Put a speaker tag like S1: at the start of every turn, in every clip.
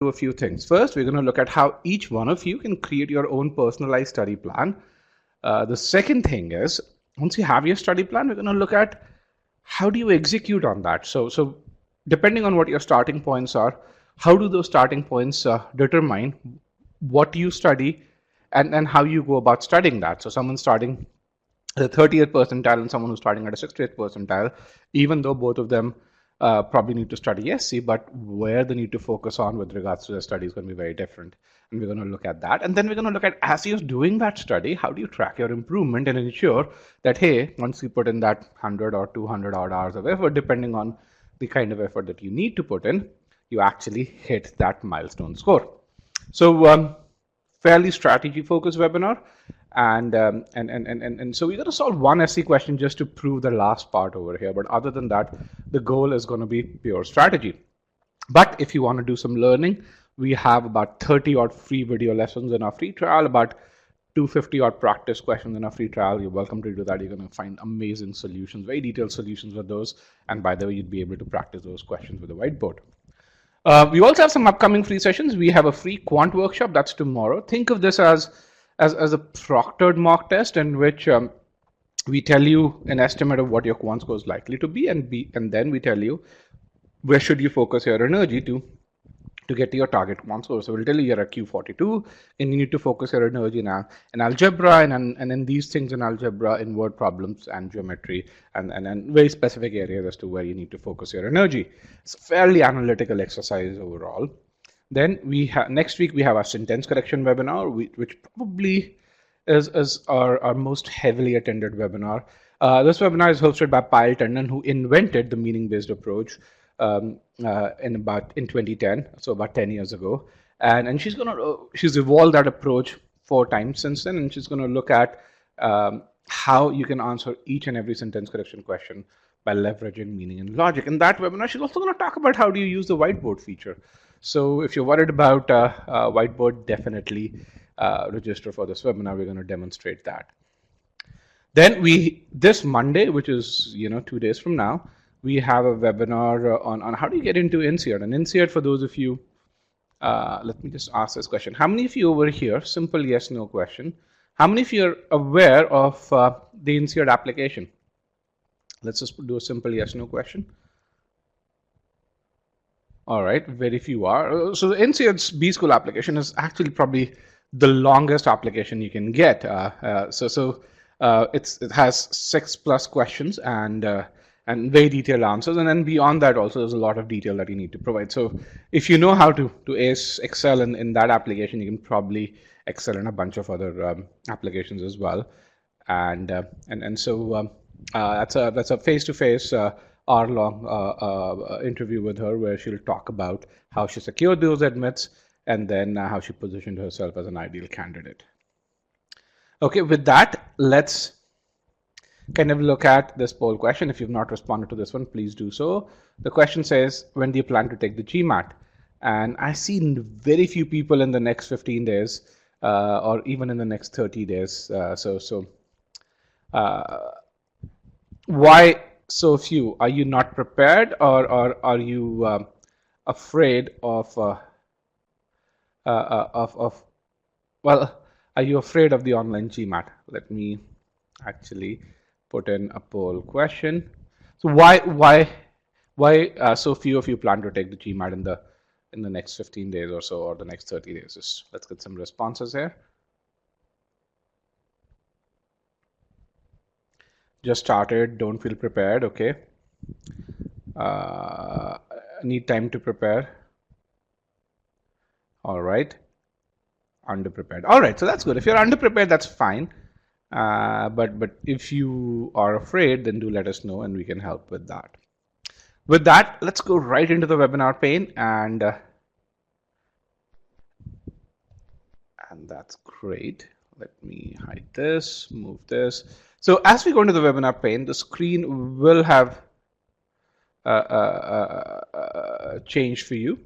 S1: do a few things. First, we're going to look at how each one of you can create your own personalized study plan. The second thing is, once you have your study plan, we're going to look at how do you execute on that. So depending on what your starting points are, how do those starting points determine what you study and how you go about studying that. So someone starting the 30th percentile and someone who's starting at a 60th percentile, even though both of them probably need to study SC, but where they need to focus on with regards to their study is going to be very different. And we're going to look at that. And then we're going to look at, as you're doing that study, how do you track your improvement and ensure that, hey, once you put in that 100 or 200 odd hours of effort, depending on the kind of effort that you need to put in, you actually hit that milestone score. So fairly strategy focused webinar. And so we're going to solve one SC question just to prove the last part over here. But other than that, the goal is going to be pure strategy. But if you want to do some learning, we have about 30 odd free video lessons in our free trial, about 250 odd practice questions in our free trial. You're welcome to do that. You're going to find amazing solutions, very detailed solutions with those. And by the way, you'd be able to practice those questions with a whiteboard. We also have some upcoming free sessions. We have a free quant workshop that's tomorrow. Think of this as a proctored mock test in which we tell you an estimate of what your quant score is likely to be, and then we tell you where should you focus your energy to get to your target quant score. So we'll tell you you're at Q42 and you need to focus your energy in algebra and in these things in algebra, in word problems and geometry and very specific areas as to where you need to focus your energy. It's a fairly analytical exercise overall. Then next week we have our sentence correction webinar, which probably is our most heavily attended webinar. This webinar is hosted by Payal Tandon, who invented the meaning-based approach in 2010, so about 10 years ago. And she's evolved that approach 4 times since then, and she's going to look at how you can answer each and every sentence correction question by leveraging meaning and logic. In that webinar, she's also going to talk about how do you use the whiteboard feature. So if you're worried about whiteboard, definitely register for this webinar. We're going to demonstrate that. Then this Monday, which is 2 days from now, we have a webinar on how do you get into INSEAD. And INSEAD, for those of you, let me just ask this question. How many of you over here, simple yes/no question, how many of you are aware of the INSEAD application? Let's just do a simple yes/no question. All right, very few are. So the INSEAD's B-School application is actually probably the longest application you can get. It has 6+ questions and very detailed answers, and then beyond that also there's a lot of detail that you need to provide. So if you know how to excel in that application, you can probably excel in a bunch of other applications as well. So that's a face-to-face hour-long interview with her where she'll talk about how she secured those admits and then how she positioned herself as an ideal candidate. Okay, with that, let's kind of look at this poll question. If you've not responded to this one, please do so. The question says, when do you plan to take the GMAT? And I've seen very few people in the next 15 days or even in the next 30 days. Why so few? Are you not prepared, or are you afraid of are you afraid of the online GMAT? Let me actually put in a poll question. So why so few of you plan to take the GMAT in the next 15 days or so, or the next 30 days? Let's get some responses here. Just started, don't feel prepared. Okay. Need time to prepare. All right. Underprepared. All right, so that's good. If you're underprepared, that's fine. But if you are afraid, then do let us know and we can help with that. With that, let's go right into the webinar pane, and that's great. Let me hide this, move this. So as we go into the webinar pane, the screen will have changed for you,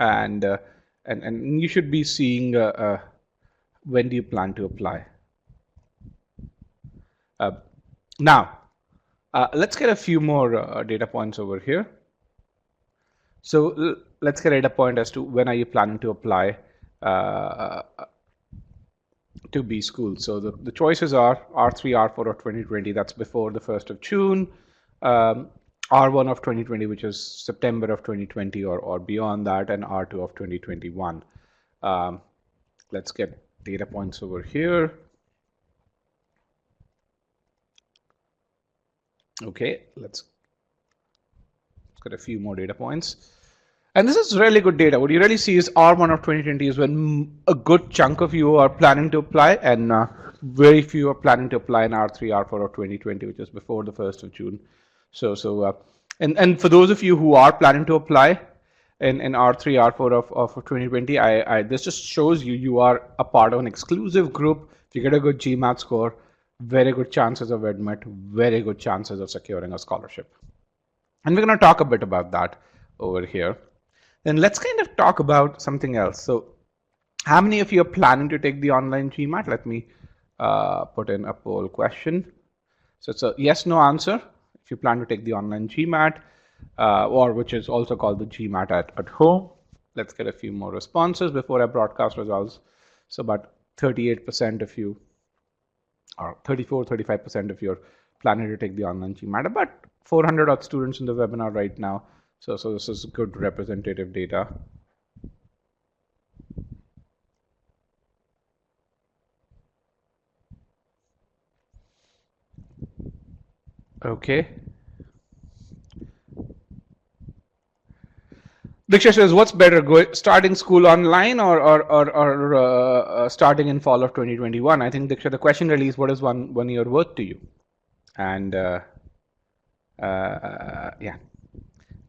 S1: and you should be seeing when do you plan to apply. Now, let's get a few more data points over here. So let's get at a point as to when are you planning to apply to B school. So the choices are R3, R4 of 2020, that's before the 1st of June, R1 of 2020, which is September of 2020 or beyond that, and R2 of 2021. Let's get data points over here. Okay, let's get a few more data points. And this is really good data. What you really see is R1 of 2020 is when a good chunk of you are planning to apply, and very few are planning to apply in R3, R4 of 2020, which is before the 1st of June. And for those of you who are planning to apply in R3, R4 of 2020, this just shows you are a part of an exclusive group. If you get a good GMAT score, very good chances of admit, very good chances of securing a scholarship. And we're going to talk a bit about that over here. Then let's kind of talk about something else. So how many of you are planning to take the online GMAT? Let me put in a poll question. So it's a yes, no answer. If you plan to take the online GMAT, or which is also called the GMAT at home. Let's get a few more responses before I broadcast results. So about 38% of you, or 34, 35% of you are planning to take the online GMAT. About 400 odd students in the webinar right now. So this is good representative data. Okay. Diksha says, what's better, starting school online or starting in fall of 2021? I think, Diksha, the question really is, what is one year worth to you? And yeah.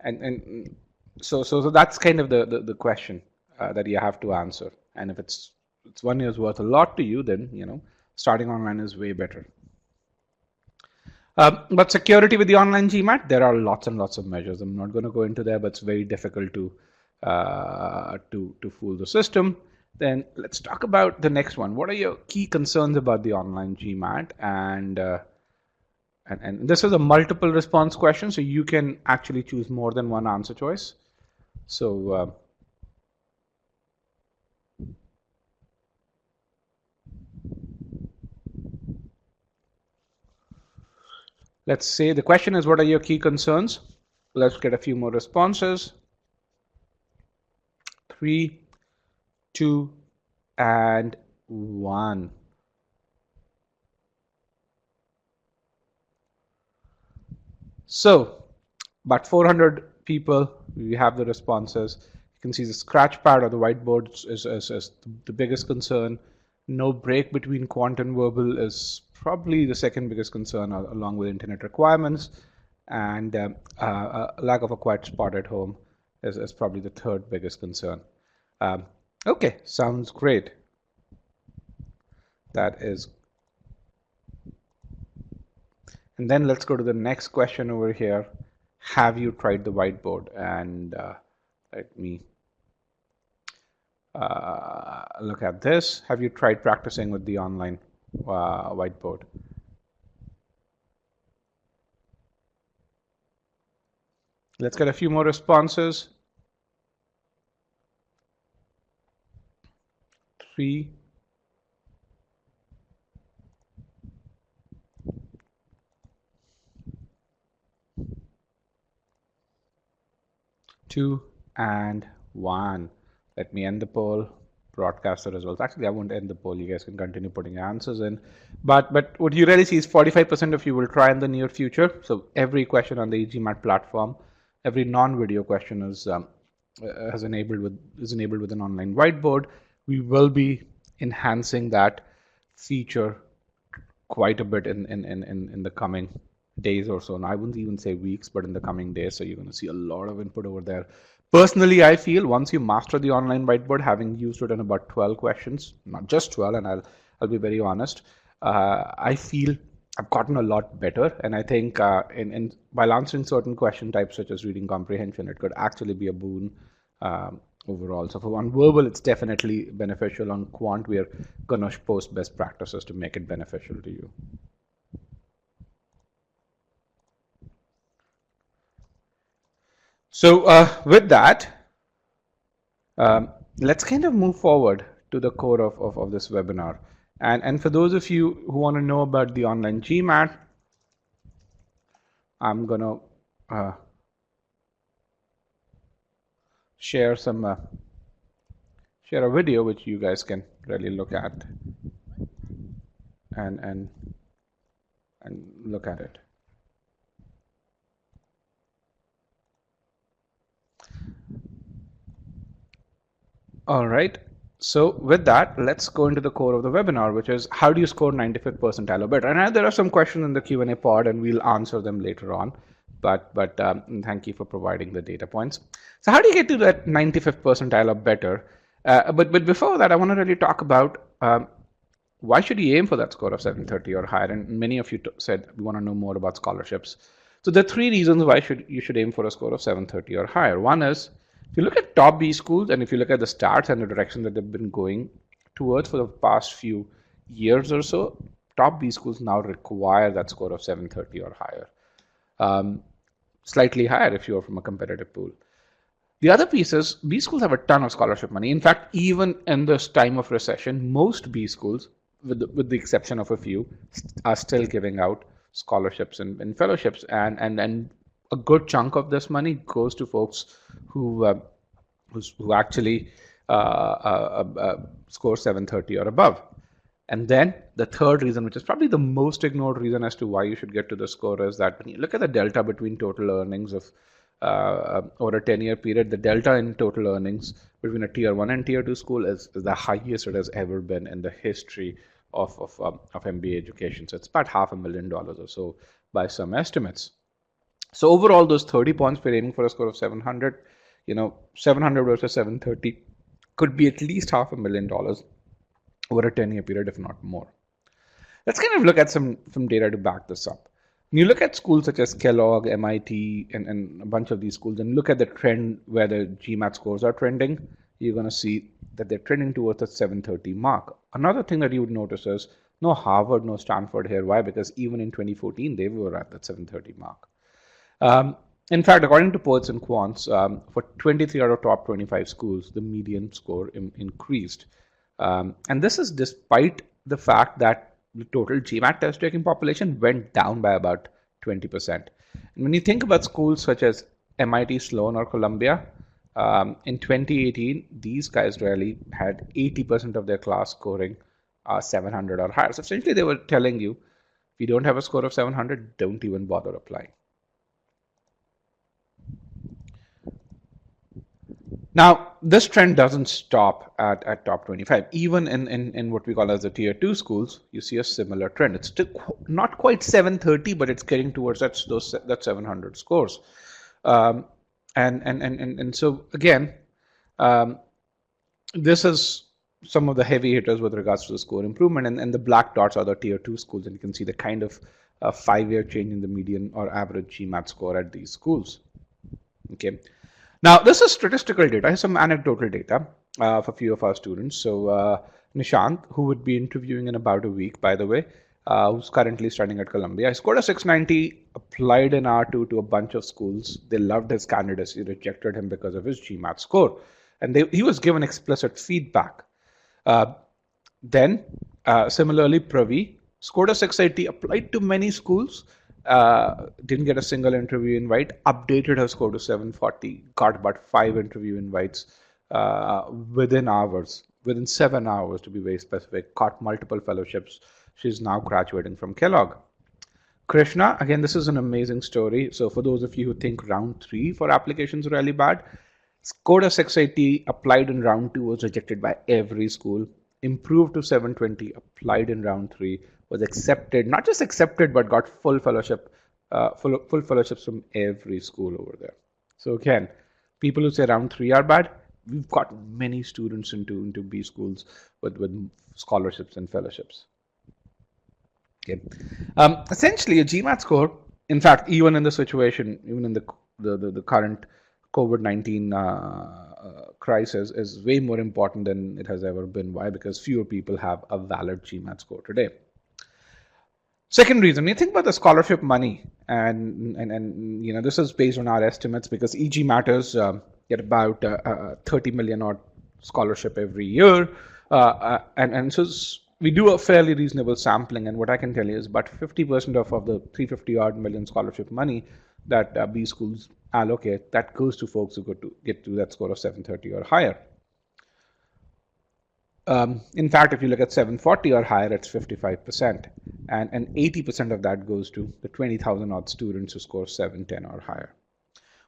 S1: And so that's kind of the question that you have to answer. And if it's 1 year's worth a lot to you, then starting online is way better. But security with the online GMAT, there are lots and lots of measures. I'm not going to go into there, but it's very difficult to fool the system. Then let's talk about the next one. What are your key concerns about the online GMAT? And this is a multiple response question, so you can actually choose more than one answer choice. So let's say the question is, what are your key concerns? Let's get a few more responses. 3, 2, and 1. So about 400 people, we have the responses. You can see the scratch pad or the whiteboard is the biggest concern. No break between quant and verbal is probably the second biggest concern, along with internet requirements. And lack of a quiet spot at home is probably the third biggest concern. Okay, sounds great. That is. And then let's go to the next question over here. Have you tried the whiteboard? And let me look at this. Have you tried practicing with the online whiteboard? Let's get a few more responses. 3, 2, and 1. Let me end the poll, broadcast the results. Actually, I won't end the poll. You guys can continue putting your answers in. But what you really see is 45% of you will try in the near future. So every question on the e-GMAT platform, every non-video question is enabled with an online whiteboard. We will be enhancing that feature quite a bit in the coming days or so. And I wouldn't even say weeks, but in the coming days. So you're going to see a lot of input over there. Personally, I feel once you master the online whiteboard, having used it in about 12 questions, not just 12, and I'll be very honest, I feel I've gotten a lot better. And I think while answering certain question types such as reading comprehension, it could actually be a boon overall. So on verbal, it's definitely beneficial. On quant, we are going to post best practices to make it beneficial to you. So with that, let's kind of move forward to the core of this webinar. And for those of you who want to know about the online GMAT, I'm going to share a video which you guys can really look at and look at it. All right. So with that, let's go into the core of the webinar, which is how do you score 95th percentile or better? And I know there are some questions in the Q&A pod, and we'll answer them later on. But thank you for providing the data points. So how do you get to that 95th percentile or better? But before that, I want to really talk about why should you aim for that score of 730 or higher? And many of you said we want to know more about scholarships. So there are three reasons why you should aim for a score of 730 or higher. One is, if you look at top B schools and if you look at the stats and the direction that they've been going towards for the past few years or so, top B schools now require that score of 730 or higher. Slightly higher if you're from a competitive pool. The other piece is B schools have a ton of scholarship money. In fact, even in this time of recession, most B schools, with the exception of a few, are still giving out scholarships and fellowships, and a good chunk of this money goes to folks who actually score 730 or above. And then the third reason, which is probably the most ignored reason as to why you should get to the score, is that when you look at the delta between total earnings of over a 10-year period, the delta in total earnings between a tier 1 and tier 2 school is the highest it has ever been in the history of MBA education. So it's about $500,000 or so by some estimates. So overall, those 30 points we're aiming for a score of 700, 700 versus 730 could be at least $500,000 over a 10-year period, if not more. Let's kind of look at some data to back this up. When you look at schools such as Kellogg, MIT, and a bunch of these schools, and look at the trend where the GMAT scores are trending, you're going to see that they're trending towards the 730 mark. Another thing that you would notice is no Harvard, no Stanford here. Why? Because even in 2014, they were at that 730 mark. In fact, according to Poets and Quants, for 23 out of top 25 schools, the median score increased. And this is despite the fact that the total GMAT test taking population went down by about 20%. And when you think about schools such as MIT, Sloan, or Columbia, in 2018, these guys really had 80% of their class scoring 700 or higher. So essentially, they were telling you, if you don't have a score of 700, don't even bother applying. Now, this trend doesn't stop at top 25. Even in what we call as the tier 2 schools, you see a similar trend. It's still not quite 730, but it's getting towards that 700 scores. And so again, this is some of the heavy hitters with regards to the score improvement, and the black dots are the tier 2 schools, and you can see the kind of 5-year change in the median or average GMAT score at these schools. Okay. Now, this is statistical data. Here's some anecdotal data for a few of our students. So Nishant, who would be interviewing in about a week, by the way, who's currently studying at Columbia, he scored a 690, applied in R2 to a bunch of schools. They loved his candidacy, rejected him because of his GMAT score. And he was given explicit feedback. Then, similarly, Pravi scored a 680, applied to many schools, didn't get a single interview invite, updated her score to 740, got about 5 interview invites within 7 hours to be very specific, got multiple fellowships. She's now graduating from Kellogg. Krishna, again, this is an amazing story. So for those of you who think round 3 for applications really bad, scored a 680, applied in round 2, was rejected by every school, improved to 720, applied in round 3, was accepted, not just accepted, but got full fellowship, full fellowships from every school over there. So again, people who say round 3 are bad, we've got many students into B schools with scholarships and fellowships. Okay. Essentially, a GMAT score, in fact, even in the situation, even in the current COVID-19 crisis, is way more important than it has ever been. Why? Because fewer people have a valid GMAT score today. Second reason, you think about the scholarship money, and this is based on our estimates because e-GMAT is get about 30 million odd scholarship every year, and so we do a fairly reasonable sampling. And what I can tell you is about 50% of the 350 odd million scholarship money that B schools allocate, that goes to folks who get to that score of 730 or higher. In fact, if you look at 740 or higher, it's 55%. And 80% of that goes to the 20,000 odd students who score 710 or higher.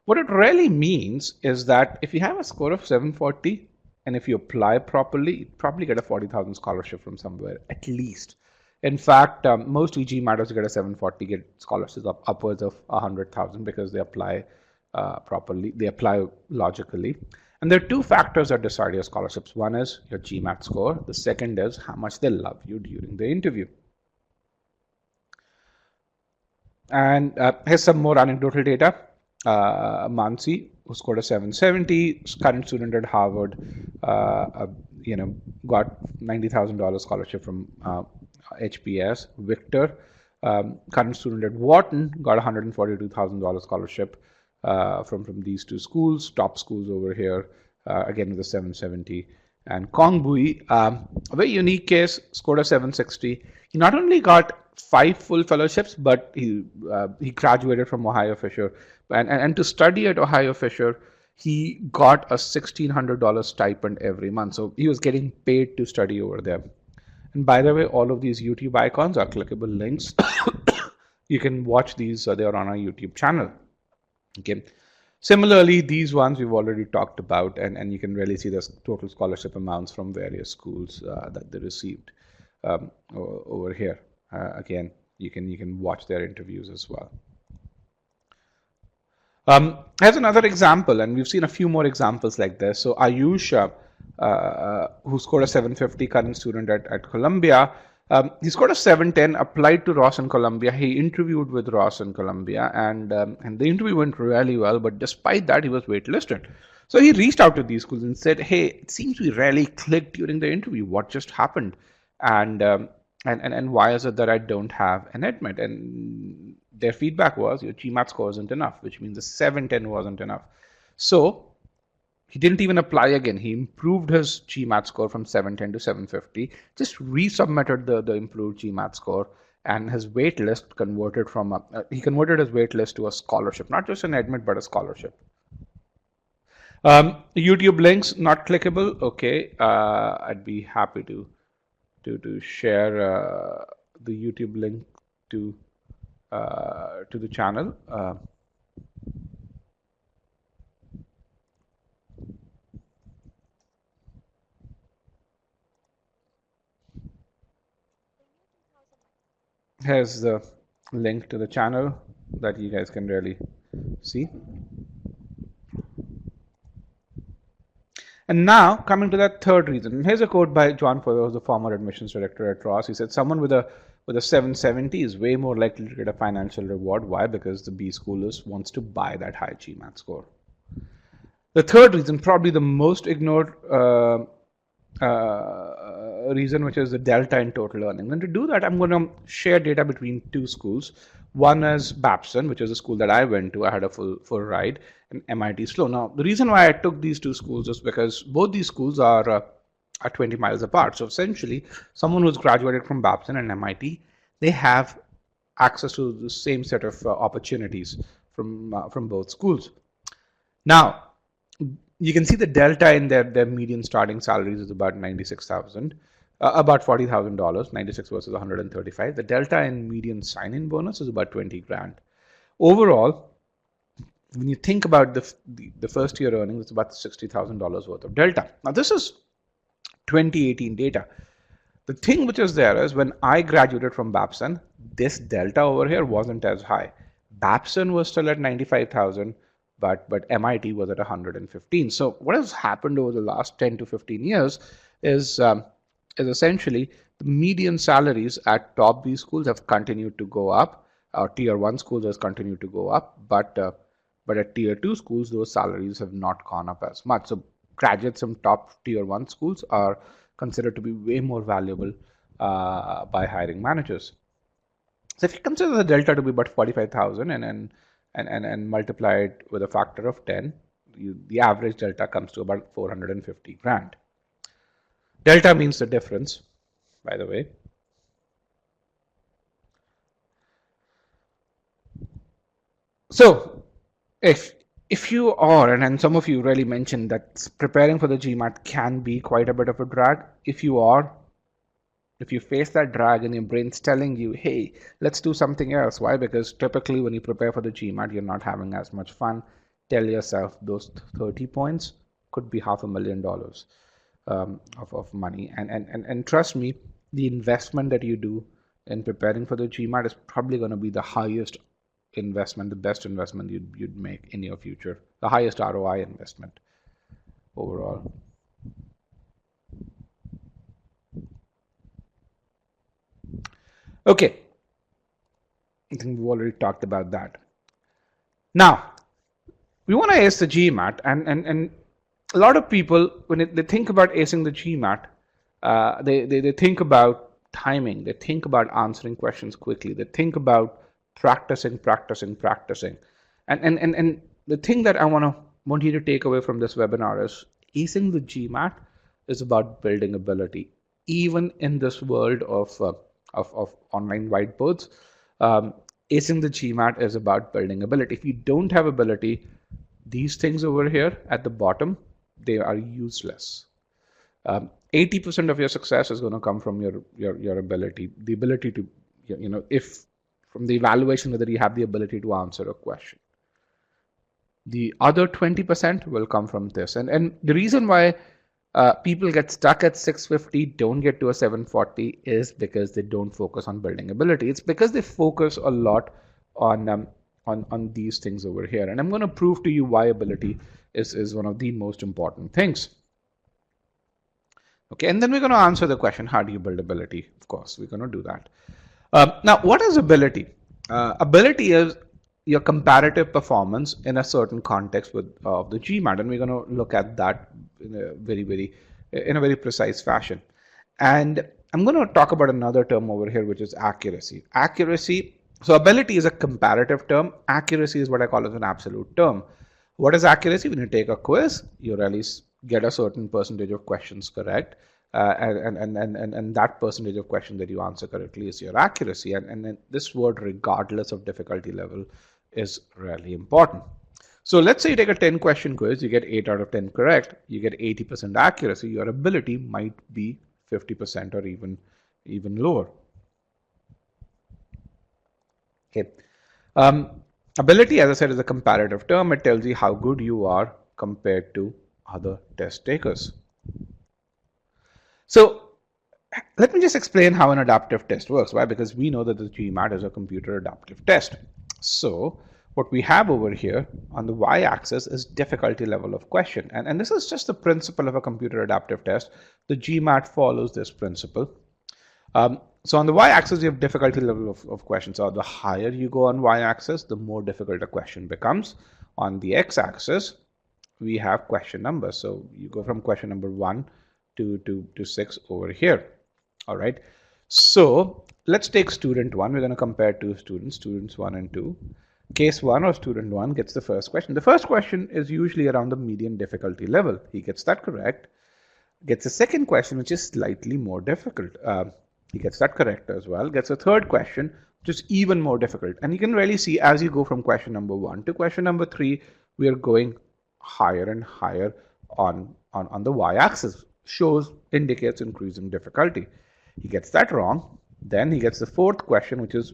S1: What it really means is that if you have a score of 740, and if you apply properly, you probably get a 40,000 scholarship from somewhere, at least. In fact, most e-GMATers who get a 740 get scholarships upwards of 100,000 because they apply properly, they apply logically. And there are two factors that decide your scholarships. One is your GMAT score. The second is how much they love you during the interview. And here's some more anecdotal data. Mansi, who scored a 770, current student at Harvard, got $90,000 scholarship from HPS. Victor, current student at Wharton, got $142,000 scholarship from these two schools, top schools over here, again with a 770. And Kong Bui, a very unique case, scored a 760. He not only got 5 full fellowships, but he graduated from Ohio Fisher. And to study at Ohio Fisher, he got a $1,600 stipend every month. So he was getting paid to study over there. And by the way, all of these YouTube icons are clickable links. You can watch these, they are on our YouTube channel. Okay. Similarly, these ones we've already talked about, and you can really see the total scholarship amounts from various schools that they received over here. Again, you can watch their interviews as well. Here's another example, and we've seen a few more examples like this. So Ayush, who scored a 750, current student at Columbia, he scored a 710, applied to Ross in Columbia. He interviewed with Ross in Columbia, and the interview went really well. But despite that, he was waitlisted. So he reached out to these schools and said, "Hey, it seems we really clicked during the interview. What just happened? And why is it that I don't have an admit?" And their feedback was, your GMAT score isn't enough, which means the 710 wasn't enough. So he didn't even apply again. He improved his GMAT score from 710 to 750, just resubmitted the improved GMAT score, and his wait list converted from he converted his wait list to a scholarship, not just an admit, but a scholarship. YouTube links not clickable. Okay, I'd be happy to share the YouTube link to the channel. Here's the link to the channel that you guys can really see. And now, coming to that third reason, here's a quote by John Furrow, the former admissions director at Ross. He said, someone with a 770 is way more likely to get a financial reward. Why? Because the B schoolers wants to buy that high GMAT score. The third reason, probably the most ignored reason, which is the delta in total earnings. And to do that, I'm going to share data between two schools. One is Babson, which is a school that I went to. I had a full ride, and MIT Sloan. Now, the reason why I took these two schools is because both these schools are 20 miles apart. So essentially, someone who's graduated from Babson and MIT, they have access to the same set of opportunities from both schools. Now, you can see the delta in their median starting salaries is about 96,000, about $40,000, 96 versus 135. The delta in median sign-in bonus is about 20 grand. Overall, when you think about the first year earnings, it's about $60,000 worth of delta. Now, this is 2018 data. The thing which is there is when I graduated from Babson, this delta over here wasn't as high. Babson was still at 95,000. But MIT was at 115. So what has happened over the last 10 to 15 years is essentially the median salaries at top B schools have continued to go up. Tier 1 schools has continued to go up, but at Tier 2 schools, those salaries have not gone up as much. So graduates from top Tier 1 schools are considered to be way more valuable by hiring managers. So if you consider the delta to be about 45,000 and multiply it with a factor of 10, the average delta comes to about 450 grand. Delta means the difference, by the way. So if you are, and some of you really mentioned that preparing for the GMAT can be quite a bit of a drag. If you face that drag and your brain's telling you, hey, let's do something else. Why? Because typically when you prepare for the GMAT, you're not having as much fun. Tell yourself those 30 points could be $500,000 of money. And trust me, the investment that you do in preparing for the GMAT is probably going to be the highest investment, the best investment you'd make in your future, the highest ROI investment overall. Okay, I think we've already talked about that. Now, we want to ace the GMAT, and a lot of people, when they think about acing the GMAT, they think about timing, they think about answering questions quickly, they think about practicing. And the thing that I want you to take away from this webinar is acing the GMAT is about building ability. Even in this world of online whiteboards, acing the GMAT is about building ability. If you don't have ability, these things over here at the bottom, they are useless. 80% of your success is going to come from your ability, the ability to, if from the evaluation whether you have the ability to answer a question. The other 20% will come from this. And the reason why people get stuck at 650, don't get to a 740 is because they don't focus on building ability. It's because they focus a lot on these things over here. And I'm going to prove to you why ability is one of the most important things. Okay, and then we're going to answer the question, how do you build ability? Of course, we're going to do that. Now, what is ability? Ability is your comparative performance in a certain context of the GMAT, and we're going to look at that in a very precise fashion. And I'm going to talk about another term over here, which is accuracy. Accuracy. So ability is a comparative term. Accuracy is what I call as an absolute term. What is accuracy? When you take a quiz, you really get a certain percentage of questions correct. And that percentage of questions that you answer correctly is your accuracy. And this word, regardless of difficulty level, is really important. So let's say you take a 10 question quiz, you get 8 out of 10 correct, you get 80% accuracy. Your ability might be 50% or even lower. Okay. Ability, as I said, is a comparative term. It tells you how good you are compared to other test takers. So let me just explain how an adaptive test works. Why? Because we know that the GMAT is a computer adaptive test. So what we have over here on the y-axis is difficulty level of question. And this is just the principle of a computer adaptive test. The GMAT follows this principle. So on the y-axis, you have difficulty level of questions. So the higher you go on y-axis, the more difficult a question becomes. On the x-axis, we have question numbers. So you go from question number 1 to 6 over here. All right. So let's take student 1. We're going to compare two students 1 and 2. Case 1 or student 1 gets the first question. The first question is usually around the median difficulty level. He gets that correct. Gets the second question, which is slightly more difficult. He gets that correct as well. Gets a third question, which is even more difficult. And you can really see as you go from question number 1 to question number 3, we are going higher and higher on the y-axis. Indicates increasing difficulty. He gets that wrong. Then he gets the fourth question, which is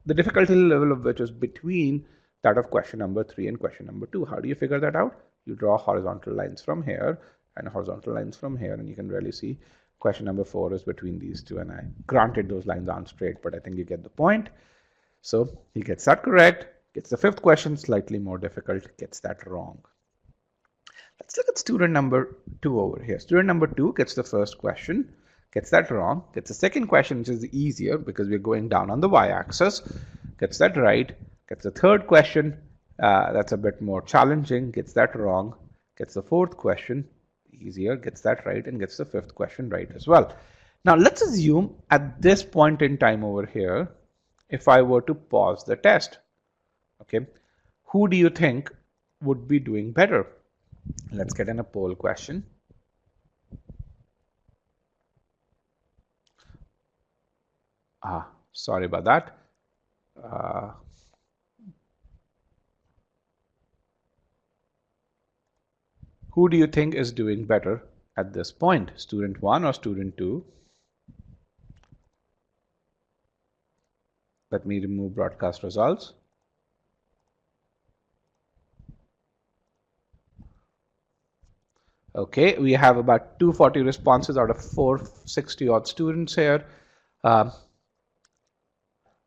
S1: the difficulty level of which is between that of question number 3 and question number 2. How do you figure that out? You draw horizontal lines from here and horizontal lines from here, and you can really see question number 4 is between these two. And I granted those lines aren't straight, but I think you get the point. So he gets that correct, gets the fifth question, slightly more difficult, gets that wrong. Let's look at student number 2 over here. Student number 2 gets the first question, gets that wrong, gets the second question, which is easier because we're going down on the y-axis, gets that right, gets the third question, that's a bit more challenging, gets that wrong, gets the fourth question, easier, gets that right, and gets the fifth question right as well. Now let's assume at this point in time over here, if I were to pause the test? Okay, who do you think would be doing better? Let's get in a poll question. Sorry about that. Who do you think is doing better at this point? Student 1 or student 2? Let me remove broadcast results. Okay, we have about 240 responses out of 460 odd students here.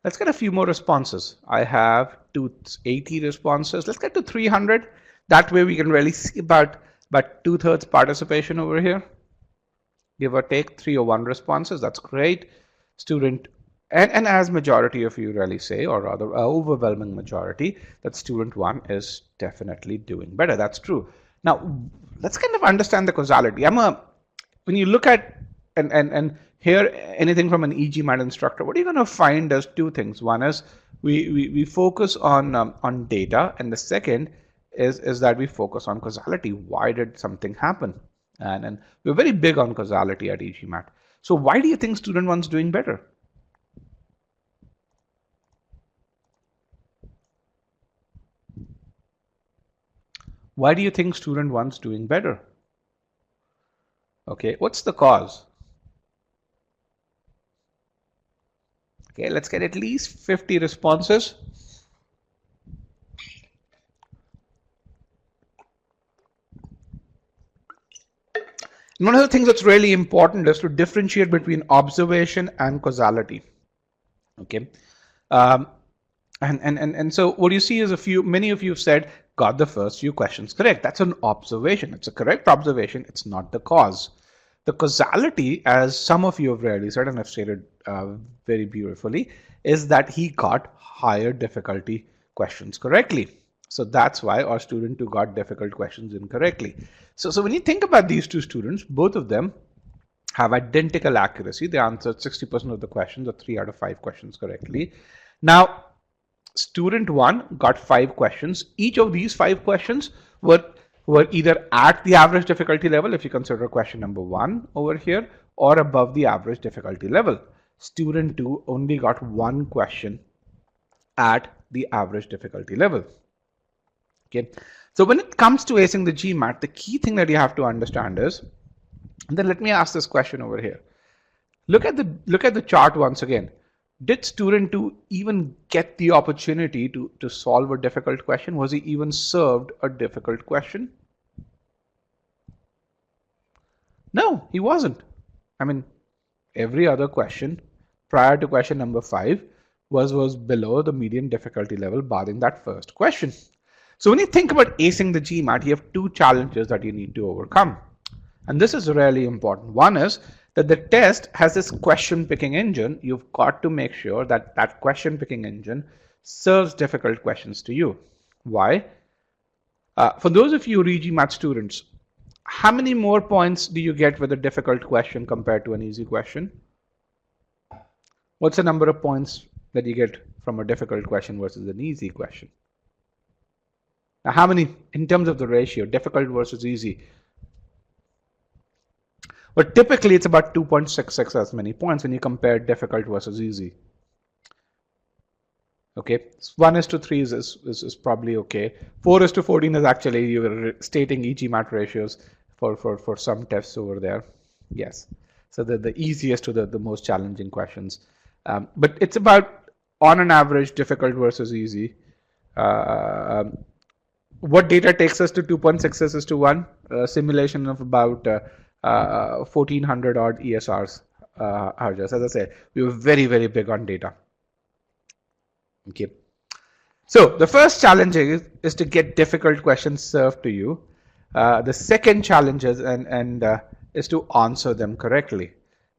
S1: Let's get a few more responses. I have 280 responses. Let's get to 300. That way we can really see about 2/3 participation over here. Give or take 301 responses. That's great. Student, and as majority of you really say, or rather overwhelming majority, that student 1 is definitely doing better. That's true. Now, let's kind of understand the causality. When you look at and hear anything from an e-GMAT instructor, what you're going to find is two things. One is we focus on data, and the second is that we focus on causality. Why did something happen? And we're very big on causality at e-GMAT. So why do you think student 1's doing better? Why do you think student 1's doing better? Okay, what's the cause? Okay, let's get at least 50 responses. One of the things that's really important is to differentiate between observation and causality. Okay, and so what you see is many of you have said got the first few questions correct. That's an observation. It's a correct observation. It's not the cause. The causality, as some of you have really said and have stated very beautifully, is that he got higher difficulty questions correctly. So that's why our student 2 got difficult questions incorrectly. So when you think about these two students, both of them have identical accuracy. They answered 60% of the questions, or 3 out of 5 questions correctly. Now, student 1 got 5 questions. Each of these 5 questions were either at the average difficulty level, if you consider question number 1 over here, or above the average difficulty level. Student 2 only got 1 question at the average difficulty level. Okay, so when it comes to acing the GMAT, the key thing that you have to understand is, and then let me ask this question over here. Look at the chart once again. Did student 2 even get the opportunity to solve a difficult question? Was he even served a difficult question? No, he wasn't. I mean, every other question prior to question number 5 was below the median difficulty level, barring that first question. So when you think about acing the GMAT, you have 2 challenges that you need to overcome. And this is really important. One is that the test has this question picking engine. You've got to make sure that that question picking engine serves difficult questions to you. Why? For those of you e-GMAT students, how many more points do you get with a difficult question compared to an easy question? What's the number of points that you get from a difficult question versus an easy question? Now, how many in terms of the ratio, difficult versus easy? But typically it's about 2.66 as many points when you compare difficult versus easy. Okay, 1:3 is probably okay. 4:14 is actually, you were stating e-GMAT ratios for some tests over there. Yes, so the easiest to the most challenging questions. But it's about, on an average, difficult versus easy. What data takes us to 2.66 is to 1? Simulation of about 1400 odd ESRs. As I said, we were very, very big on data. Okay. So the first challenge is to get difficult questions served to you. The second challenge is to answer them correctly.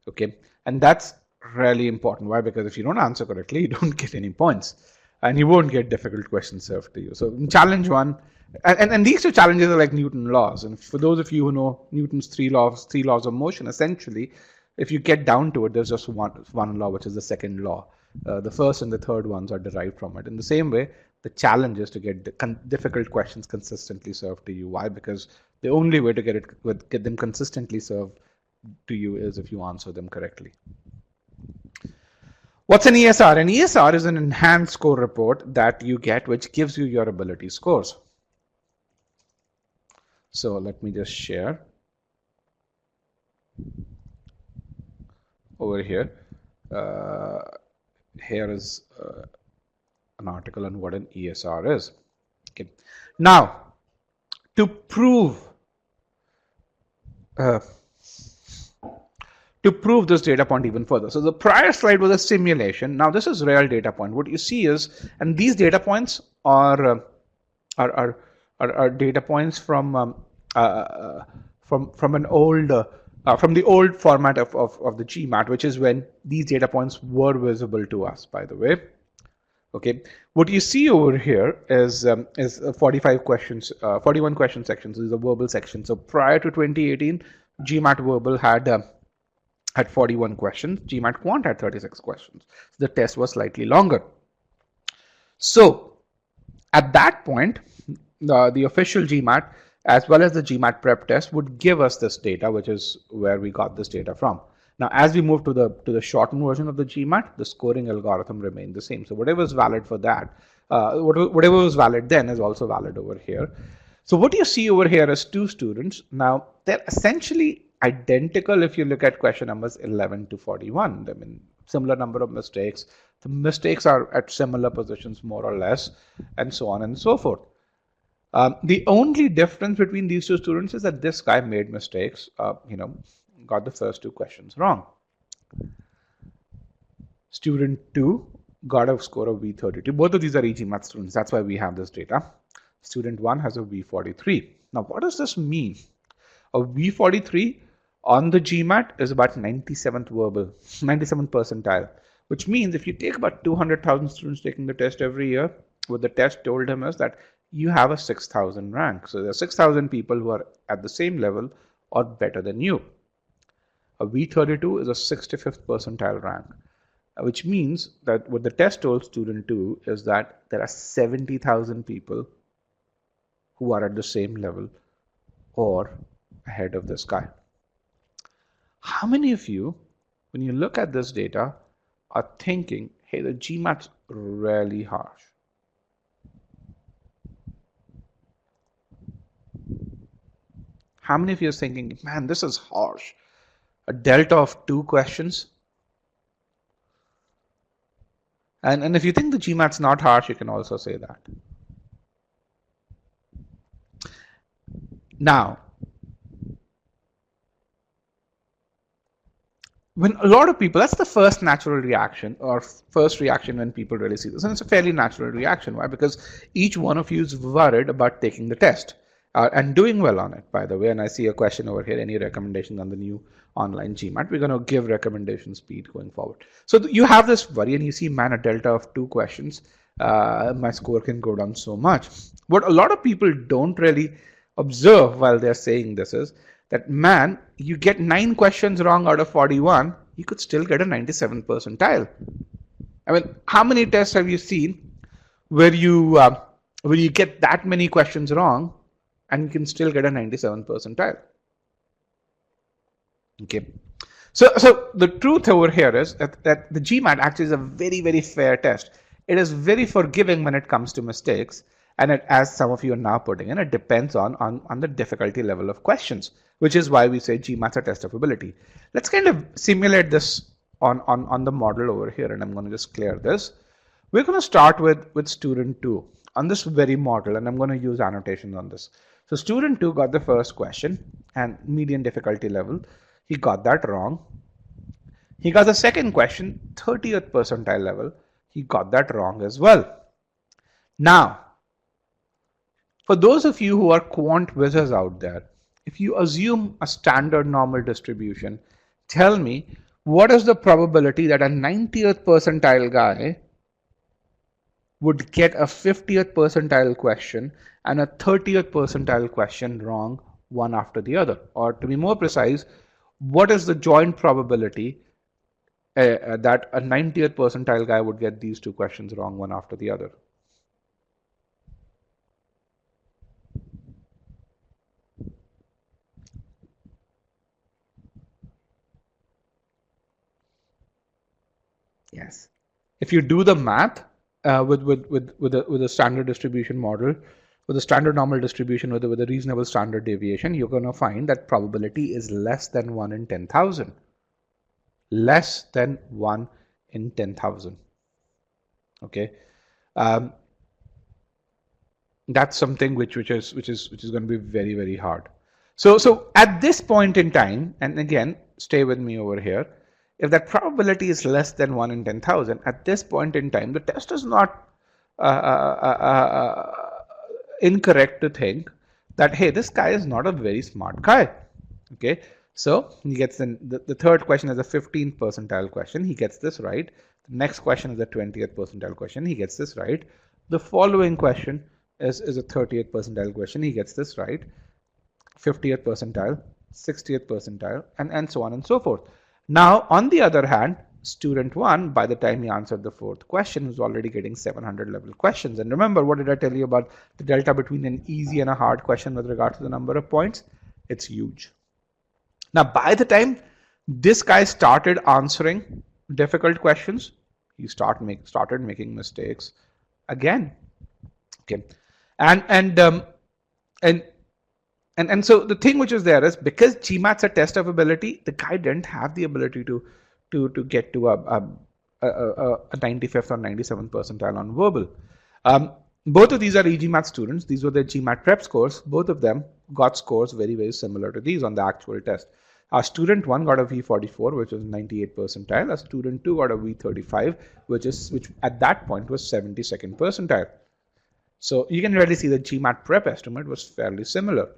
S1: Okay. And that's really important. Why? Because if you don't answer correctly, you don't get any points. And you won't get difficult questions served to you. So in challenge 1, and these 2 challenges are like Newton's laws. And for those of you who know Newton's three laws of motion, essentially, if you get down to it, there's just one law, which is the second law. The first and the third ones are derived from it. In the same way, the challenge is to get difficult questions consistently served to you. Why? Because the only way to get them consistently served to you is if you answer them correctly. What's an ESR? An ESR is an enhanced score report that you get, which gives you your ability scores. So let me just share over here. Here is an article on what an ESR is. Okay. Now, to prove this data point even further. So the prior slide was a simulation. Now this is real data point. What you see is, and these data points are data points from an old from the old format of the GMAT, which is when these data points were visible to us, by the way. Okay, what you see over here is 45 questions, 41 question sections. These are verbal sections. So prior to 2018, GMAT verbal had 41 questions. GMAT quant had 36 questions. The test was slightly longer. So at that point, the official GMAT as well as the GMAT prep test would give us this data, which is where we got this data from. Now, as we move to the shortened version of the GMAT, the scoring algorithm remained the same. So whatever is valid for that, whatever was valid then is also valid over here. So what you see over here is two students. Now, they're essentially identical if you look at question numbers 11 to 41. I mean, similar number of mistakes. The mistakes are at similar positions, more or less, and so on and so forth. The only difference between these two students is that this guy made mistakes, got the first two questions wrong. Student 2 got a score of V32. Both of these are e-GMAT students. That's why we have this data. Student 1 has a V43. Now, what does this mean? A V43 on the GMAT is about 97th percentile, which means if you take about 200,000 students taking the test every year, what the test told him is that you have a 6,000 rank. So there are 6,000 people who are at the same level or better than you. A V32 is a 65th percentile rank, which means that what the test told student 2 is that there are 70,000 people who are at the same level or ahead of this guy. How many of you, when you look at this data, are thinking, hey, the GMAT's really harsh? How many of you are thinking, man, this is harsh? A delta of 2 questions? And if you think the GMAT's not harsh, you can also say that. Now, when a lot of people, that's the first natural reaction or first reaction when people really see this. And it's a fairly natural reaction. Why? Because each one of you is worried about taking the test and doing well on it, by the way. And I see a question over here, any recommendations on the new online GMAT? We're going to give recommendation speed going forward. So you have this worry and you see, man, a delta of 2 questions, my score can go down so much. What a lot of people don't really observe while they're saying this is that, man, you get 9 questions wrong out of 41, you could still get a 97th percentile. I mean, how many tests have you seen where you get that many questions wrong and you can still get a 97th percentile? Okay. So the truth over here is that the GMAT actually is a very, very fair test. It is very forgiving when it comes to mistakes. And it, as some of you are now putting in, it depends on the difficulty level of questions, which is why we say GMAT's a test of ability. Let's kind of simulate this on the model over here, and I'm going to just clear this. We're going to start with student 2 on this very model, and I'm going to use annotations on this. So student 2 got the first question and median difficulty level. He got that wrong. He got the second question, 30th percentile level. He got that wrong as well. Now, for those of you who are quant whizzes out there, if you assume a standard normal distribution, tell me what is the probability that a 90th percentile guy would get a 50th percentile question and a 30th percentile question wrong one after the other? Or to be more precise, what is the joint probability that a 90th percentile guy would get these two questions wrong one after the other? Yes. If you do the math with a standard distribution model, with a standard normal distribution with a reasonable standard deviation, you're going to find that probability is less than 1 in 10,000. Less than 1 in 10,000. Okay. That's something which is going to be very, very hard. So at this point in time, and again, stay with me over here, if that probability is less than 1 in 10,000, at this point in time, the test is not incorrect to think that, hey, this guy is not a very smart guy. Okay, so he gets the third question is a 15th percentile question. He gets this right. The next question is a 20th percentile question. He gets this right. The following question is a 30th percentile question. He gets this right. 50th percentile, 60th percentile, and so on and so forth. Now, on the other hand, student 1, by the time he answered the fourth question, was already getting 700 level questions. And remember, what did I tell you about the delta between an easy and a hard question with regard to the number of points? It's huge. Now, by the time this guy started answering difficult questions, he started making mistakes again. Okay, and so the thing which is there is, because GMAT's a test of ability, the guy didn't have the ability to get to a 95th or 97th percentile on verbal. Both of these are e-GMAT students. These were their GMAT prep scores. Both of them got scores very, very similar to these on the actual test. Our student 1 got a V44, which was 98th percentile. Our student 2 got a V35, which at that point was 72nd percentile. So you can really see the GMAT prep estimate was fairly similar.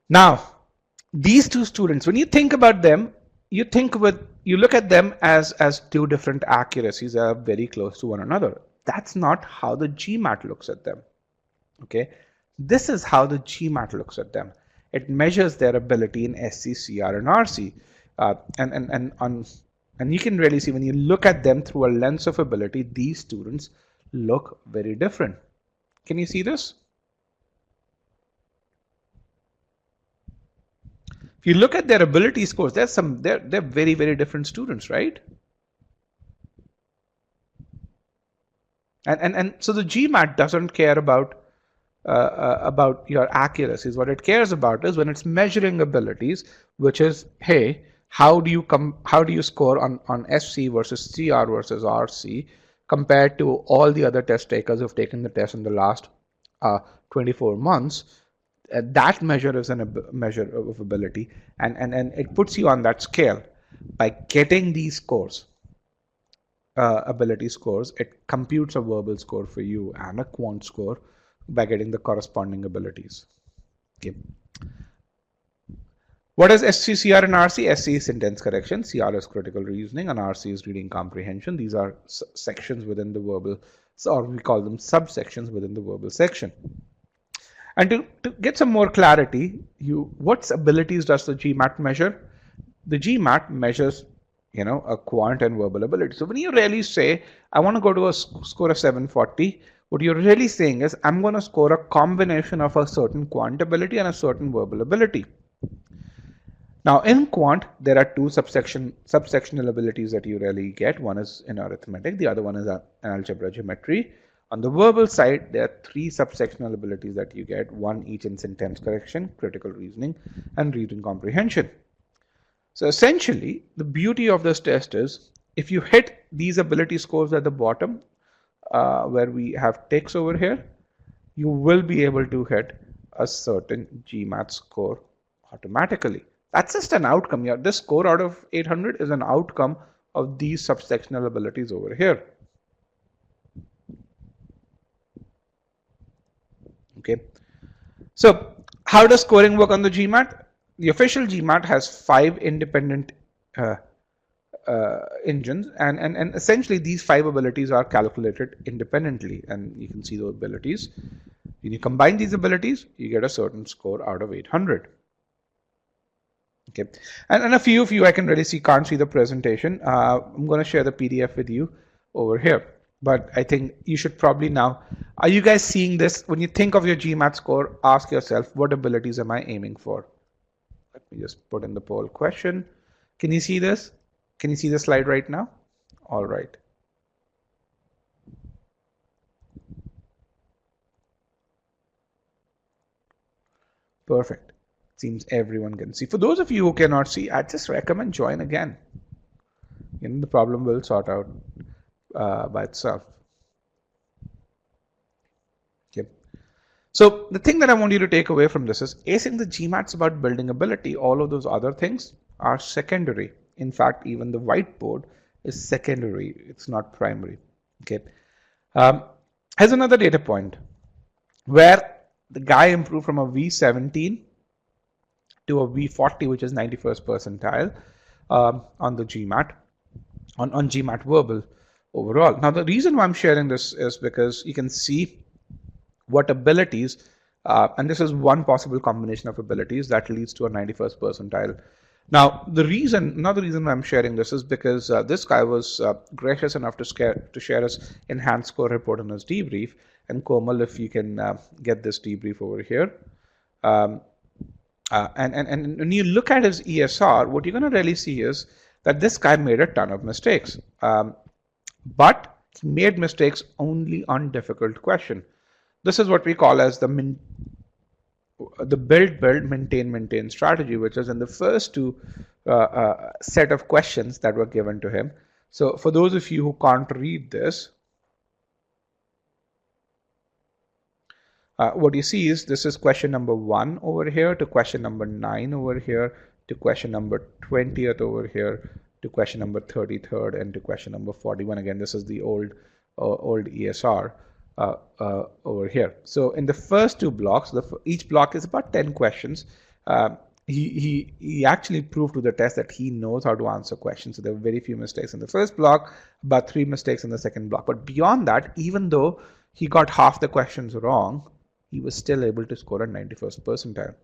S1: Now, these two students, when you think about them, you look at them as two different accuracies that are very close to one another. That's not how the GMAT looks at them. Okay, this is how the GMAT looks at them. It measures their ability in SC, CR, and RC, and you can really see when you look at them through a lens of ability, these students look very different. Can you see this? If you look at their ability scores, they're very, very different students, right? And so the GMAT doesn't care about your accuracies. What it cares about is when it's measuring abilities, which is, hey, how do you score on SC versus CR versus RC compared to all the other test takers who've taken the test in the last 24 months? That measure is a measure of ability, and it puts you on that scale. By getting these scores, ability scores, it computes a verbal score for you and a quant score by getting the corresponding abilities. Okay. What is SC, CR, and RC? SC is sentence correction, CR is critical reasoning, and RC is reading comprehension. These are sections within the verbal, or we call them subsections within the verbal section. And to get some more clarity, what abilities does the GMAT measure? The GMAT measures, a quant and verbal ability. So when you really say, I want to go to a score of 740, what you're really saying is, I'm going to score a combination of a certain quant ability and a certain verbal ability. Now in quant, there are two subsectional abilities that you really get. One is in arithmetic, the other one is in algebra geometry. On the verbal side, there are three subsectional abilities that you get, one each in sentence correction, critical reasoning, and reading comprehension. So essentially, the beauty of this test is, if you hit these ability scores at the bottom, where we have ticks over here, you will be able to hit a certain GMAT score automatically. That's just an outcome here. This score out of 800 is an outcome of these subsectional abilities over here. Okay, so how does scoring work on the GMAT? The official GMAT has 5 independent engines, and essentially these 5 abilities are calculated independently, and you can see those abilities. When you combine these abilities, you get a certain score out of 800. Okay, and a few of you I can really see can't see the presentation. I'm going to share the PDF with you over here. But I think you should probably now, are you guys seeing this? When you think of your GMAT score, ask yourself, what abilities am I aiming for? Let me just put in the poll question. Can you see this? Can you see the slide right now? All right. Perfect. Seems everyone can see. For those of you who cannot see, I just recommend join again. The problem will sort out by itself. Okay. So the thing that I want you to take away from this is acing the GMATs about building ability. All of those other things are secondary. In fact, even the whiteboard is secondary. It's not primary. Okay. Here's another data point where the guy improved from a V17 to a V40, which is 91st percentile on the GMAT, on GMAT verbal overall. Now, the reason why I'm sharing this is because you can see what abilities, and this is one possible combination of abilities that leads to a 91st percentile. Now, another reason why I'm sharing this is because this guy was gracious enough to share his enhanced score report in his debrief. And Komal, if you can get this debrief over here. And when you look at his ESR, what you're going to really see is that this guy made a ton of mistakes. But he made mistakes only on difficult question. This is what we call as the build, maintain strategy, which is in the first two set of questions that were given to him. So for those of you who can't read this, what you see is this is question number 1 over here to question number 9 over here to question number 20th over here to question number 33rd and to question number 41. Again, this is the old ESR over here. So in the first two blocks, each block is about 10 questions. He actually proved to the test that he knows how to answer questions. So there were very few mistakes in the first block, about 3 mistakes in the second block. But beyond that, even though he got half the questions wrong, he was still able to score a 91st percentile.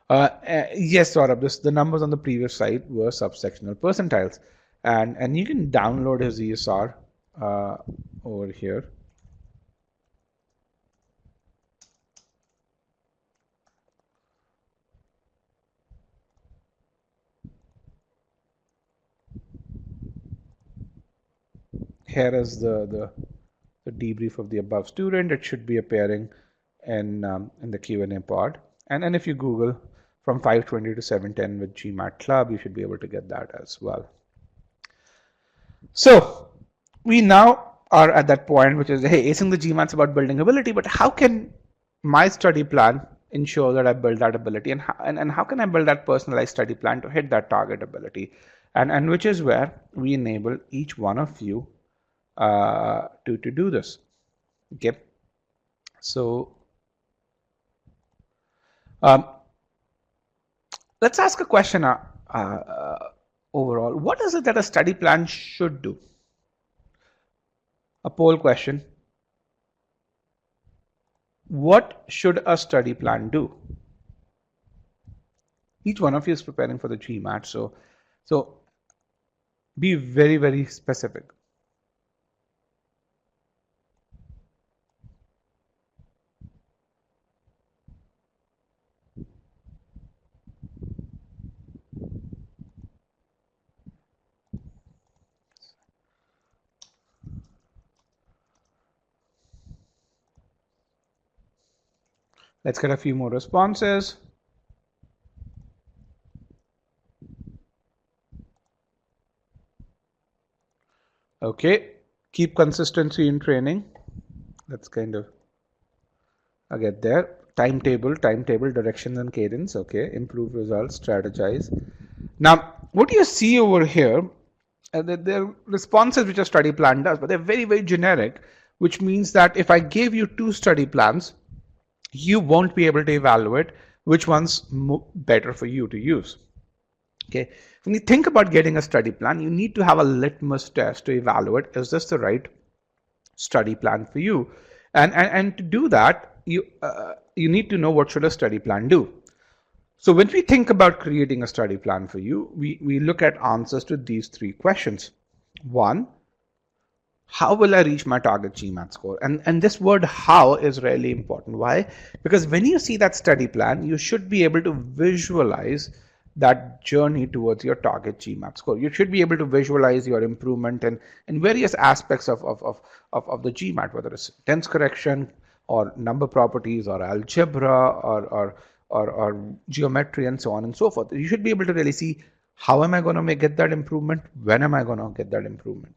S1: Yes, Saurabh, the numbers on the previous slide were subsectional percentiles. And you can download his ESR over here. Here is the debrief of the above student. It should be appearing in the Q&A pod. And if you Google from 520 to 710 with GMAT Club, you should be able to get that as well. So we now are at that point, which is, hey, acing the GMAT's about building ability, but how can my study plan ensure that I build that ability, and how can I build that personalized study plan to hit that target ability, and which is where we enable each one of you to do this. Okay, so let's ask a question overall. What is it that a study plan should do? A poll question. What should a study plan do? Each one of you is preparing for the GMAT, so be very, very specific. Let's get a few more responses. Okay, keep consistency in training. Let's kind of get there. Timetable, directions and cadence. Okay, improve results, strategize. Now, what you see over here, they're responses which a study plan does, but they're very, very generic, which means that if I gave you 2 study plans, you won't be able to evaluate which one's better for you to use. Okay, when you think about getting a study plan, you need to have a litmus test to evaluate, is this the right study plan for you? And to do that, you need to know what should a study plan do. So when we think about creating a study plan for you, we look at answers to these three questions. One, how will I reach my target GMAT score? And this word how is really important. Why? Because when you see that study plan, you should be able to visualize that journey towards your target GMAT score. You should be able to visualize your improvement in various aspects of the GMAT, whether it's tense correction or number properties or algebra or geometry and so on and so forth. You should be able to really see how am I going to get that improvement? When am I going to get that improvement?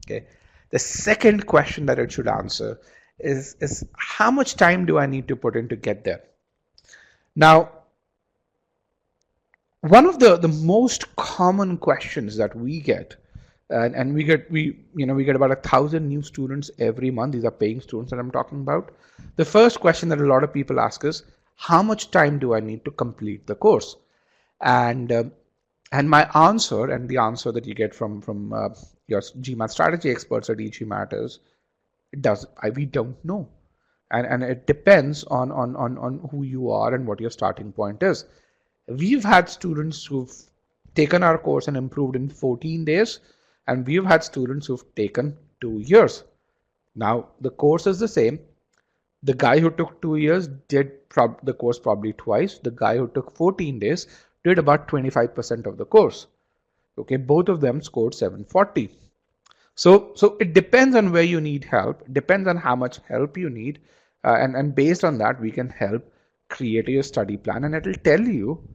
S1: Okay. The second question that it should answer is how much time do I need to put in to get there? Now, one of the most common questions that we get, and we get about 1,000 new students every month. These are paying students that I'm talking about. The first question that a lot of people ask is, how much time do I need to complete the course? And my answer, and the answer that you get from your GMAT strategy experts at e-GMAT is, we don't know, and it depends on who you are and what your starting point is. We've had students who've taken our course and improved in 14 days, and we've had students who've taken 2 years. Now the course is the same. The guy who took 2 years did the course probably twice. The guy who took 14 days did about 25% of the course. Okay, both of them scored 740. So it depends on where you need help, depends on how much help you need, and based on that, we can help create your study plan, and it'll tell you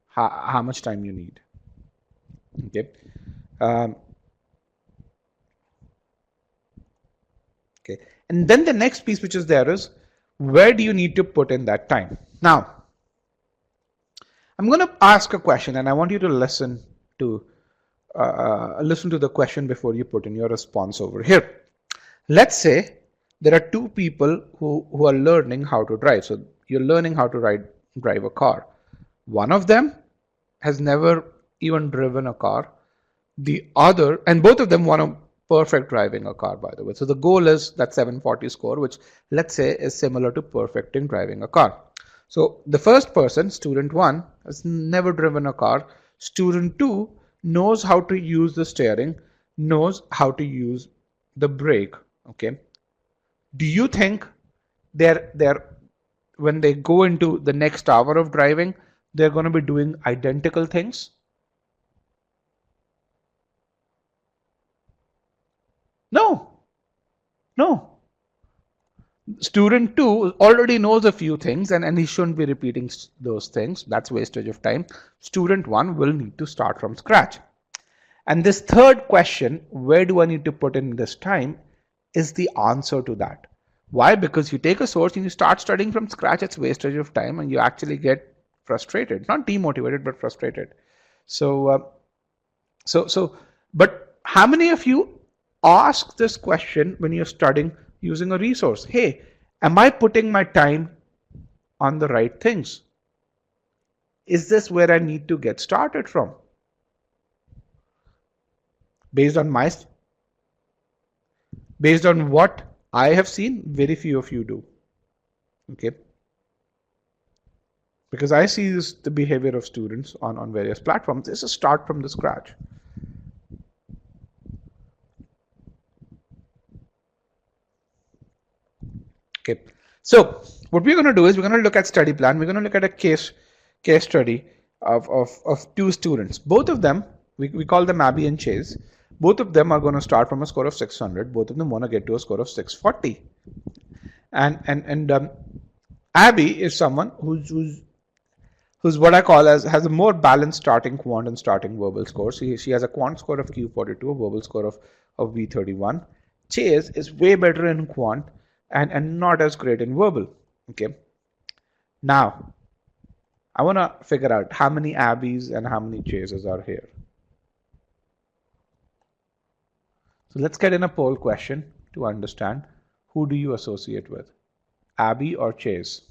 S1: how much time you need. Okay. Okay. And then the next piece which is there is, where do you need to put in that time? Now, I'm going to ask a question, and I want you to listen to the question before you put in your response over here. Let's say there are two people who are learning how to drive. So you're learning how to drive a car. One of them has never even driven a car. The other, and both of them want to perfect driving a car, by the way. So the goal is that 740 score, which let's say is similar to perfecting driving a car. So the first person, student 1, has never driven a car. Student 2 knows how to use the steering, knows how to use the brake. Okay. Do you think when they go into the next hour of driving, they're going to be doing identical things? No. Student 2 already knows a few things, and he shouldn't be repeating those things. That's wastage of time. Student 1 will need to start from scratch. And this third question, where do I need to put in this time, is the answer to that. Why? Because you take a source and you start studying from scratch, it's wastage of time, and you actually get frustrated. Not demotivated, but frustrated. But how many of you ask this question when you're studying using a resource? Hey, am I putting my time on the right things? Is this where I need to get started from? Based on what I have seen, very few of you do. Okay. Because I see the behavior of students on various platforms. This is start from the scratch. Okay, so what we're going to do is we're going to look at study plan. We're going to look at a case study of two students. Both of them, we call them Abby and Chase. Both of them are going to start from a score of 600. Both of them want to get to a score of 640. And Abby is someone who's what I call has a more balanced starting quant and starting verbal score. She has a quant score of Q42, a verbal score of V31. Chase is way better in quant and not as great in verbal. Okay. Now, I want to figure out how many Abbies and how many Chases are here. So let's get in a poll question to understand, who do you associate with, Abby or Chase?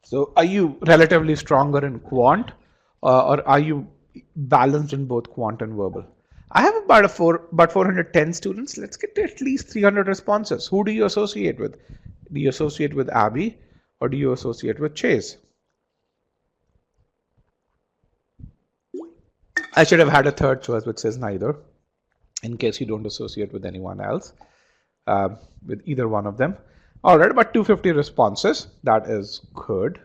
S1: So are you relatively stronger in quant or are you balanced in both quant and verbal? I have about 410 students. Let's get to at least 300 responses. Who do you associate with? Do you associate with Abby or do you associate with Chase? I should have had a third choice which says neither, in case you don't associate with anyone else, with either one of them. All right, about 250 responses. That is good.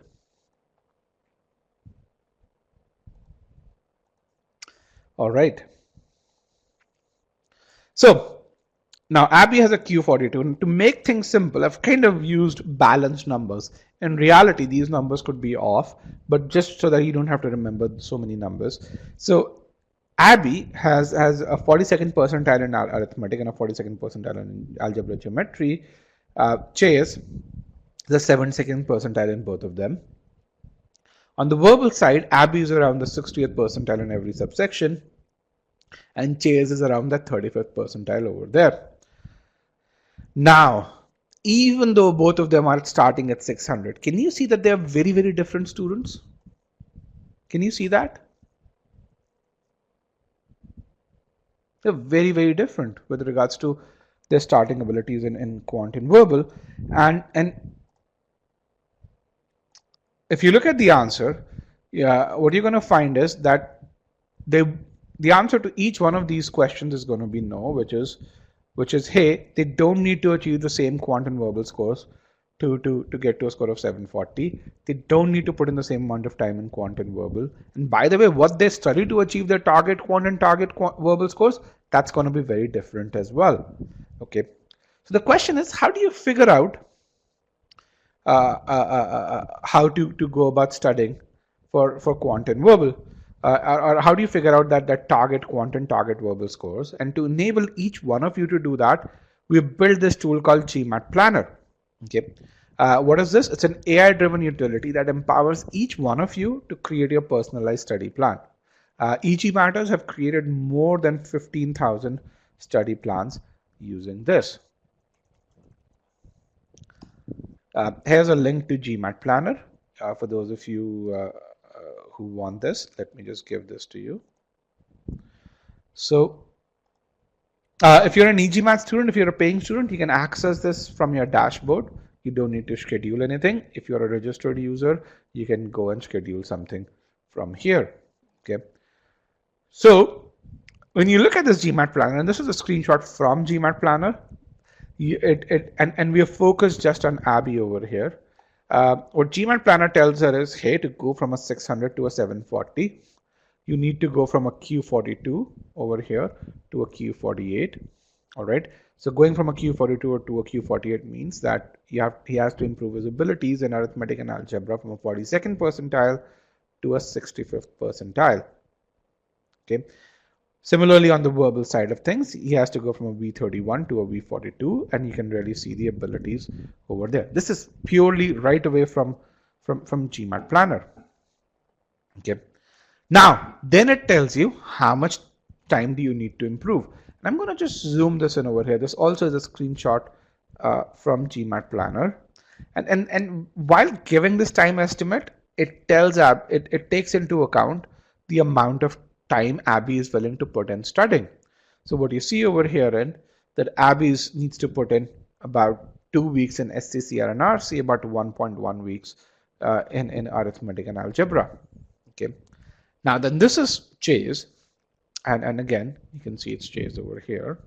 S1: All right. So now Abby has a Q42. And to make things simple, I've kind of used balanced numbers. In reality, these numbers could be off, but just so that you don't have to remember so many numbers. So Abby has a 42nd percentile in arithmetic and a 42nd percentile in algebra geometry. Chase the 72nd percentile in both of them. On the verbal side, Abby is around the 60th percentile in every subsection, and Chase is around the 35th percentile over there. Now, even though both of them are starting at 600, can you see that they are very, very different students? Can you see that? They're very, very different with regards to their starting abilities in quant and verbal. And if you look at the answer, what you're going to find is that the answer to each one of these questions is going to be no, which is hey, they don't need to achieve the same quant and verbal scores to get to a score of 740. They don't need to put in the same amount of time in quant and verbal. And by the way, what they study to achieve their target quant and target verbal scores, that's going to be very different as well. Okay. So the question is, how do you figure out how to go about studying for quant and verbal? Or how do you figure out that target quant and target verbal scores? And to enable each one of you to do that, we built this tool called GMAT Planner. Okay, what is this? It's an AI-driven utility that empowers each one of you to create your personalized study plan. e-GMATers have created more than 15,000 study plans using this. Here's a link to GMAT Planner for those of you who want this. Let me just give this to you. So if you're an e-GMAT student, if you're a paying student, you can access this from your dashboard. You don't need to schedule anything. If you're a registered user, you can go and schedule something from here. Okay. So when you look at this GMAT Planner, and this is a screenshot from GMAT Planner, and we are focused just on Abby over here. What GMAT Planner tells her is, hey, to go from a 600 to a 740, you need to go from a Q42 over here to a Q48. All right. So going from a Q42 to a Q48 means that he has to improve his abilities in arithmetic and algebra from a 42nd percentile to a 65th percentile. Okay. Similarly, on the verbal side of things, he has to go from a V31 to a V42, and you can really see the abilities over there. This is purely right away from GMAT Planner. Okay. Now, then it tells you how much time do you need to improve. And I'm going to just zoom this in over here. This also is a screenshot from GMAT Planner. And while giving this time estimate, it tells it takes into account the amount of time Abby is willing to put in studying. So what you see over here in that Abby needs to put in about 2 weeks in SCCR and RC, about 1.1 weeks in arithmetic and algebra. Okay. Now then this is Chase, and again you can see it's Chase over here.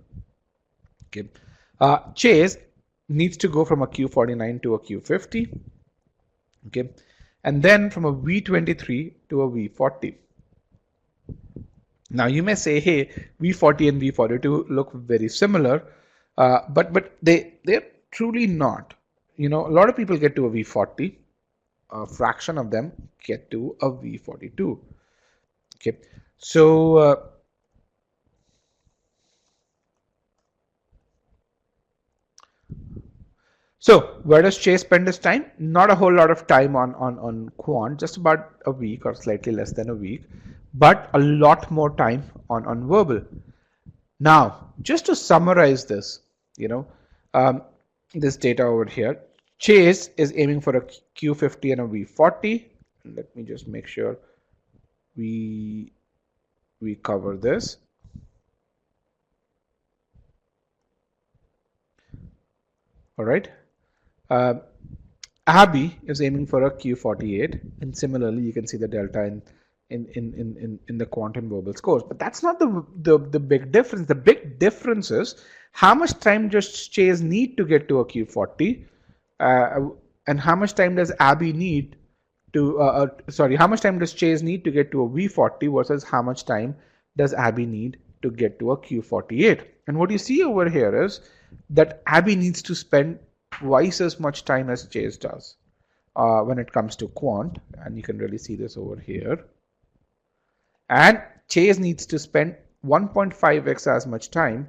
S1: Okay, Chase needs to go from a Q49 to a Q50. Okay, and then from a V23 to a V40. Now you may say, hey, V40 and V42 look very similar, but they're truly not. You know, a lot of people get to a V40, a fraction of them get to a V42. Okay, so where does Chase spend his time? Not a whole lot of time on quant, just about a week or slightly less than a week, but a lot more time on verbal. Now, just to summarize this, you know, this data over here, Chase is aiming for a Q50 and a V40. Let me just make sure we cover this. All right. Uh, Abby is aiming for a Q48, and similarly, you can see the delta in the quant and verbal scores. But that's not the big difference. The big difference is how much time does Chase need to get to a Q40, and how much time does Abby need to how much time does Chase need to get to a V40 versus how much time does Abby need to get to a Q48. And what you see over here is that Abby needs to spend twice as much time as Chase does when it comes to quant, and you can really see this over here. And Chase needs to spend 1.5x as much time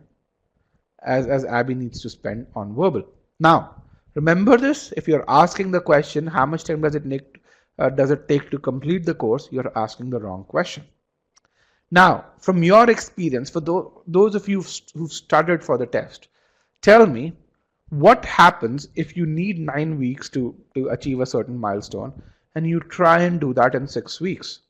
S1: as Abby needs to spend on verbal. Now, remember this, if you're asking the question, how much time does it take to complete the course, you're asking the wrong question. Now, from your experience, for those of you who've studied for the test, tell me what happens if you need 9 weeks to achieve a certain milestone and you try and do that in 6 weeks.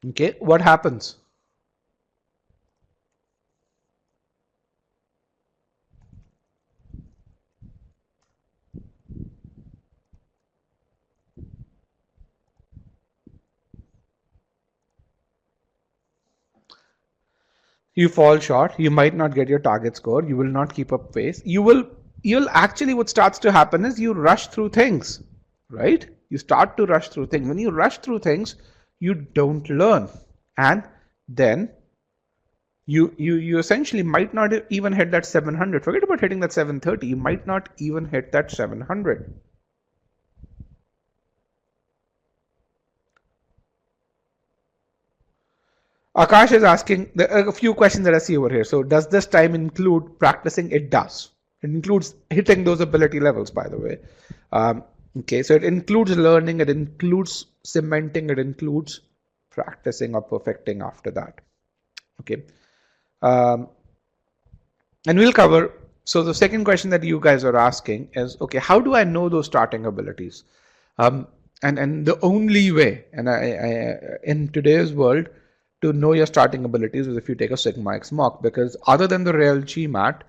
S1: Okay, what happens? You fall short, you might not get your target score, you will not keep up pace. You'll actually, what starts to happen is you rush through things, right? You start to rush through things. When you rush through things, you don't learn. And then you essentially might not even hit that 700. Forget about hitting that 730. You might not even hit that 700. Akash is asking a few questions that I see over here. So does this time include practicing? It does. It includes hitting those ability levels, by the way. Okay, so it includes learning, it includes cementing, it includes practicing or perfecting after that. Okay. And we'll cover. So the second question that you guys are asking is, okay, how do I know those starting abilities? And the only way, and in today's world, to know your starting abilities is if you take a Sigma X mock, because other than the real GMAT,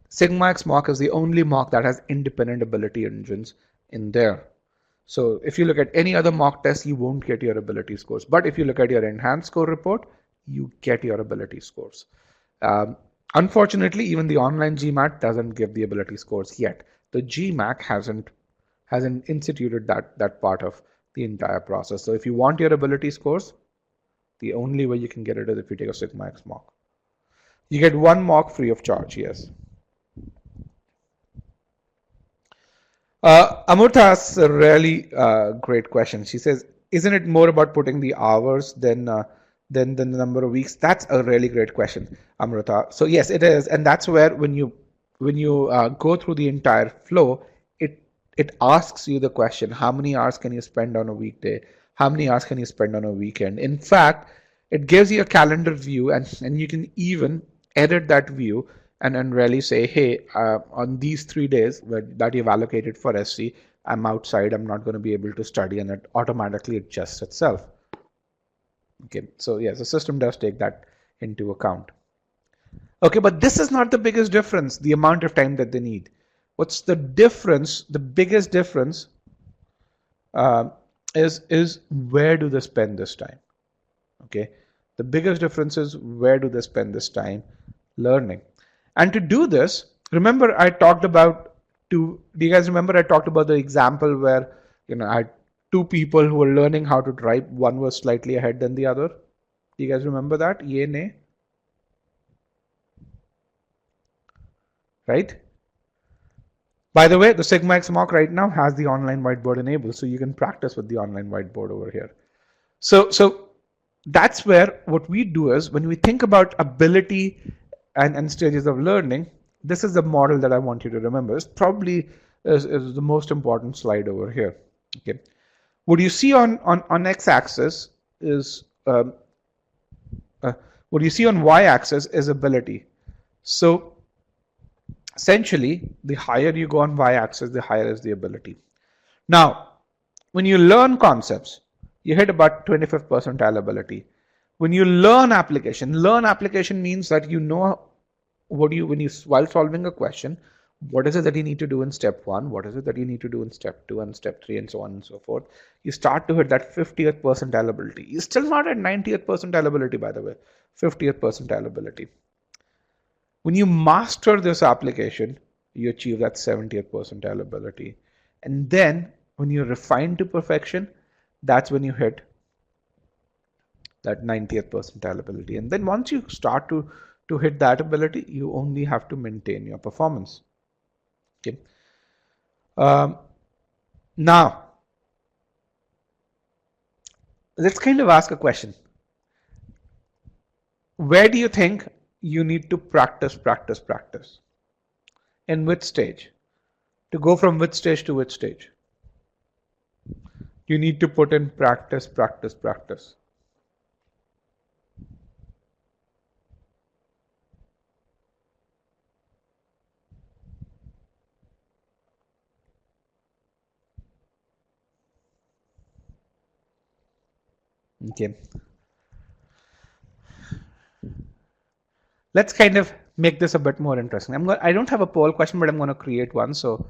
S1: Sigma X mock is the only mock that has independent ability engines in there. So if you look at any other mock test, you won't get your ability scores. But if you look at your enhanced score report, you get your ability scores. Unfortunately, even the online GMAT doesn't give the ability scores yet. The GMAT hasn't instituted that part of the entire process. So if you want your ability scores, the only way you can get it is if you take a Sigma X mock. You get one mock free of charge, yes. Amurtha asks a really great question. She says, isn't it more about putting the hours than the number of weeks? That's a really great question, Amrita. So yes, it is, and that's where when you go through the entire flow, it asks you the question: how many hours can you spend on a weekday? How many hours can you spend on a weekend? In fact, it gives you a calendar view, and you can even edit that view and really say, hey, on these 3 days that you've allocated for SC, I'm outside, I'm not going to be able to study, and it automatically adjusts itself. Okay, so yes, the system does take that into account. Okay, but this is not the biggest difference, the amount of time that they need. What's the difference? The biggest difference is where do they spend this time? Okay, the biggest difference is where do they spend this time learning? And to do this, remember I talked about do you guys remember I talked about the example where I had 2 people who were learning how to drive. One was slightly ahead than the other. Do you guys remember that? Yay, nay? Right? By the way, the Sigma X mock right now has the online whiteboard enabled, so you can practice with the online whiteboard over here. So that's where what we do is when we think about ability and stages of learning, this is the model that I want you to remember. It's probably is the most important slide over here. Okay, what you see on x-axis is what you see on y-axis is ability. So essentially, the higher you go on y-axis, the higher is the ability. Now, when you learn concepts, you hit about 25th percentile ability. When you learn application means that you know while solving a question, what is it that you need to do in step 1, what is it that you need to do in step 2 and step 3 and so on and so forth. You start to hit that 50th percentile ability. You're still not at 90th percentile ability, by the way, 50th percentile ability. When you master this application, you achieve that 70th percentile ability. And then when you refine to perfection, that's when you hit that 90th percentile ability. And then once you start to hit that ability, you only have to maintain your performance. Okay. Now, let's kind of ask a question. Where do you think you need to practice? In which stage? To go from which stage to which stage? You need to put in practice. Okay. Let's kind of make this a bit more interesting. I don't have a poll question, but I'm going to create one. So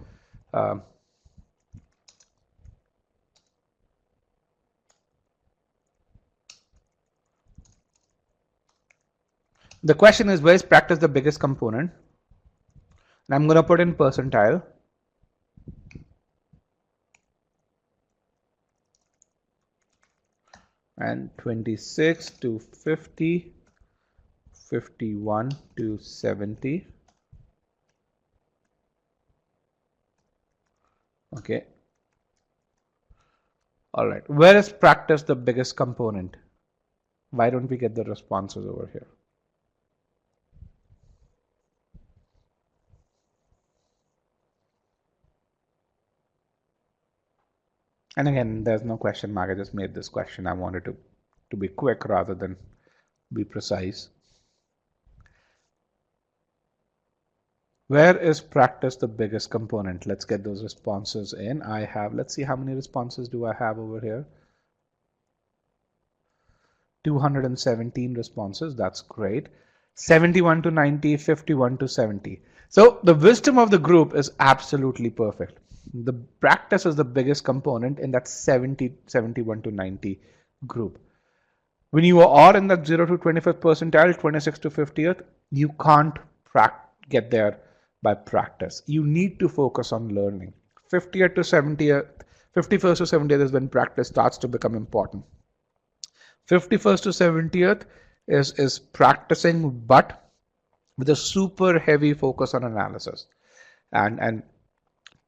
S1: the question is, where is practice the biggest component? And I'm going to put in percentile. And 26 to 50, 51 to 70. Okay. All right. Where is practice the biggest component? Why don't we get the responses over here? And again, there's no question mark. I just made this question. I wanted to be quick rather than be precise. Where is practice the biggest component? Let's get those responses in. Let's see how many responses do I have over here. 217 responses. That's great. 71 to 90, 51 to 70. So the wisdom of the group is absolutely perfect. The practice is the biggest component in that 71 to 90 group. When you are in that 0 to 25th percentile, 26 to 50th, you can't get there by practice. You need to focus on learning. 50th to 70th, 51st to 70th is when practice starts to become important. 51st to 70th is practicing, but with a super heavy focus on analysis. And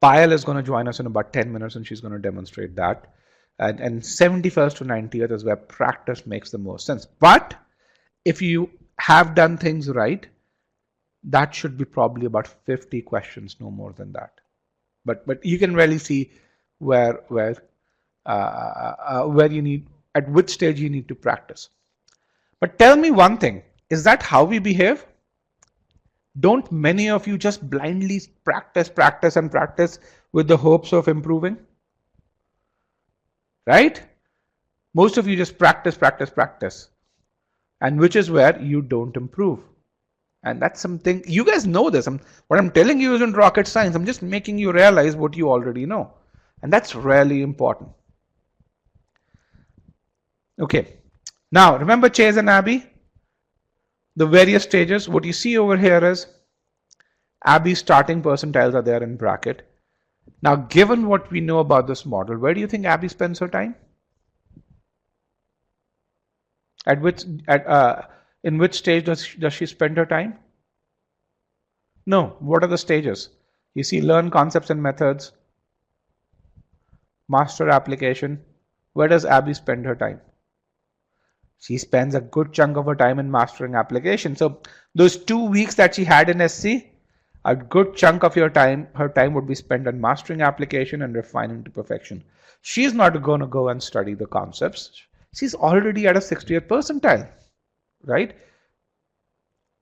S1: Payal is going to join us in about 10 minutes and she's going to demonstrate that. And 71st to 90th is where practice makes the most sense. But if you have done things right, that should be probably about 50 questions, no more than that. But you can really see where you need, at which stage you need to practice. But tell me one thing, is that how we behave? Don't many of you just blindly practice with the hopes of improving? Right? Most of you just practice. And which is where you don't improve. And that's something, you guys know this. What I'm telling you isn't rocket science. I'm just making you realize what you already know. And that's really important. Okay. Now, remember Chase and Abby? The various stages. What you see over here is Abby's starting percentiles are there in bracket. Now, given what we know about this model, where do you think Abby spends her time? In which stage does she spend her time? No. What are the stages? You see, learn concepts and methods, master application. Where does Abby spend her time? She spends a good chunk of her time in mastering application. So those 2 weeks that she had in SC, a good chunk of her time would be spent on mastering application and refining to perfection. She's not going to go and study the concepts. She's already at a 60th percentile, right?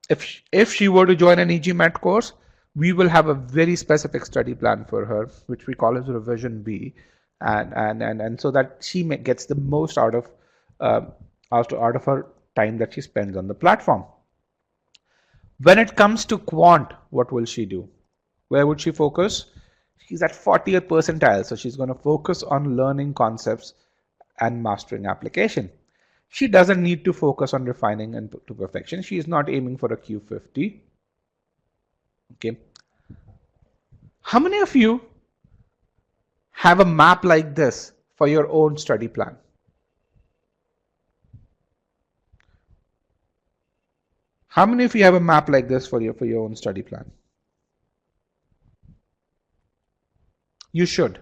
S1: If she were to join an e-GMAT course, We will have a very specific study plan for her, which we call as revision B, and so that she gets the most out of her time that she spends on the platform. When it comes to quant, what will she do? Where would she focus? She's at 40th percentile, so she's going to focus on learning concepts and mastering application. She doesn't need to focus on refining and to perfection. She is not aiming for a Q50. Okay. How many of you have a map like this for your own study plan? How many of you have a map like this for your own study plan? You should.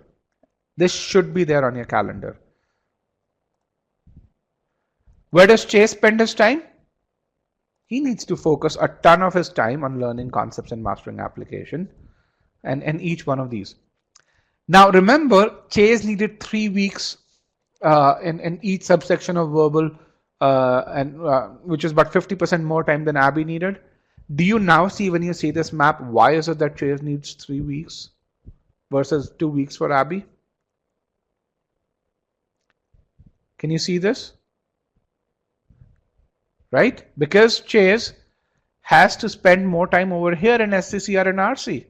S1: This should be there on your calendar. Where does Chase spend his time? He needs to focus a ton of his time on learning concepts and mastering application and each one of these. Now remember, Chase needed 3 weeks in each subsection of verbal, which is about 50% more time than Abby needed. Do you now see, when you see this map, why is it that Chase needs 3 weeks versus 2 weeks for Abby? Can you see this? Right? Because Chase has to spend more time over here in SCCR and RC.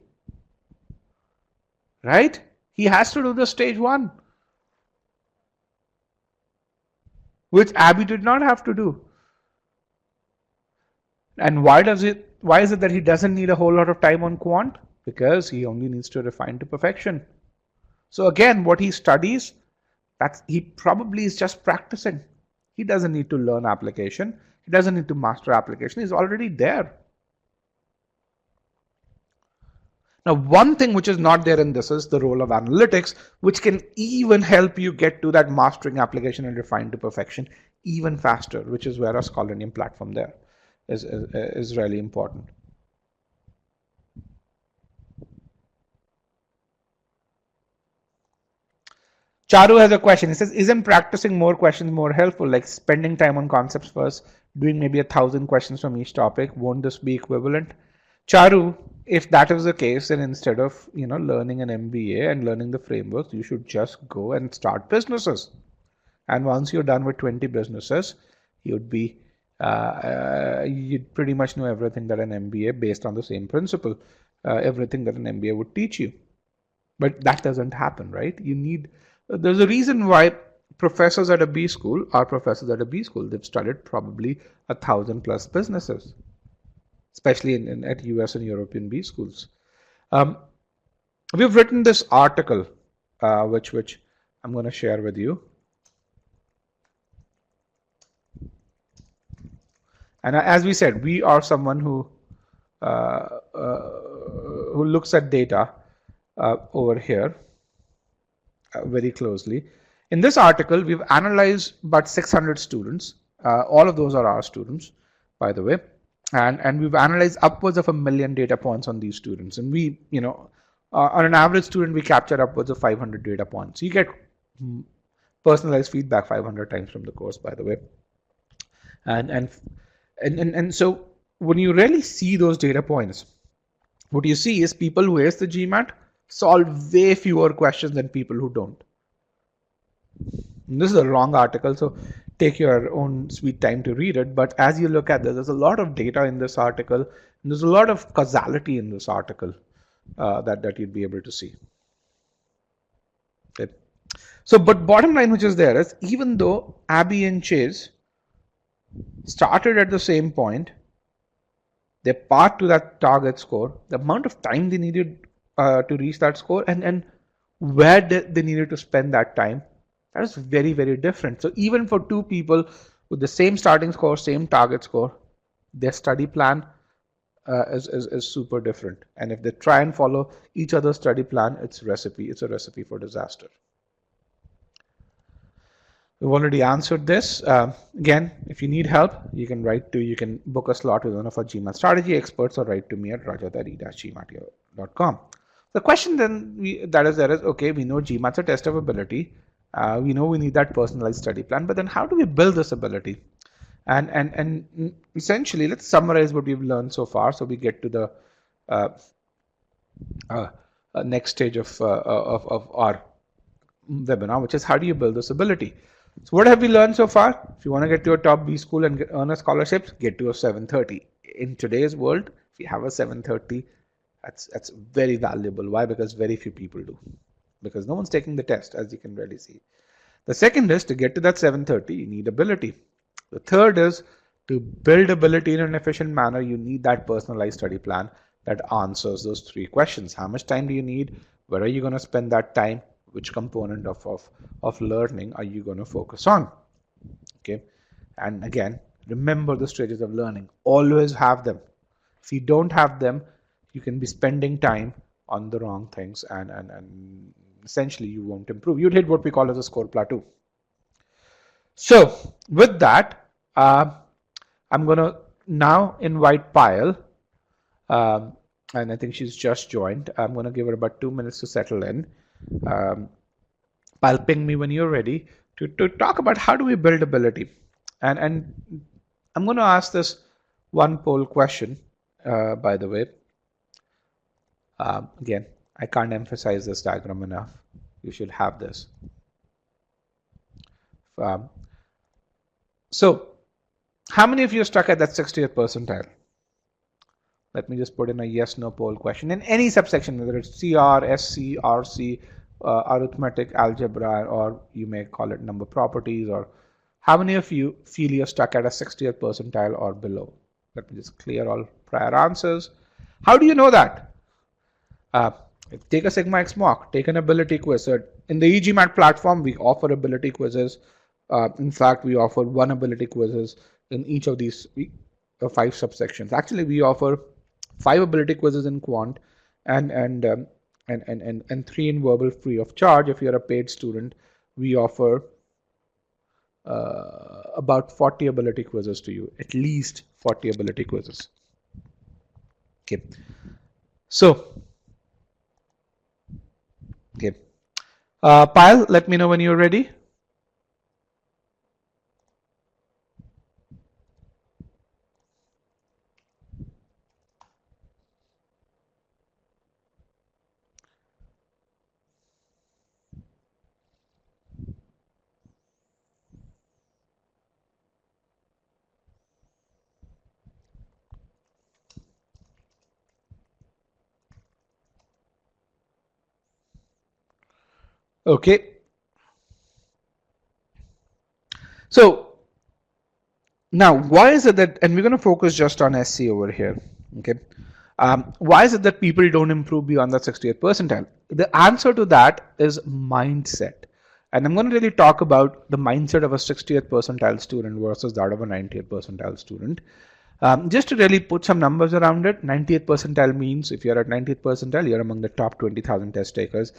S1: Right? He has to do the stage 1, which Abby did not have to do. And why is it that he doesn't need a whole lot of time on quant? Because he only needs to refine to perfection. So again, what he studies, he probably is just practicing. He doesn't need to learn application. He doesn't need to master application. He's already there. Now, one thing which is not there in this is the role of analytics, which can even help you get to that mastering application and refine to perfection even faster, which is where a Scholaranium platform there is really important. Charu has a question. He says, isn't practicing more questions more helpful, like spending time on concepts first, doing maybe 1,000 questions from each topic? Won't this be equivalent? Charu, if that is the case, then instead of learning an MBA and learning the frameworks, you should just go and start businesses. And once you're done with 20 businesses, you'd pretty much know everything that an MBA, based on the same principle, everything that an MBA would teach you. But that doesn't happen, right? There's a reason why professors at a B school are professors at a B school. They've studied probably 1,000 plus businesses, especially at US and European B schools. We've written this article, which I'm going to share with you. And as we said, we are someone who looks at data over here very closely. In this article, we've analyzed about 600 students. All of those are our students, by the way. And we've analyzed upwards of 1 million data points on these students. And we, on an average student, we capture upwards of 500 data points. You get personalized feedback 500 times from the course, by the way. And so when you really see those data points, what you see is people who ace the GMAT solve way fewer questions than people who don't. And this is a long article, so take your own sweet time to read it. But as you look at this, there's a lot of data in this article, and there's a lot of causality in this article that you'd be able to see. Okay. So, but bottom line, which is there, is even though Abby and Chase started at the same point, they path to that target score, the amount of time they needed to reach that score, and where they needed to spend that time, that is very, very different. So even for two people with the same starting score, same target score, their study plan is super different. And if they try and follow each other's study plan, it's a recipe for disaster. We've already answered this. Again, if you need help, you can book a slot with one of our GMAT strategy experts or write to me at rajat@e-gmat.com. The question then that is there is, okay, we know GMAT's a test of ability. We know we need that personalized study plan, but then how do we build this ability? And essentially, let's summarize what we've learned so far. So we get to the next stage of our webinar, which is how do you build this ability. So what have we learned so far? If you want to get to a top B school and earn a scholarship, get to a 730. In today's world, if you have a 730, that's very valuable. Why? Because very few people do. Because no one's taking the test, as you can really see. The second is to get to that 730, you need ability. The third is to build ability in an efficient manner, you need that personalized study plan that answers those three questions. How much time do you need? Where are you going to spend that time? Which component of learning are you going to focus on? Okay. And again, remember the stages of learning. Always have them. If you don't have them, you can be spending time on the wrong things and essentially you won't improve. You'd hit what we call as a score plateau. So with that, I'm going to now invite Payal, and I think she's just joined. I'm going to give her about 2 minutes to settle in. Payal, ping me when you're ready to talk about how do we build ability. And I'm going to ask this one poll question, by the way. Again, I can't emphasize this diagram enough. You should have this. So, how many of you are stuck at that 60th percentile? Let me just put in a yes/no poll question in any subsection, whether it's CR, SC, RC, arithmetic, algebra, or you may call it number properties. Or how many of you feel you're stuck at a 60th percentile or below? Let me just clear all prior answers. How do you know that? Take a Sigma X mock, take an ability quiz. So in the e-GMAT platform, we offer ability quizzes. In fact, we offer one ability quizzes in each of these 5 subsections. Actually, we offer 5 ability quizzes in quant and 3 in verbal free of charge. If you're a paid student, we offer about 40 ability quizzes to you, at least 40 ability quizzes. Okay. So, okay. Payal, let me know when you're ready. Okay. So now, why is it that, and we're going to focus just on SC over here. Okay. Why is it that people don't improve beyond that 60th percentile? The answer to that is mindset. And I'm going to really talk about the mindset of a 60th percentile student versus that of a 90th percentile student. Just to really put some numbers around it, 90th percentile means if you're at 90th percentile, you're among the top 20,000 test takers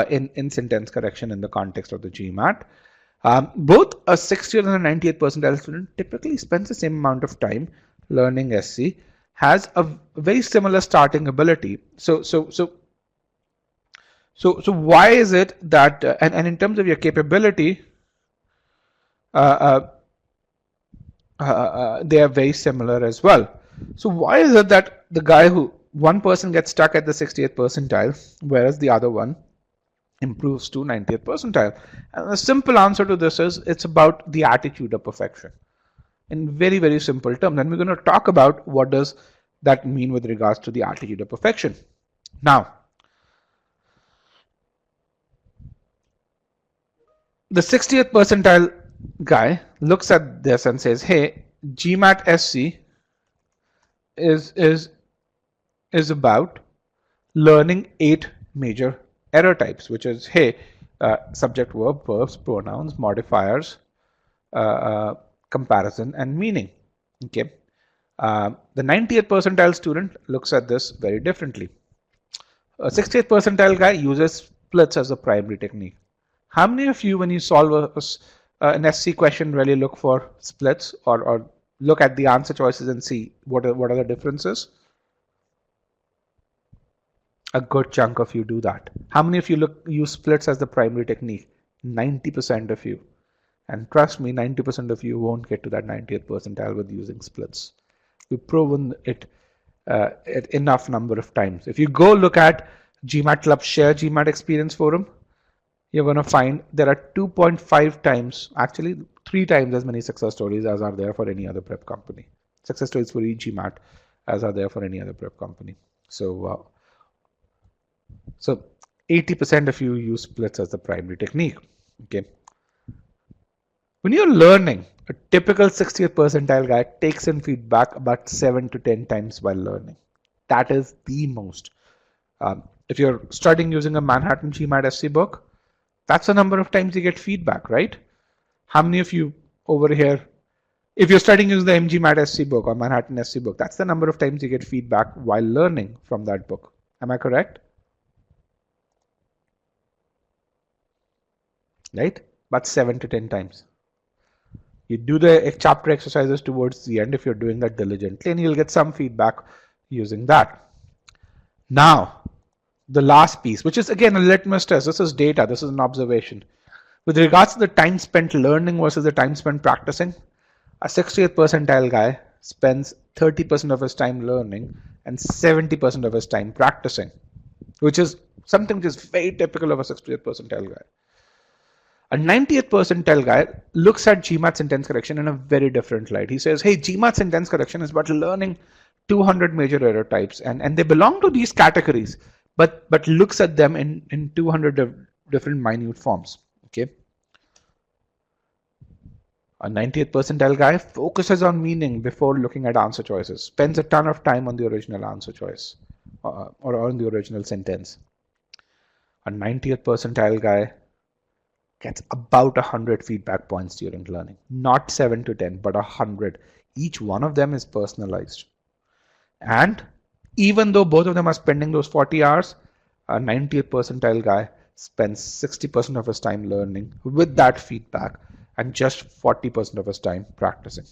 S1: in sentence correction in the context of the GMAT. Both a 60th and a 90th percentile student typically spends the same amount of time learning SC, has a very similar starting ability. So why is it that, and in terms of your capability, they are very similar as well. So why is it that the guy one person gets stuck at the 60th percentile, whereas the other one improves to 90th percentile? And the simple answer to this is it's about the attitude of perfection. In very, very simple terms. And we're going to talk about what does that mean with regards to the attitude of perfection. Now, the 60th percentile guy looks at this and says, hey, GMAT SC is about learning 8 major error types, which is, hey, subject, verb, verbs, pronouns, modifiers, comparison, and meaning. Okay. The 90th percentile student looks at this very differently. A 60th percentile guy uses splits as a primary technique. How many of you, when you solve an SC question, really look for splits or look at the answer choices and see what are the differences? A good chunk of you do that. How many of you use splits as the primary technique? 90% of you. And trust me, 90% of you won't get to that 90th percentile with using splits. We've proven it enough number of times. If you go look at GMAT Club Share GMAT Experience Forum, you're going to find there are 2.5 times, actually 3 times as many success stories as are there for any other prep company. Success stories for e-GMAT as are there for any other prep company. So 80% of you use splits as the primary technique. Okay. When you're learning, a typical 60th percentile guy takes in feedback about 7 to 10 times while learning. That is the most. If you're studying using a Manhattan GMAT SC book, that's the number of times you get feedback, right? How many of you over here, if you're studying using the MGMAT SC book or Manhattan SC book, that's the number of times you get feedback while learning from that book. Am I correct? Right? About 7 to 10 times. You do the chapter exercises towards the end if you're doing that diligently, and you'll get some feedback using that. Now, the last piece, which is again a litmus test. This is data. This is an observation. With regards to the time spent learning versus the time spent practicing, a 60th percentile guy spends 30% of his time learning and 70% of his time practicing, which is something which is very typical of a 60th percentile guy. A 90th percentile guy looks at GMAT sentence correction in a very different light. He says, hey, GMAT sentence correction is about learning 200 major error types, and they belong to these categories, but looks at them in 200 different minute forms. Okay. A 90th percentile guy focuses on meaning before looking at answer choices, spends a ton of time on the original answer choice or on the original sentence. A 90th percentile guy gets about 100 feedback points during learning, not 7 to 10, but 100. Each one of them is personalized. And even though both of them are spending those 40 hours, a 90th percentile guy spends 60% of his time learning with that feedback and just 40% of his time practicing.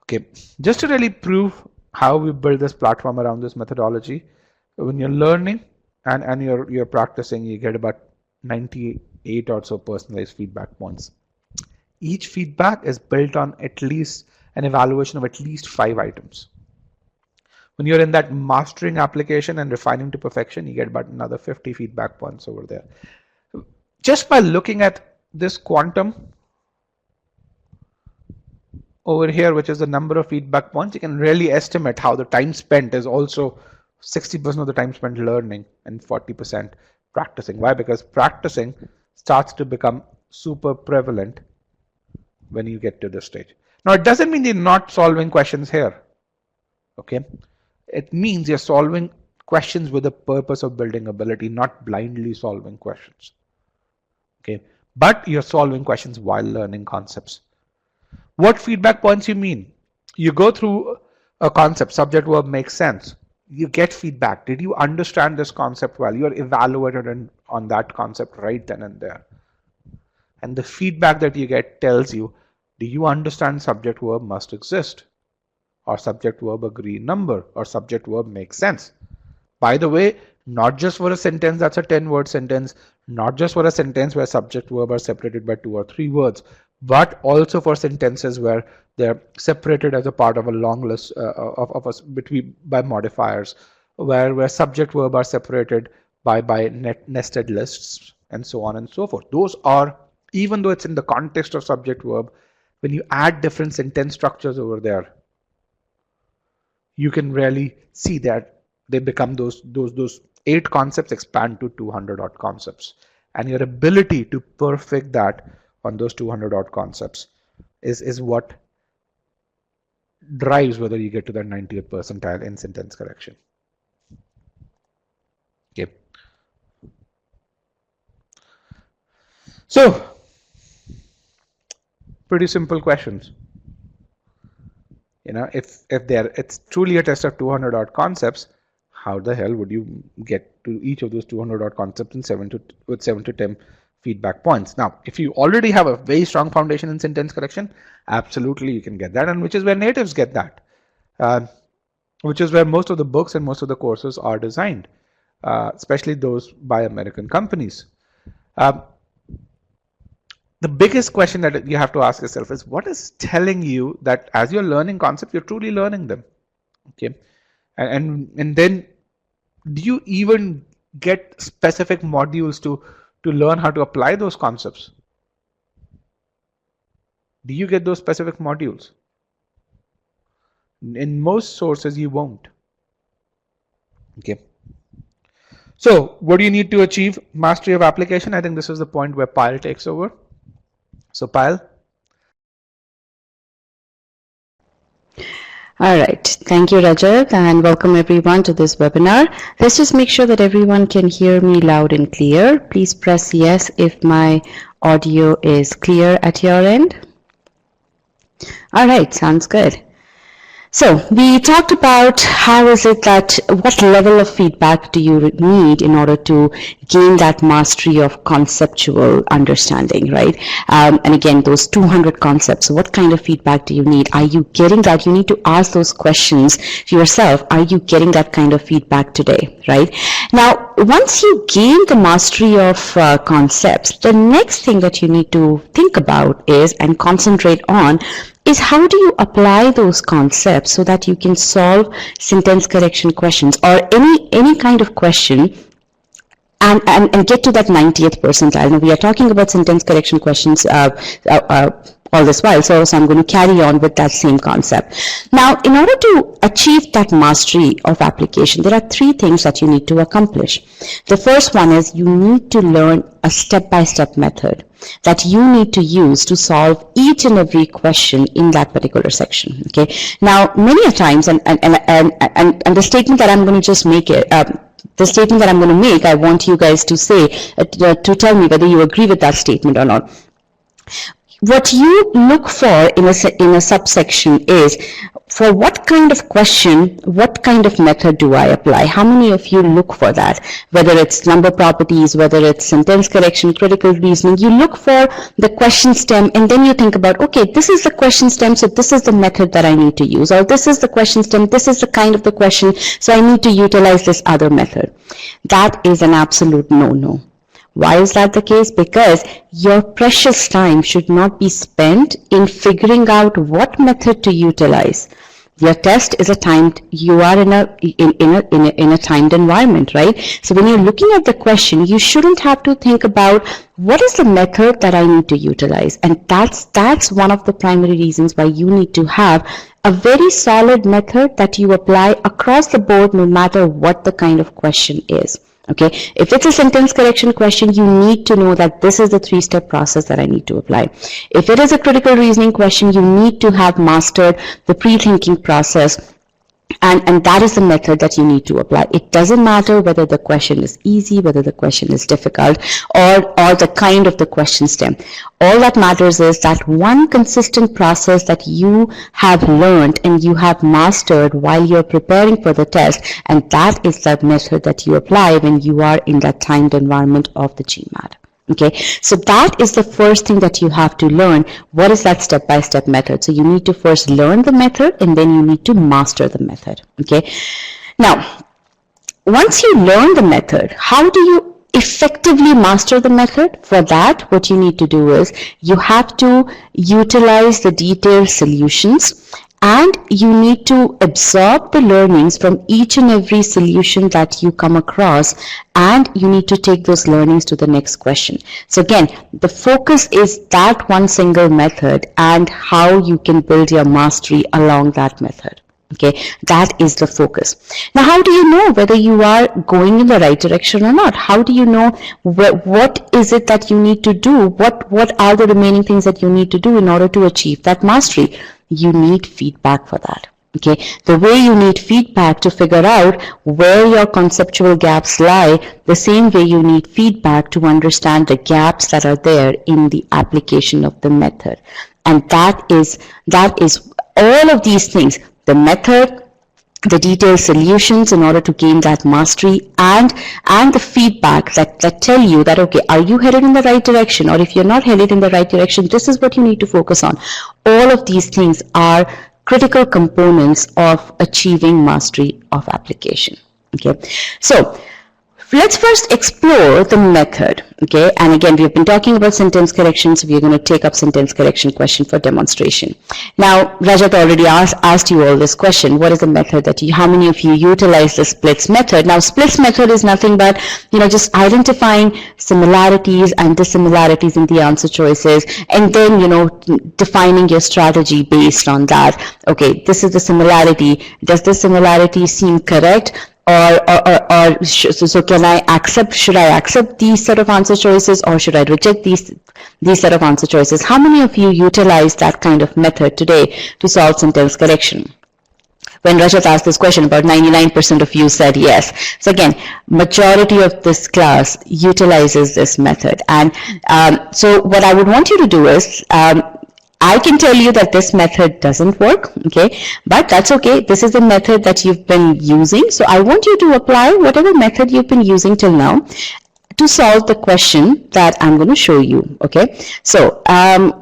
S1: Okay, just to really prove how we build this platform around this methodology, when you're learning and you're practicing, you get about 98 or so personalized feedback points. Each feedback is built on at least an evaluation of at least 5 items. When you're in that mastering application and refining to perfection, you get about another 50 feedback points over there. Just by looking at this quantum over here, which is the number of feedback points, you can really estimate how the time spent is also 60% of the time spent learning and 40% practicing. Why? Because practicing starts to become super prevalent when you get to this stage. Now, it doesn't mean you're not solving questions here. Okay, it means you're solving questions with the purpose of building ability, not blindly solving questions. Okay, but you're solving questions while learning concepts. What feedback points you mean? You go through a concept, subject verb makes sense. You get feedback. Did you understand this concept well? You're evaluated on that concept right then and there. And the feedback that you get tells you, do you understand subject verb must exist? Or subject verb agree number? Or subject verb makes sense? By the way, not just for a sentence that's a 10-word sentence, not just for a sentence where subject verb are separated by 2 or 3 words, but also for sentences where they're separated as a part of a long list by modifiers, where subject verb are separated by nested lists, and so on and so forth. Those are, even though it's in the context of subject verb, when you add different sentence structures over there, you can really see that they become those 8 concepts expand to 200 odd concepts, and your ability to perfect that on those 200 odd concepts is what drives whether you get to that 90th percentile in sentence correction. Okay. So, pretty simple questions. You know, if it's truly a test of 200 odd concepts, how the hell would you get to each of those 200 odd concepts in 7 to 10 feedback points? Now, if you already have a very strong foundation in sentence correction, absolutely you can get that, and which is where natives get that, which is where most of the books and most of the courses are designed, especially those by American companies. the biggest question that you have to ask yourself is, what is telling you that as you're learning concepts, you're truly learning them? Okay, and then do you even get specific modules to learn how to apply those concepts? Do you get those specific modules? In most sources, you won't. Okay. So what do you need to achieve mastery of application? I think this is the point where Payal takes over. So Payal.
S2: All right. Thank you, Rajat, and welcome everyone to this webinar. Let's just make sure that everyone can hear me loud and clear. Please press yes if my audio is clear at your end. All right. Sounds good. So we talked about how is it that, what level of feedback do you need in order to gain that mastery of conceptual understanding, right? And again, those 200 concepts, what kind of feedback do you need? Are you getting that? You need to ask those questions to yourself. Are you getting that kind of feedback today, right? Now, once you gain the mastery of concepts, the next thing that you need to think about is, and concentrate on, is how do you apply those concepts so that you can solve sentence correction questions or any kind of question and get to that 90th percentile. Now we are talking about sentence correction questions all this while, so I'm going to carry on with that same concept. Now, in order to achieve that mastery of application, there are three things that you need to accomplish. The first one is you need to learn a step-by-step method that you need to use to solve each and every question in that particular section. Okay. Now, many a times, and the statement that I'm going to just make it. The statement that I'm going to make, I want you guys to say, to tell me whether you agree with that statement or not. What you look for in a subsection is, for what kind of question, what kind of method do I apply? How many of you look for that? Whether it's number properties, whether it's sentence correction, critical reasoning, you look for the question stem and then you think about, okay, this is the question stem, so this is the method that I need to use. Or this is the question stem, this is the kind of the question, so I need to utilize this other method. That is an absolute no-no. Why is that the case? Because your precious time should not be spent in figuring out what method to utilize. Your test is a timed, you are in a timed environment, right? So when you're looking at the question, you shouldn't have to think about what is the method that I need to utilize. And that's one of the primary reasons why you need to have a very solid method that you apply across the board, no matter what the kind of question is. Okay, if it's a sentence correction question, you need to know that this is the three-step process that I need to apply. If it is a critical reasoning question, you need to have mastered the pre-thinking process. And that is the method that you need to apply. It doesn't matter whether the question is easy, whether the question is difficult, or the kind of the question stem. All that matters is that one consistent process that you have learned and you have mastered while you're preparing for the test, and that is the method that you apply when you are in that timed environment of the GMAT. Okay, so that is the first thing that you have to learn. What is that step-by-step method? So you need to first learn the method and then you need to master the method. Okay, now once you learn the method, how do you effectively master the method? For that, what you need to do is you have to utilize the detailed solutions, and you need to absorb the learnings from each and every solution that you come across, and you need to take those learnings to the next question. So again, the focus is that one single method and how you can build your mastery along that method. Okay, that is the focus. Now, how do you know whether you are going in the right direction or not? How do you know what is it that you need to do? What are the remaining things that you need to do in order to achieve that mastery? You need feedback for that. Okay, the way you need feedback to figure out where your conceptual gaps lie, the same way you need feedback to understand the gaps that are there in the application of the method. And that is all of these things, the method, the detailed solutions in order to gain that mastery, and the feedback that tell you that, okay, are you headed in the right direction? Or if you're not headed in the right direction, this is what you need to focus on. All of these things are critical components of achieving mastery of application. Okay, so Let's first explore the method, okay? And again, we've been talking about sentence correction, so we're going to take up sentence correction question for demonstration. Now, Rajat already asked you all this question. What is the method that how many of you utilize the splits method? Now, splits method is nothing but, just identifying similarities and dissimilarities in the answer choices, and then, defining your strategy based on that. Okay, this is the similarity. Does this similarity seem correct? So can I accept, should I accept these set of answer choices, or should I reject these set of answer choices? How many of you utilize that kind of method today to solve sentence correction? When Rajat asked this question, about 99% of you said yes. So again, majority of this class utilizes this method. And so what I would want you to do is, I can tell you that this method doesn't work, okay, but that's okay. This is the method that you've been using. So I want you to apply whatever method you've been using till now to solve the question that I'm going to show you, okay. So I'm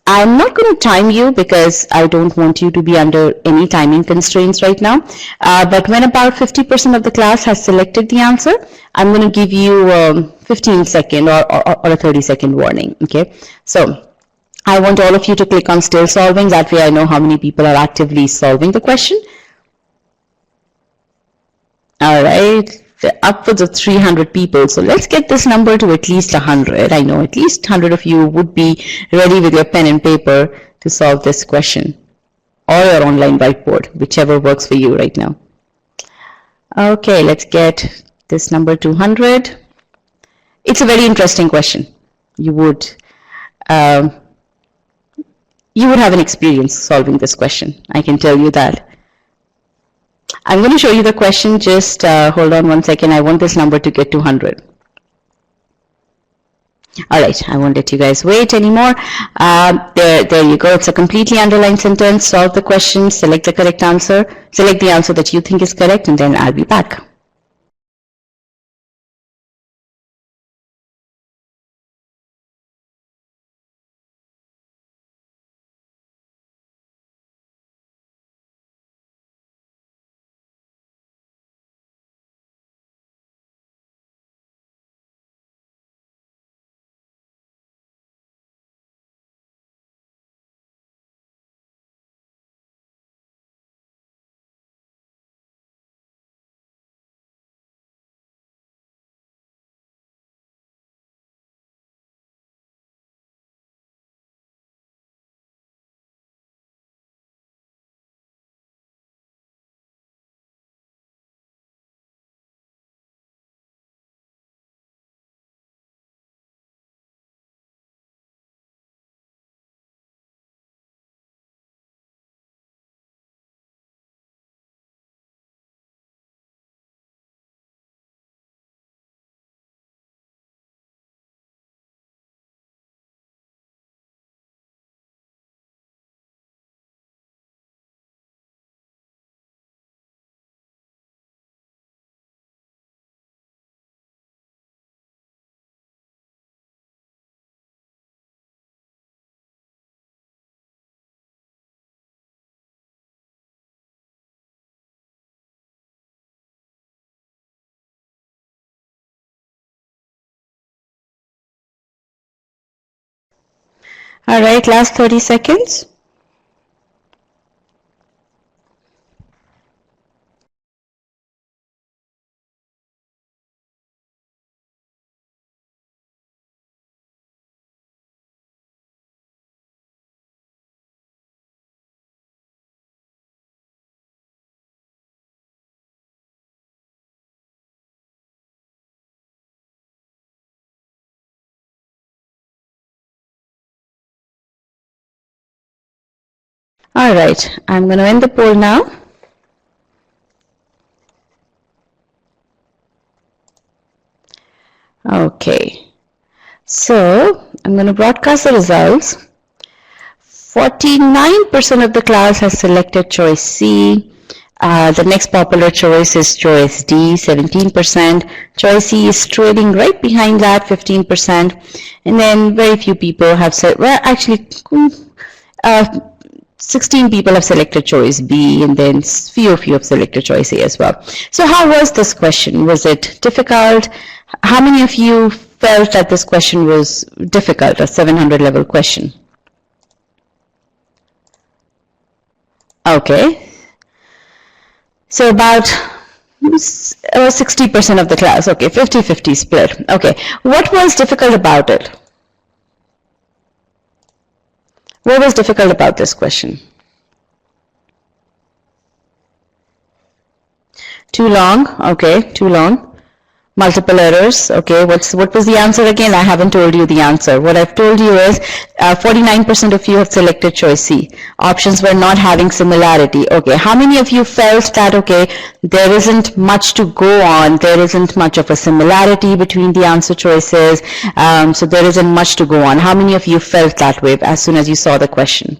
S2: not going to time you because I don't want you to be under any timing constraints right now. But when about 50% of the class has selected the answer, I'm going to give you a 15-second or a 30-second warning, okay. So I want all of you to click on still solving. That way I know how many people are actively solving the question. All right, upwards of 300 people. So let's get this number to at least 100. I know at least 100 of you would be ready with your pen and paper to solve this question, or your online whiteboard, whichever works for you right now. Okay, let's get this number to 100. It's a very interesting question. You would have an experience solving this question. I can tell you that. I'm going to show you the question. Just hold on one second. I want this number to get to 100. All right, I won't let you guys wait anymore. There you go. It's a completely underlined sentence. Solve the question, select the correct answer, select the answer that you think is correct, and then I'll be back. All right, last 30 seconds. All right, I'm going to end the poll now. Okay, so I'm going to broadcast the results. 49% of the class has selected choice C. The next popular choice is choice D, 17%. Choice C is trailing right behind that, 15%. And then very few people have said, well, actually, 16 people have selected choice B, and then few have selected choice A as well. So how was this question? Was it difficult? How many of you felt that this question was difficult, a 700 level question? Okay. So about 60% of the class. Okay, 50-50 split. Okay. What was difficult about it? What was difficult about this question? Too long. Okay, too long. Multiple errors. Okay, what was the answer again? I haven't told you the answer. What I've told you is 49% of you have selected choice C. Options were not having similarity. Okay, how many of you felt that, okay, there isn't much to go on, there isn't much of a similarity between the answer choices, so there isn't much to go on. How many of you felt that way as soon as you saw the question?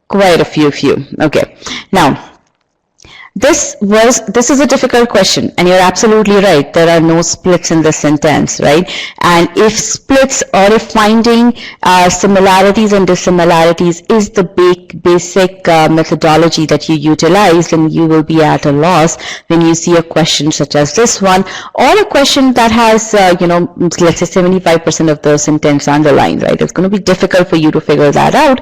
S2: Quite a few of you. Okay, now, this is a difficult question, and you're absolutely right. There are no splits in this sentence, right? And if splits or if finding similarities and dissimilarities is the basic methodology that you utilize, then you will be at a loss when you see a question such as this one, or a question that has, let's say 75% of the sentence underlined, right? It's going to be difficult for you to figure that out.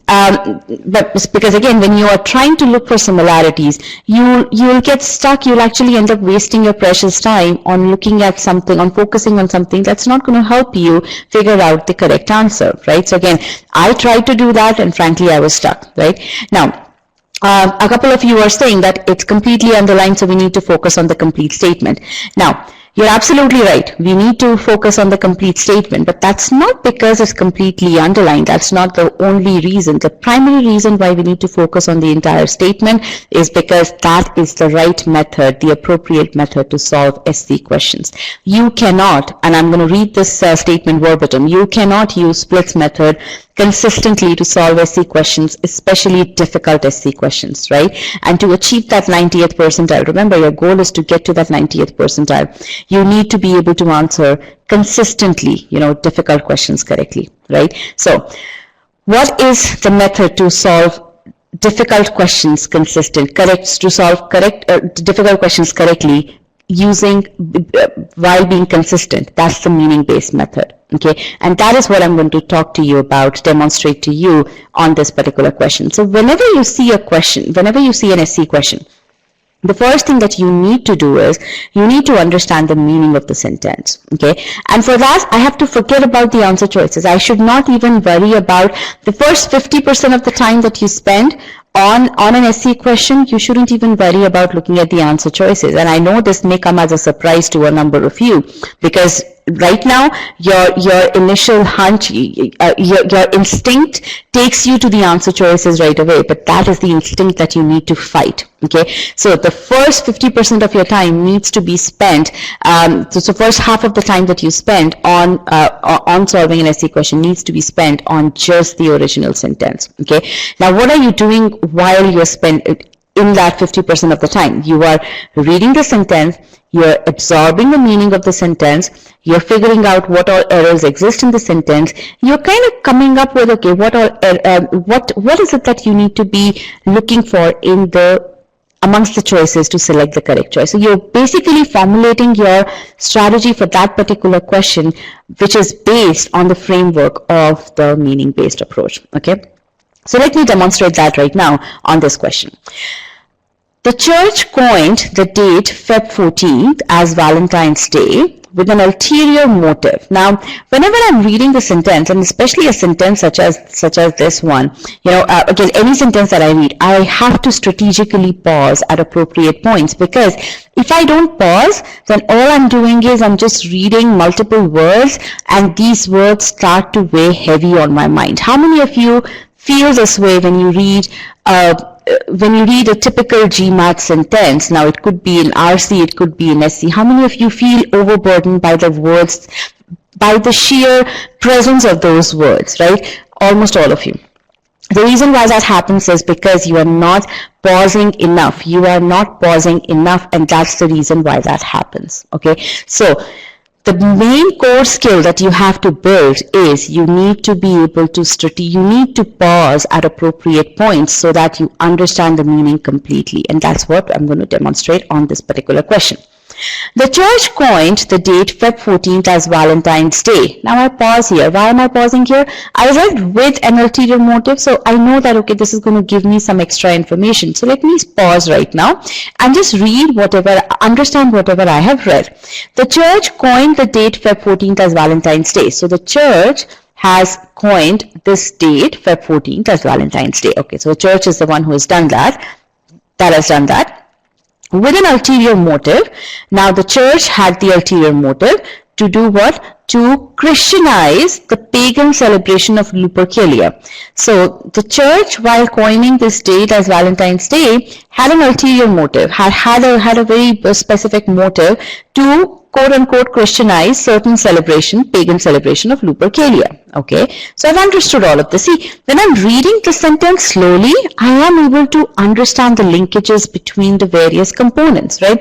S2: But because again, when you are trying to look for similarities, you'll get stuck. You'll actually end up wasting your precious time on looking at something, on focusing on something that's not going to help you figure out the correct answer, right? So again, I tried to do that, and frankly, I was stuck, right? Now, a couple of you are saying that it's completely underlined, so we need to focus on the complete statement. Now, you're absolutely right. We need to focus on the complete statement, but that's not because it's completely underlined. That's not the only reason. The primary reason why we need to focus on the entire statement is because that is the right method, the appropriate method to solve SC questions. You cannot, and I'm going to read this statement verbatim, you cannot use splits method consistently to solve SC questions, especially difficult SC questions, right? And to achieve that 90th percentile, remember your goal is to get to that 90th percentile. You need to be able to answer consistently, difficult questions correctly, right? So what is the method to solve difficult questions difficult questions correctly while being consistent? That's the meaning-based method. Okay, and that is what I'm going to talk to you about, demonstrate to you on this particular question. So whenever you see a question, whenever you see an SC question, the first thing that you need to do is you need to understand the meaning of the sentence. Okay, and for that I have to forget about the answer choices. I should not even worry about the first 50% of the time that you spend on an SC question. You shouldn't even worry about looking at the answer choices. And I know this may come as a surprise to a number of you, because right now your initial hunch, your instinct takes you to the answer choices right away, but that is the instinct that you need to fight. Okay, so the first 50% of your time needs to be spent, so first half of the time that you spend on solving an SC question needs to be spent on just the original sentence. Okay, now what are you doing while you're in that 50% of the time? You are reading the sentence, you're absorbing the meaning of the sentence, you're figuring out what all errors exist in the sentence, you're kind of coming up with, okay, what is it that you need to be looking for amongst the choices to select the correct choice. So you're basically formulating your strategy for that particular question, which is based on the framework of the meaning-based approach. Okay, so let me demonstrate that right now on this question. The church coined the date Feb 14th as Valentine's Day with an ulterior motive. Now, whenever I'm reading the sentence, and especially a sentence such as this one, again, any sentence that I read, I have to strategically pause at appropriate points, because if I don't pause, then all I'm doing is I'm just reading multiple words, and these words start to weigh heavy on my mind. How many of you feel this way when you read a typical GMAT sentence? Now, it could be in RC, it could be in SC. How many of you feel overburdened by the words, by the sheer presence of those words, right? Almost all of you. The reason why that happens is because you are not pausing enough. You are not pausing enough, and that's the reason why that happens. Okay, so the main core skill that you have to build is you need to be able to you need to pause at appropriate points so that you understand the meaning completely. And that's what I'm going to demonstrate on this particular question. The church coined the date Feb 14th as Valentine's Day. Now I pause here. Why am I pausing here? I read with an ulterior motive, so I know that, okay, this is going to give me some extra information. So let me pause right now and just read whatever, understand whatever I have read. The church coined the date Feb 14th as Valentine's Day. So the church has coined this date Feb 14th as Valentine's Day. Okay, so the church is the one who has done that. With an ulterior motive. Now the church had the ulterior motive to do what? To Christianize the pagan celebration of Lupercalia. So the church, while coining this date as Valentine's Day, had an ulterior motive, had a very specific motive to quote-unquote Christianize certain celebration, pagan celebration of Lupercalia. Okay, so I've understood all of this. See, when I'm reading the sentence slowly, I am able to understand the linkages between the various components, right?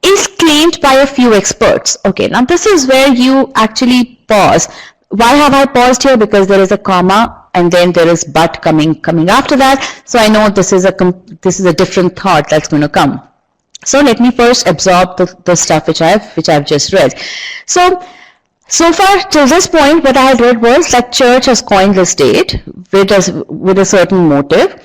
S2: Is claimed by a few experts. Okay, now this is where you actually pause. Why have I paused here? Because there is a comma and then there is but coming after that. So I know this is a different thought that's going to come. So let me first absorb the stuff which I've just read. So far till this point, what I had read was that church has coined this date with a certain motive.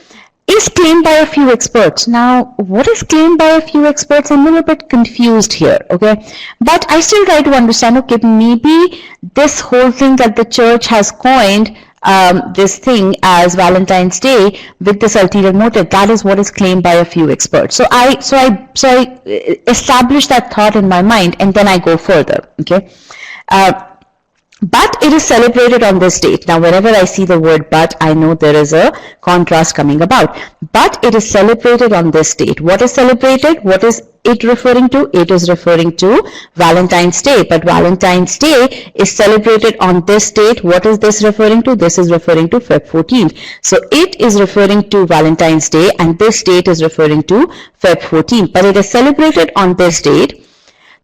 S2: Is claimed by a few experts. Now, what is claimed by a few experts? I'm a little bit confused here, okay? But I still try to understand, okay, maybe this whole thing that the church has coined this thing as Valentine's Day with this ulterior motive, that is what is claimed by a few experts. So I establish that thought in my mind and then I go further, okay? But it is celebrated on this date. Now, whenever I see the word but, I know there is a contrast coming about. But it is celebrated on this date. What is celebrated? What is it referring to? It is referring to Valentine's Day. But Valentine's Day is celebrated on this date. What is this referring to? This is referring to Feb 14th. So it is referring to Valentine's Day and this date is referring to Feb 14th. But it is celebrated on this date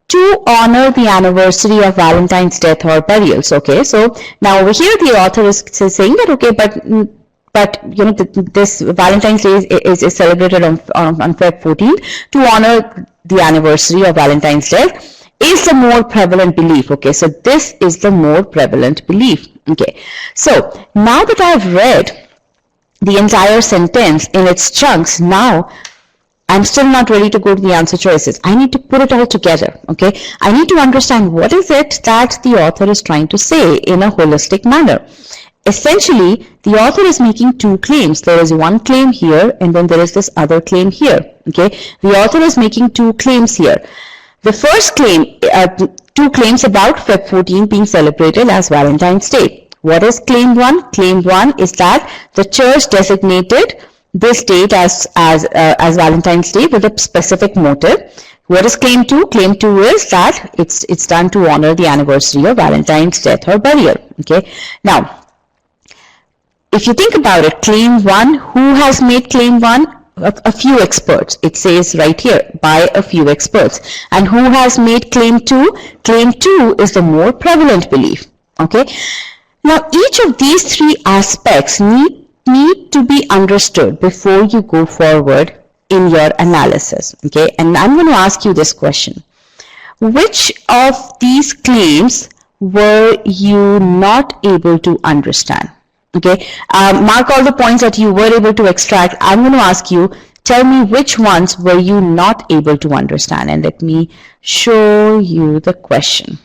S2: to honor the anniversary of Valentine's death or burials. Okay, so now over here the author is saying that, okay, but you know, this Valentine's Day is celebrated on Feb 14th to honor the anniversary of Valentine's death is the more prevalent belief. Okay, so this is the more prevalent belief. Okay, so now that I've read the entire sentence in its chunks, now I'm still not ready to go to the answer choices. I need to put it all together, okay? I need to understand what is it that the author is trying to say in a holistic manner. Essentially, the author is making two claims. There is one claim here and then there is this other claim here, okay? The author is making two claims here. The first claim, two claims about Feb 14 being celebrated as Valentine's Day. What is claim one? Claim one is that the church designated this date as Valentine's Day with a specific motive. What is claim two? Claim two is that it's done to honor the anniversary of Valentine's death or burial. Okay. Now, if you think about it, claim one, who has made claim one? A few experts. It says right here, by a few experts. And who has made claim two? Claim two is the more prevalent belief. Okay. Now, each of these three aspects need to be understood before you go forward in your analysis. Okay, and I'm going to ask you this question. Which of these claims were you not able to understand? Okay, mark all the points that you were able to extract. I'm going to ask you, tell me which ones were you not able to understand, and let me show you the question.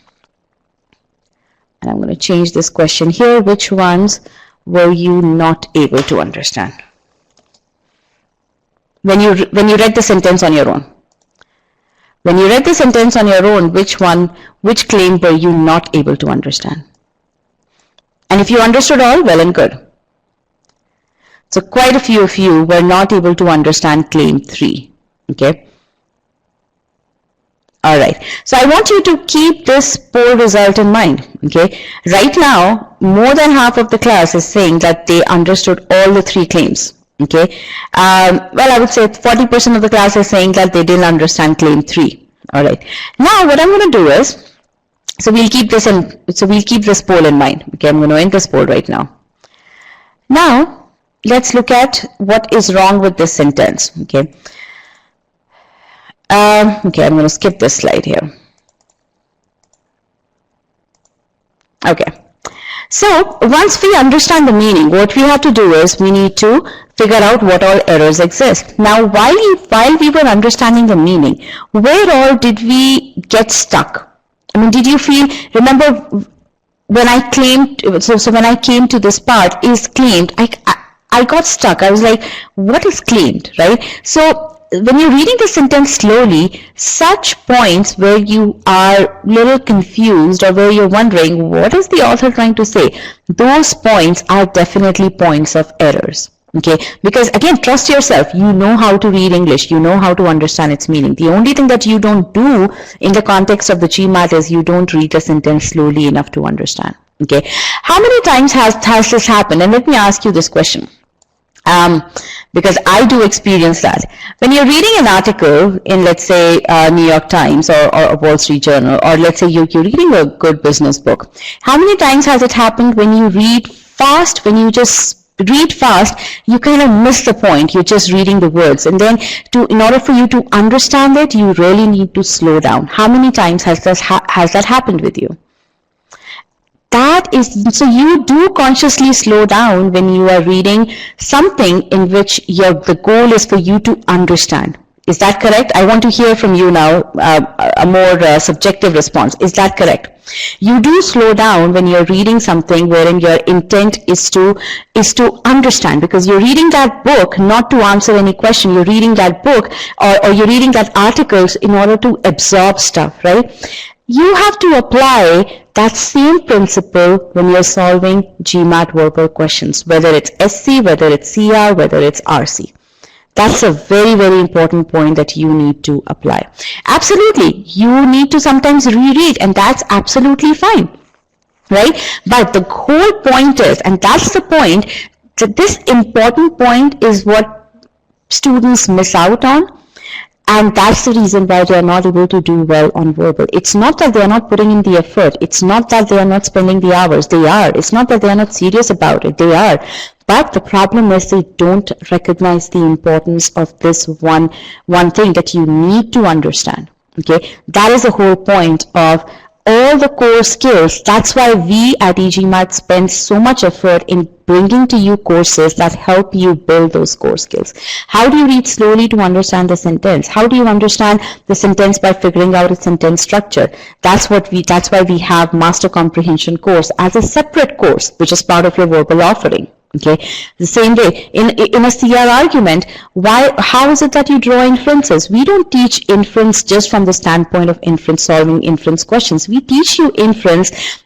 S2: And I'm going to change this question here. Which ones were you not able to understand when you read the sentence on your own? When you read the sentence on your own, which claim were you not able to understand? And if you understood all, well and good. So quite a few of you were not able to understand claim 3. Okay. All right. So I want you to keep this poll result in mind. Okay. Right now, more than half of the class is saying that they understood all the 3 claims. Okay. Well, I would say 40% of the class is saying that they didn't understand claim 3. All right. Now, what I'm going to do is, So we'll keep this poll in mind. Okay, I'm going to end this poll right now. Now, let's look at what is wrong with this sentence. Okay. Okay, I'm going to skip this slide here. Okay. So once we understand the meaning, what we have to do is we need to figure out what all errors exist. Now, while we were understanding the meaning, where all did we get stuck? I mean, did you remember when I claimed, so when I came to this part, is claimed, I got stuck. I was like, what is claimed, right? So when you're reading the sentence slowly, such points where you are a little confused or where you're wondering, what is the author trying to say? Those points are definitely points of errors. Okay, because again, trust yourself. You know how to read English. You know how to understand its meaning. The only thing that you don't do in the context of the GMAT is you don't read the sentence slowly enough to understand. Okay, how many times has this happened? And let me ask you this question. Because I do experience that. When you're reading an article in, let's say, New York Times or Wall Street Journal, or let's say you're reading a good business book, how many times has it happened when you read fast, when you just read fast, you kind of miss the point, you're just reading the words, and then in order for you to understand it, you really need to slow down. How many times has that happened with you? So you do consciously slow down when you are reading something in which the goal is for you to understand. Is that correct? I want to hear from you now a more subjective response. Is that correct? You do slow down when you're reading something wherein your intent is to understand, because you're reading that book not to answer any question. You're reading that book or you're reading that articles in order to absorb stuff, right? You have to apply that same principle when you're solving GMAT verbal questions, whether it's SC, whether it's CR, whether it's RC. That's a very, very important point that you need to apply. Absolutely, you need to sometimes reread, and that's absolutely fine, right? But the whole point is, and that's the point, that this important point is what students miss out on. And that's the reason why they are not able to do well on verbal. It's not that they are not putting in the effort. It's not that they are not spending the hours. They are. It's not that they are not serious about it. They are. But the problem is they don't recognize the importance of this one thing that you need to understand. Okay, that is the whole point of all the core skills. That's why we at e-GMAT spend so much effort in bringing to you courses that help you build those core skills. How do you read slowly to understand the sentence? How do you understand the sentence by figuring out its sentence structure? That's why we have Master Comprehension course as a separate course, which is part of your verbal offering. Okay, the same way in a CR argument, how is it that you draw inferences? We don't teach inference just from the standpoint of solving inference questions. We teach you inference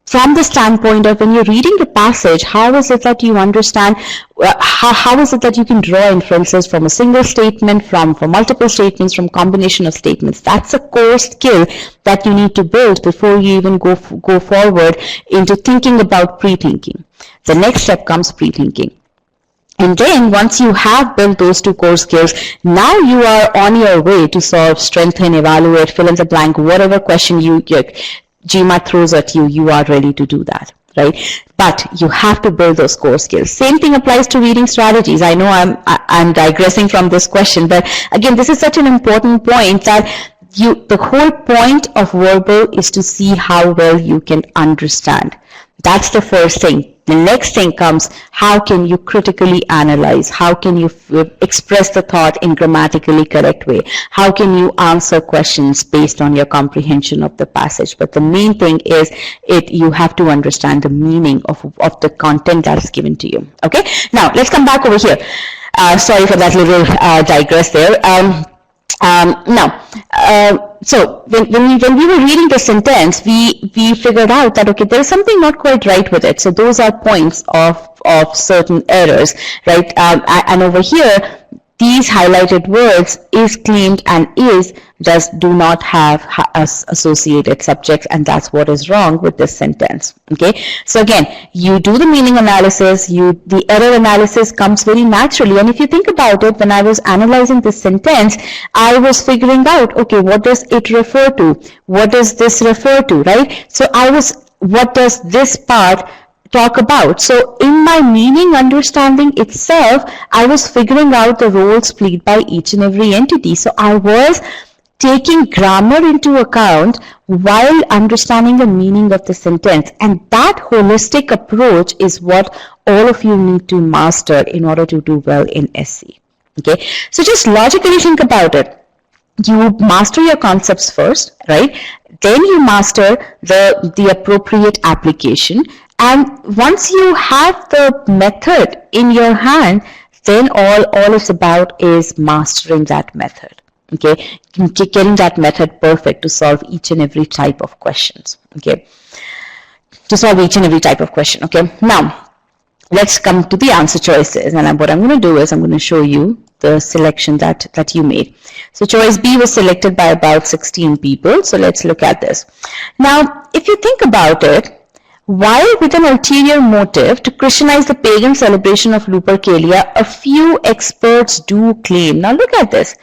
S2: from the standpoint of when you're reading the passage, how is it that you understand, how is it that you can draw inferences from a single statement, from multiple statements, from combination of statements. That's a core skill that you need to build before you even go forward into thinking about pre-thinking. The next step comes pre-thinking. And then once you have built those two core skills, now you are on your way to solve, strengthen, evaluate, fill in the blank, whatever question GMAT throws at you, you are ready to do that, right? But you have to build those core skills. Same thing applies to reading strategies. I know I'm digressing from this question, but again, this is such an important point that the whole point of verbal is to see how well you can understand. That's the first thing. The next thing comes, how can you critically analyze? How can you express the thought in grammatically correct way? How can you answer questions based on your comprehension of the passage? But the main thing is you have to understand the meaning of the content that is given to you. Okay? Now, let's come back over here. Sorry for that little digress there. So when we were reading the sentence, we figured out that, okay, there is something not quite right with it. So those are points of certain errors, right? And over here, these highlighted words is claimed and is do not have associated subjects, and that's what is wrong with this sentence. Okay, so again, you do the meaning analysis, the error analysis comes very naturally. And if you think about it, when I was analyzing this sentence, I was figuring out, okay, what does it refer to? What does this refer to, right? So what does this part talk about? So in my meaning understanding itself, I was figuring out the roles played by each and every entity. So I was taking grammar into account while understanding the meaning of the sentence. And that holistic approach is what all of you need to master in order to do well in SC. Okay, so just logically think about it. You master your concepts first, right? Then you master the appropriate application. And once you have the method in your hand, then all it's about is mastering that method. Okay, getting that method perfect to solve each and every type of questions. Okay, to solve each and every type of question. Okay, now let's come to the answer choices. And what I'm going to do is I'm going to show you the selection that you made. So choice B was selected by about 16 people. So let's look at this. Now, if you think about it, while with an ulterior motive to Christianize the pagan celebration of Lupercalia, a few experts do claim. Now look at this.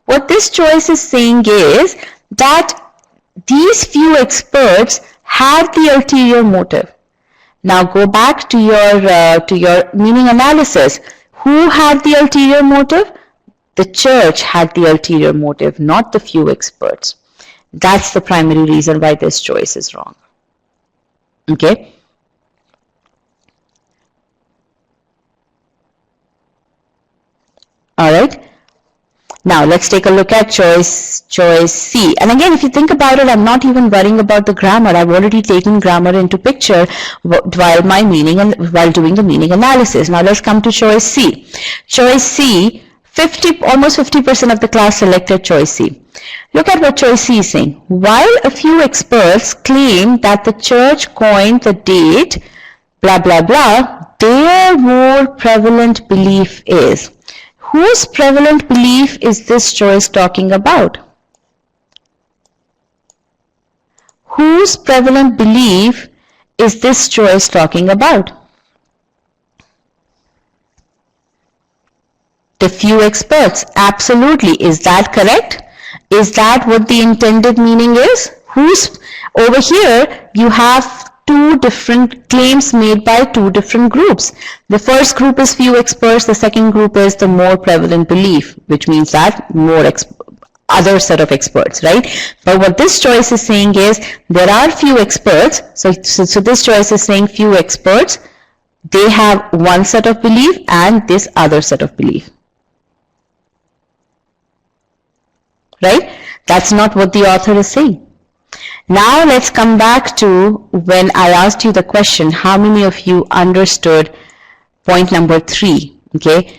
S2: What this choice is saying is that these few experts had the ulterior motive. Now go back to your meaning analysis. Who had the ulterior motive? The church had the ulterior motive, not the few experts. That's the primary reason why this choice is wrong. Okay. All right. Now let's take a look at choice C. And again, if you think about it, I'm not even worrying about the grammar. I've already taken grammar into picture while doing the meaning analysis. Now let's come to choice C. Choice C, almost 50% of the class selected choice C. Look at what choice C is saying. While a few experts claim that the church coined the date, blah, blah, blah, their more prevalent belief is. Whose prevalent belief is this choice talking about? Whose prevalent belief is this choice talking about? The few experts. Absolutely. Is that correct? Is that what the intended meaning is? Over here, you have two different claims made by two different groups. The first group is few experts, the second group is the more prevalent belief, which means that other set of experts, right? But what this choice is saying is there are few experts. So this choice is saying few experts, they have one set of belief and this other set of belief. Right? That's not what the author is saying. Now let's come back to when I asked you the question, how many of you understood point number 3? Okay.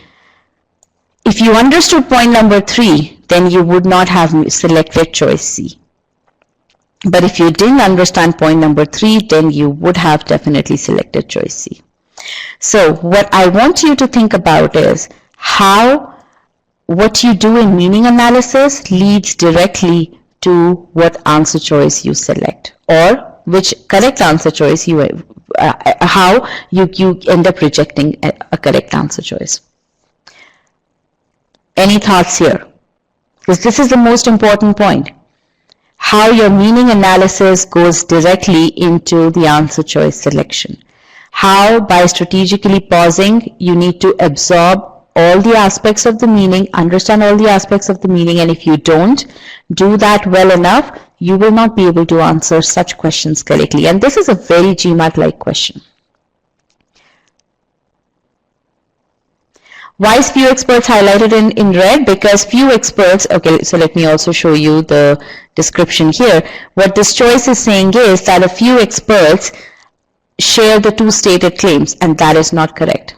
S2: If you understood point number 3, then you would not have selected choice C. But if you didn't understand point number 3, then you would have definitely selected choice C. So what I want you to think about is how what you do in meaning analysis leads directly to what answer choice you select, or which correct answer choice how you end up rejecting a correct answer choice. Any thoughts here? Because this is the most important point. How your meaning analysis goes directly into the answer choice selection. How by strategically pausing, you need to absorb all the aspects of the meaning, understand all the aspects of the meaning, and if you don't do that well enough, you will not be able to answer such questions correctly. And this is a very GMAT-like question. Why is few experts highlighted in red? Because few experts, okay, so let me also show you the description here. What this choice is saying is that a few experts share the two stated claims, and that is not correct.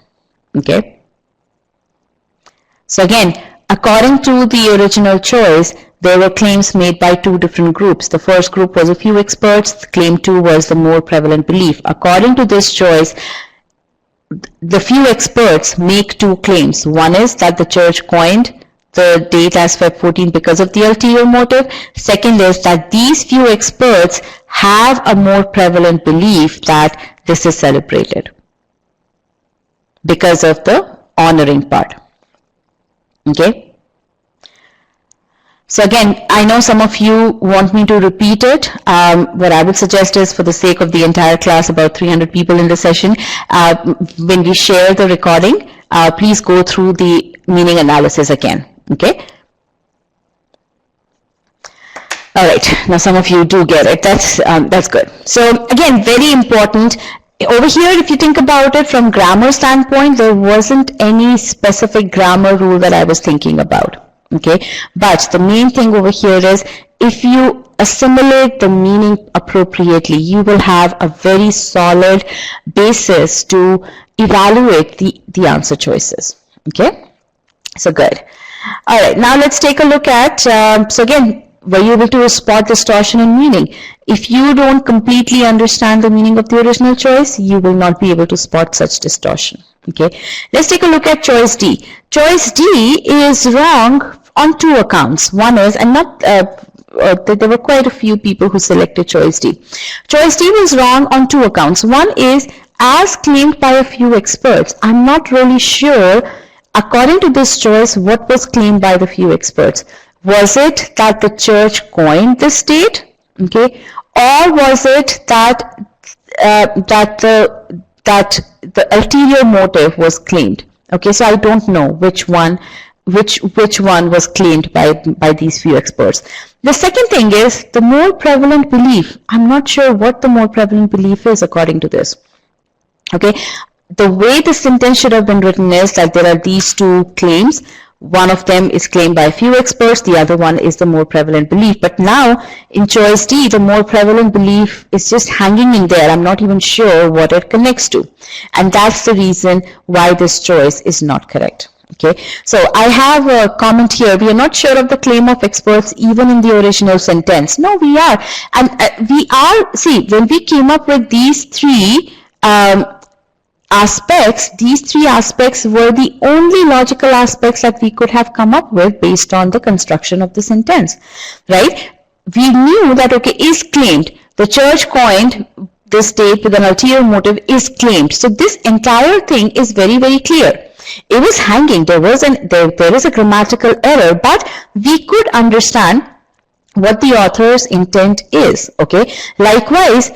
S2: Okay. So again, according to the original choice, there were claims made by two different groups. The first group was a few experts. Claim 2 was the more prevalent belief. According to this choice, the few experts make two claims. One is that the church coined the date as Feb 14 because of the ulterior motive. Second is that these few experts have a more prevalent belief that this is celebrated because of the honoring part. Okay. So again, I know some of you want me to repeat it. What I would suggest is, for the sake of the entire class, about 300 people in the session, when we share the recording, please go through the meaning analysis again. Okay. All right. Now some of you do get it. That's good. So again, very important. Over here, if you think about it from grammar standpoint, there wasn't any specific grammar rule that I was thinking about. Okay, but the main thing over here is, if you assimilate the meaning appropriately, you will have a very solid basis to evaluate the answer choices. Okay, so good. All right, now let's take a look at, so again, were you able to spot distortion in meaning? If you don't completely understand the meaning of the original choice, you will not be able to spot such distortion. Okay, let's take a look at choice D. Choice D is wrong on two accounts. One is, and not, there were quite a few people who selected choice D. Choice D was wrong on two accounts. One is, as claimed by a few experts. I'm not really sure, according to this choice, what was claimed by the few experts. Was it that the church coined this date? Okay, or was it that the ulterior motive was claimed? Okay, so I don't know which one was claimed by these few experts. The second thing is the more prevalent belief. I'm not sure what the more prevalent belief is according to this. Okay, the way the sentence should have been written is that there are these two claims. One of them is claimed by a few experts, the other one is the more prevalent belief. But now in choice D, the more prevalent belief is just hanging in there. I'm not even sure what it connects to. And that's the reason why this choice is not correct. Okay, so I have a comment here. We are not sure of the claim of experts even in the original sentence. No, we are. And we are, see, when we came up with these three aspects, these three aspects were the only logical aspects that we could have come up with based on the construction of the sentence, right? We knew that, okay, is claimed. The church coined this date with an ulterior motive is claimed. So this entire thing is very, very clear. It was hanging. There is a grammatical error, but we could understand what the author's intent is. Okay. Likewise,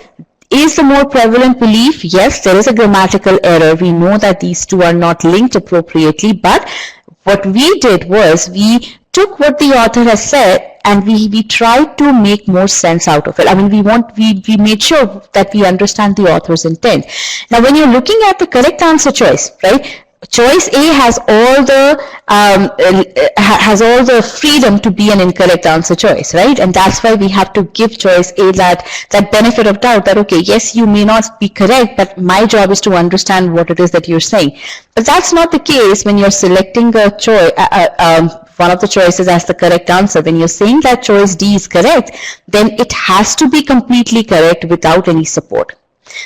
S2: is the more prevalent belief? Yes, there is a grammatical error. We know that these two are not linked appropriately, but what we did was we took what the author has said and we tried to make more sense out of it. I mean, we made sure that we understand the author's intent. Now, when you're looking at the correct answer choice, right? Choice A has all the freedom to be an incorrect answer choice, right? And that's why we have to give choice A that benefit of doubt that, okay, yes, you may not be correct, but my job is to understand what it is that you're saying. But that's not the case when you're selecting a choice, one of the choices as the correct answer. When you're saying that choice D is correct, then it has to be completely correct without any support.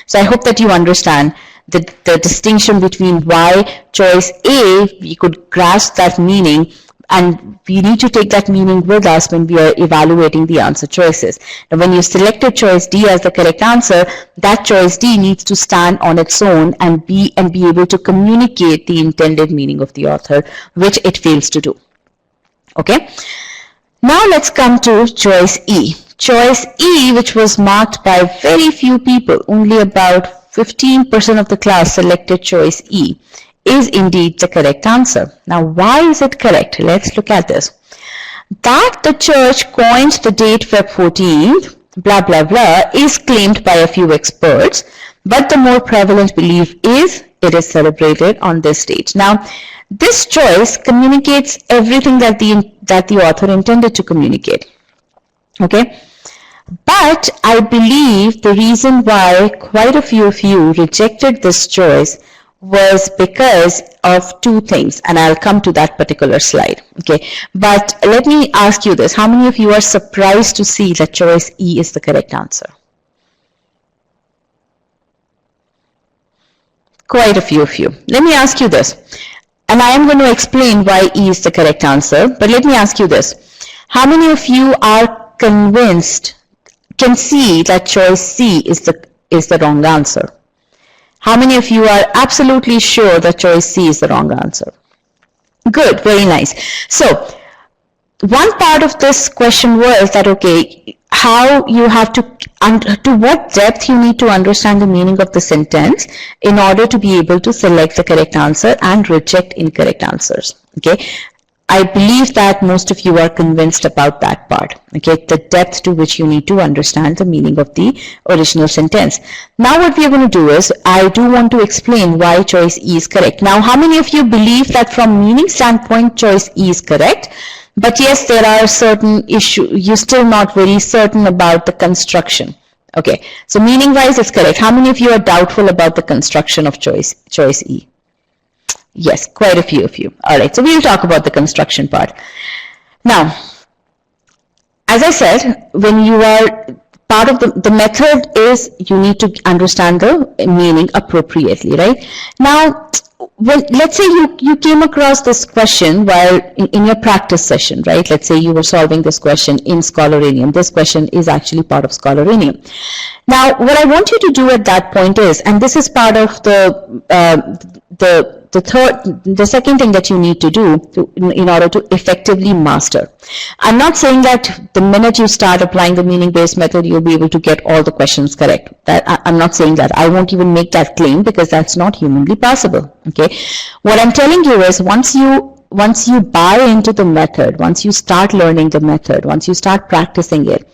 S2: So I hope that you understand the distinction between why choice A, we could grasp that meaning, and we need to take that meaning with us when we are evaluating the answer choices. Now, when you selected choice D as the correct answer, that choice D needs to stand on its own and be able to communicate the intended meaning of the author, which it fails to do. Okay. Now let's come to choice E. Choice E, which was marked by very few people, only about 15% of the class selected choice E, is indeed the correct answer. Now, why is it correct? Let's look at this. That the church coined the date Feb 14th, blah, blah, blah, is claimed by a few experts, but the more prevalent belief is it is celebrated on this date. Now, this choice communicates everything that the author intended to communicate. Okay? But I believe the reason why quite a few of you rejected this choice was because of two things, and I'll come to that particular slide. Okay, but let me ask you this. How many of you are surprised to see that choice E is the correct answer? Quite a few of you. Let me ask you this. And I am going to explain why E is the correct answer. But let me ask you this. How many of you are convinced, can see that choice C is the wrong answer? How many of you are absolutely sure that choice C is the wrong answer? Good, very nice. So, one part of this question was that, okay, how you have to what depth you need to understand the meaning of the sentence in order to be able to select the correct answer and reject incorrect answers. Okay, I believe that most of you are convinced about that part. Okay, the depth to which you need to understand the meaning of the original sentence. Now what we are going to do is, I do want to explain why choice E is correct. Now, how many of you believe that from meaning standpoint choice E is correct? But yes, there are certain issues, you're still not very certain about the construction. Okay, so meaning wise it's correct. How many of you are doubtful about the construction of choice E? Yes, quite a few of you. All right, so we'll talk about the construction part. Now, as I said, when you are part of the method is you need to understand the meaning appropriately, right? Now, let's say you came across this question while in your practice session, right? Let's say you were solving this question in Scholaranium. This question is actually part of Scholaranium. Now, what I want you to do at that point is, and this is part of the second thing that you need to do in order to effectively master. I'm not saying that the minute you start applying the meaning-based method, you'll be able to get all the questions correct. I'm not saying that. I won't even make that claim because that's not humanly possible. Okay. What I'm telling you is once you buy into the method, once you start learning the method, once you start practicing it,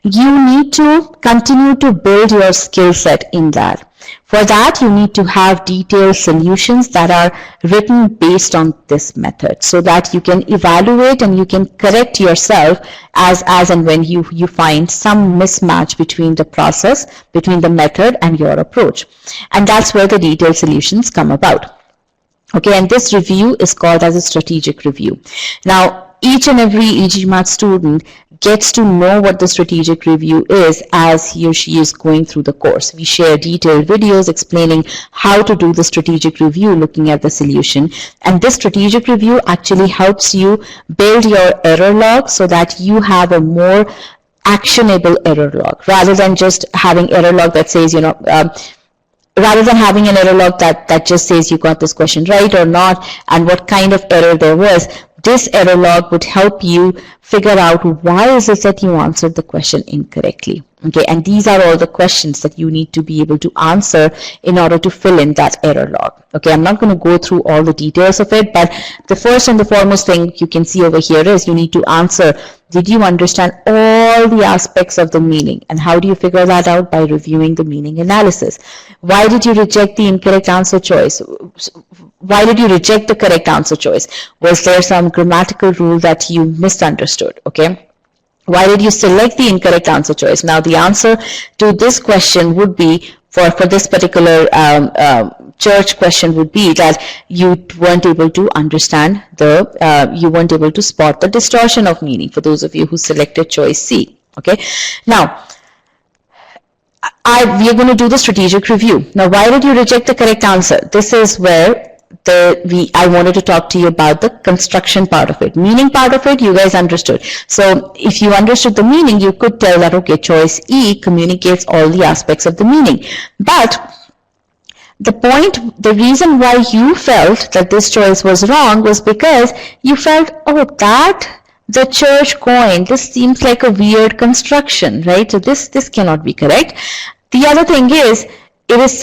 S2: you need to continue to build your skill set in that. For that, you need to have detailed solutions that are written based on this method so that you can evaluate and you can correct yourself as and when you find some mismatch between the process, between the method and your approach. And that's where the detailed solutions come about. Okay, and this review is called as a strategic review. Now, each and every e-GMAT student gets to know what the strategic review is as he or she is going through the course. We share detailed videos explaining how to do the strategic review, looking at the solution. And this strategic review actually helps you build your error log so that you have a more actionable error log rather than just having error log that says, rather than having an error log that just says you got this question right or not and what kind of error there was. This error log would help you figure out why is it that you answered the question incorrectly. Okay, and these are all the questions that you need to be able to answer in order to fill in that error log. Okay, I'm not going to go through all the details of it, but the first and the foremost thing you can see over here is you need to answer, did you understand all the aspects of the meaning? And how do you figure that out? By reviewing the meaning analysis. Why did you reject the incorrect answer choice? Why did you reject the correct answer choice? Was there some grammatical rule that you misunderstood? Okay. Why did you select the incorrect answer choice? Now, the answer to this question would be, for this particular church question would be that you weren't able to understand you weren't able to spot the distortion of meaning for those of you who selected choice C. Okay. Now, we are going to do the strategic review. Now, why did you reject the correct answer? This is where I wanted to talk to you about the construction part of it. Meaning part of it, you guys understood. So if you understood the meaning, you could tell that, okay, choice E communicates all the aspects of the meaning. But the reason why you felt that this choice was wrong was because you felt, oh, that the church coin, this seems like a weird construction, right? So this cannot be correct. The other thing is, it is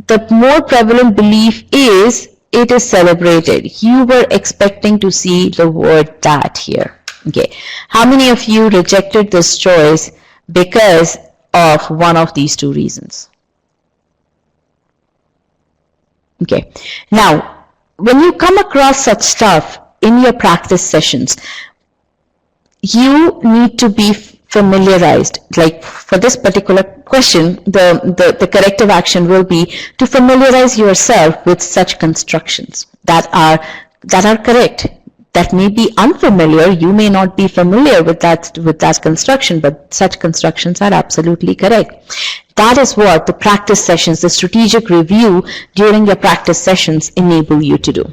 S2: the more prevalent belief is it is celebrated. You were expecting to see the word that here. Okay. How many of you rejected this choice because of one of these two reasons? Okay. Now, when you come across such stuff in your practice sessions, you need to be familiarized. Like for this particular question, the corrective action will be to familiarize yourself with such constructions that are correct. That may be unfamiliar. You may not be familiar with that construction, but such constructions are absolutely correct. That is what the practice sessions, the strategic review during your practice sessions enable you to do.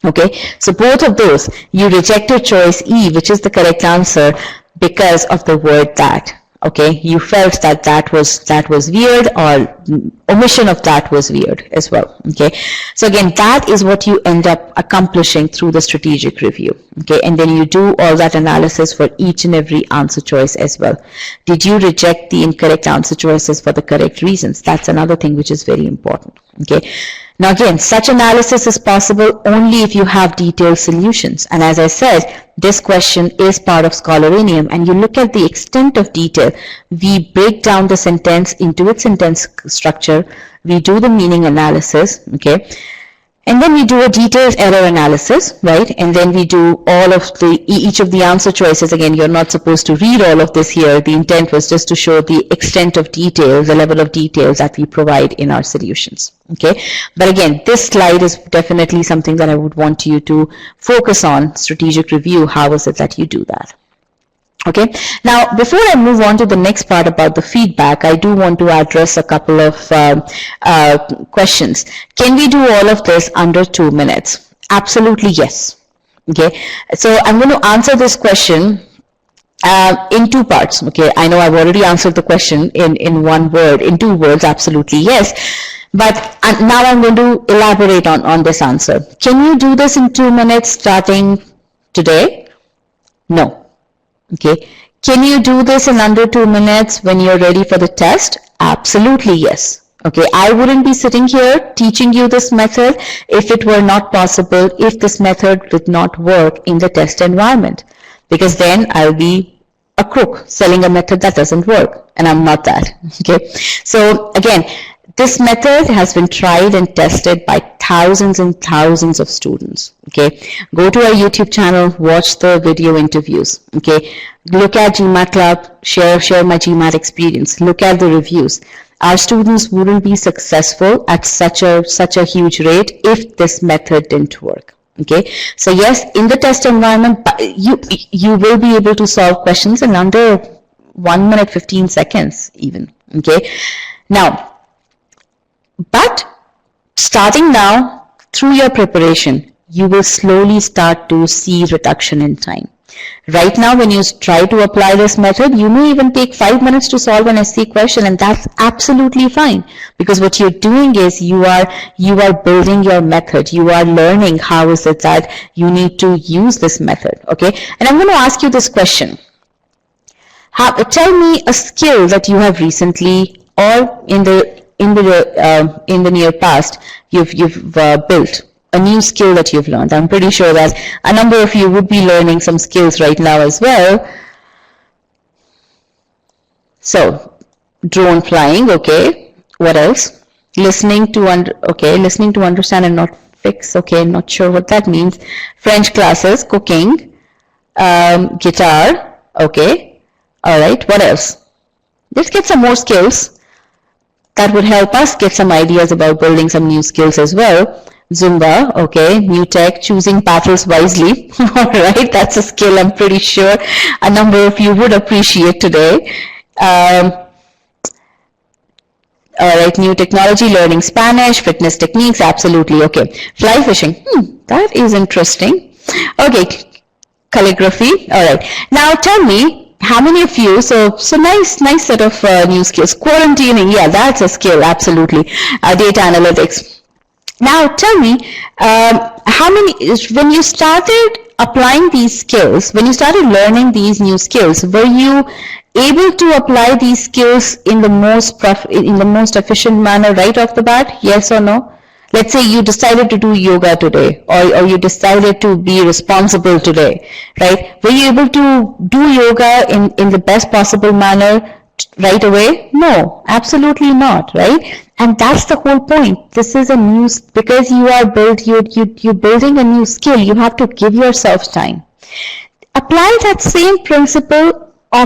S2: Okay, so both of those, you rejected choice E, which is the correct answer, because of the word that. Okay, you felt that that was weird, or omission of that was weird as well. Okay, so again, that is what you end up accomplishing through the strategic review. Okay, and then you do all that analysis for each and every answer choice as well. Did you reject the incorrect answer choices for the correct reasons? That's another thing which is very important. Okay, now again, such analysis is possible only if you have detailed solutions. And as I said, this question is part of Scholaranium, and you look at the extent of detail. We break down the sentence into its sentence structure, we do the meaning analysis, okay, and then we do a detailed error analysis, right? And then we do all of each of the answer choices. Again, you're not supposed to read all of this here. The intent was just to show the extent of detail, the level of details that we provide in our solutions. Okay, but again, this slide is definitely something that I would want you to focus on. Strategic review, how is it that you do that? Okay, now before I move on to the next part about the feedback, I do want to address a couple of questions. Can we do all of this under 2 minutes? Absolutely yes. Okay, so I'm going to answer this question in two parts. Okay, I know I've already answered the question in one word, in 2 words, absolutely yes. But now I'm going to elaborate on this answer. Can you do this in 2 minutes starting today? No. Okay, can you do this in under 2 minutes when you're ready for the test? Absolutely yes. Okay, I wouldn't be sitting here teaching you this method if it were not possible, if this method did not work in the test environment, because then I'll be a crook selling a method that doesn't work, and I'm not that. Okay, so again, this method has been tried and tested by thousands and thousands of students. Okay, go to our YouTube channel, watch the video interviews. Okay, look at GMAT Club, share my GMAT experience, look at the reviews. Our students wouldn't be successful at such a huge rate if this method didn't work. Okay, so yes, in the test environment, you will be able to solve questions in under 1 minute 15 seconds even. Okay, now, but starting now, through your preparation, you will slowly start to see reduction in time. Right now, when you try to apply this method, you may even take 5 minutes to solve an SC question, and that's absolutely fine, because what you're doing is you are building your method. You are learning how is it that you need to use this method. Okay, and I'm going to ask you this question. Tell me a skill that you have recently or in the near past you've built, a new skill that you've learned. I'm pretty sure that a number of you would be learning some skills right now as well. So, drone flying, okay. What else? Listening to understand and not fix, okay, not sure what that means. French classes, cooking, guitar, okay. All right, what else? Let's get some more skills that would help us get some ideas about building some new skills as well. Zumba, okay, new tech, choosing battles wisely. All right, that's a skill I'm pretty sure a number of you would appreciate today. All right, new technology, learning Spanish, fitness techniques, absolutely, okay. Fly fishing, that is interesting. Okay, calligraphy, all right. Now tell me, how many of you, so nice set of new skills. Quarantining, yeah, that's a skill, absolutely. Data analytics. Now tell me, how many, when you started applying these skills, when you started learning these new skills, were you able to apply these skills in the most efficient manner right off the bat? Yes or no? Let's say you decided to do yoga today, or you decided to be responsible today, right? Were you able to do yoga in the best possible manner right away? No, absolutely not, right? And that's the whole point. This is a new, because you're building a new skill, you have to give yourself time. Apply that same principle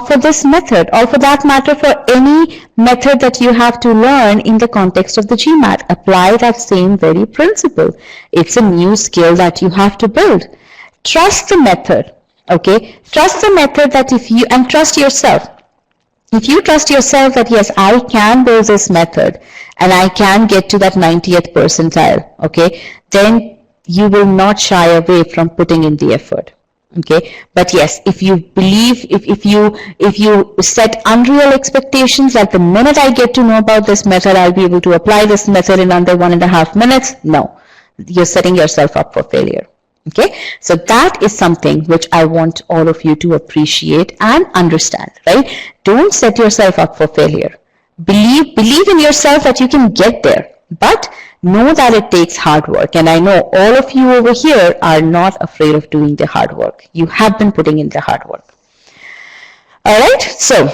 S2: for this method, or for that matter for any method that you have to learn in the context of the GMAT. Apply that same very principle. It's a new skill that you have to build. Trust the method, okay? Trust the method that and trust yourself. If you trust yourself that yes, I can build this method and I can get to that 90th percentile, okay, then you will not shy away from putting in the effort. Okay, but yes, if you believe, if you set unreal expectations that the minute I get to know about this method, I'll be able to apply this method in under 1.5 minutes, no, you're setting yourself up for failure. Okay, so that is something which I want all of you to appreciate and understand, right? Don't set yourself up for failure. Believe in yourself that you can get there, but know that it takes hard work. And I know all of you over here are not afraid of doing the hard work. You have been putting in the hard work. All right, so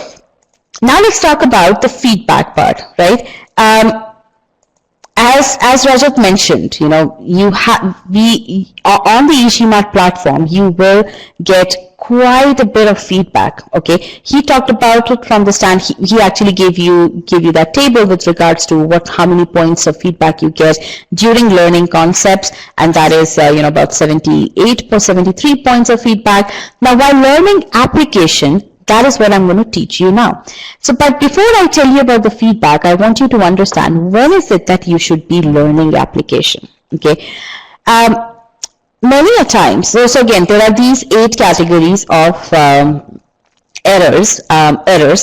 S2: now let's talk about the feedback part, right? As Rajat mentioned, you know, you have on the e-GMAT platform, you will get quite a bit of feedback. Okay, he talked about it from the stand. He actually gave you that table with regards to how many points of feedback you get during learning concepts, and that is about 78 or 73 points of feedback. Now, while learning application, that is what I'm going to teach you now. So, but before I tell you about the feedback, I want you to understand when is it that you should be learning application. Okay. Many a times, so again, there are these 8 categories of errors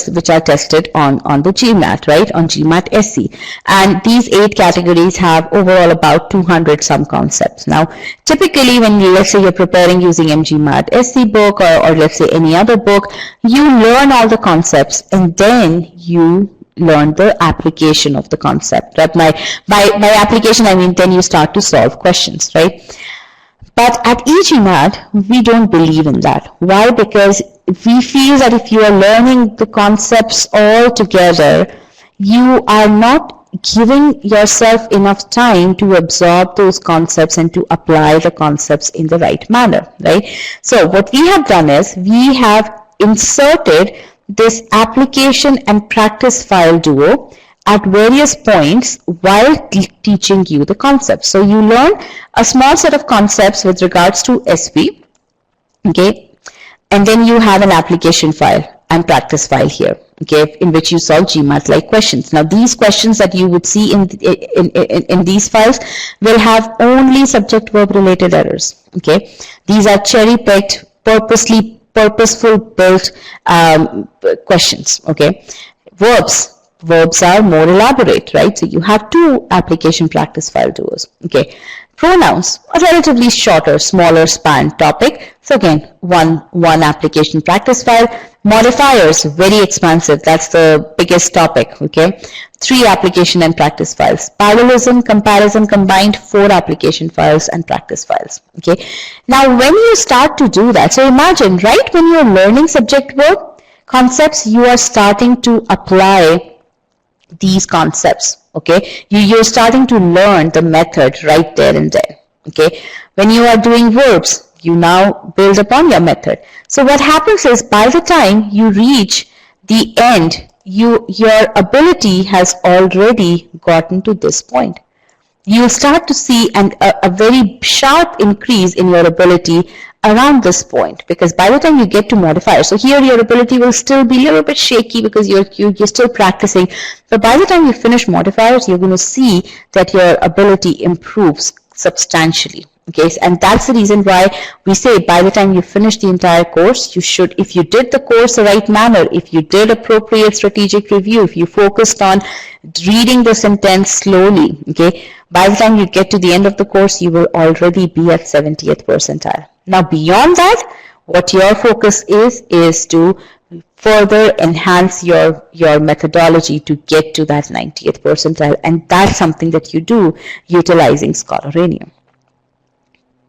S2: which are tested on the GMAT, right, on GMAT SC, and these 8 categories have overall about 200 some concepts. Now, typically when let's say you're preparing using e-GMAT SC book or let's say any other book, you learn all the concepts and then you learn the application of the concept. Right? By application, I mean then you start to solve questions, right? But at e-GMAT, we don't believe in that. Why? Because we feel that if you are learning the concepts all together, you are not giving yourself enough time to absorb those concepts and to apply the concepts in the right manner, right? So what we have done is we have inserted this application and practice file duo at various points while teaching you the concepts. So you learn a small set of concepts with regards to SV, okay, and then you have an application file and practice file here, okay, in which you solve GMAT-like questions. Now, these questions that you would see in these files will have only subject-verb related errors, okay. These are cherry-picked, purposeful built questions, okay. Verbs are more elaborate, right? So you have 2 application practice file duos, okay. Pronouns, a relatively shorter, smaller span topic. So again, one application practice file. Modifiers, very expansive. That's the biggest topic, okay. 3 application and practice files. Parallelism, comparison combined, 4 application files and practice files, okay. Now, when you start to do that, so imagine, right, when you're learning subject-verb concepts, you are starting to apply these concepts, okay. You're starting to learn the method right there and then, okay. When you are doing verbs, you now build upon your method. So what happens is by the time you reach the end, your ability has already gotten to this point. You start to see a very sharp increase in your ability around this point, because by the time you get to modifiers, so here your ability will still be a little bit shaky because you're still practicing, but by the time you finish modifiers, you're going to see that your ability improves substantially. Okay, and that's the reason why we say by the time you finish the entire course, you should, if you did the course the right manner, if you did appropriate strategic review, if you focused on reading the sentence slowly, okay, by the time you get to the end of the course, you will already be at 70th percentile. Now, beyond that, what your focus is to further enhance your methodology to get to that 90th percentile, and that's something that you do utilizing Scholaranium.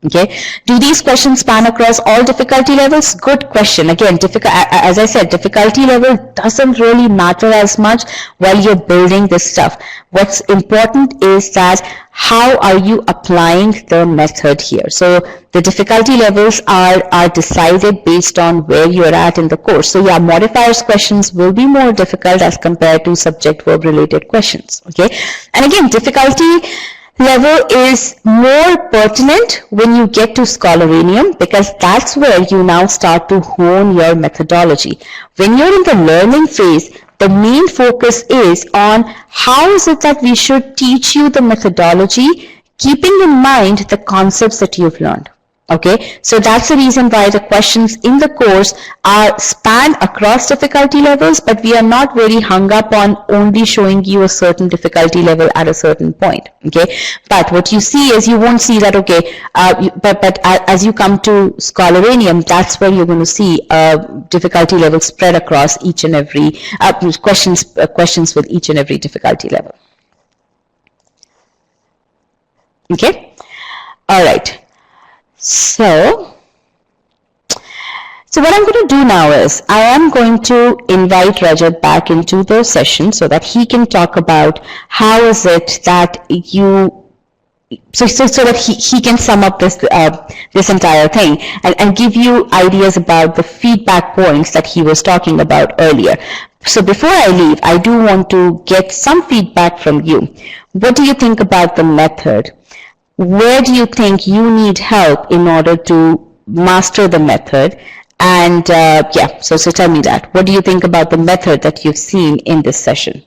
S2: Okay, do these questions span across all difficulty levels? Good question. Again, as I said, difficulty level doesn't really matter as much while you're building this stuff. What's important is that how are you applying the method here? So the difficulty levels are decided based on where you're at in the course. So yeah, modifiers questions will be more difficult as compared to subject verb related questions. Okay, and again, difficulty level is more pertinent when you get to Scholaranium, because that's where you now start to hone your methodology. When you're in the learning phase, the main focus is on how is it that we should teach you the methodology, keeping in mind the concepts that you've learned. Okay, so that's the reason why the questions in the course are span across difficulty levels, but we are not very hung up on only showing you a certain difficulty level at a certain point. Okay, but what you see is you won't see that. Okay, but as you come to Scholaranium, that's where you're going to see difficulty level spread across each and every questions with each and every difficulty level. Okay, all right. So what I'm going to do now is I am going to invite Rajat back into the session so that he can talk about how is it that you so that he can sum up this entire thing and give you ideas about the feedback points that he was talking about earlier. So before I leave, I do want to get some feedback from you. What do you think about the method? Where do you think you need help in order to master the method? And yeah, so tell me that. What do you think about the method that you've seen in this session?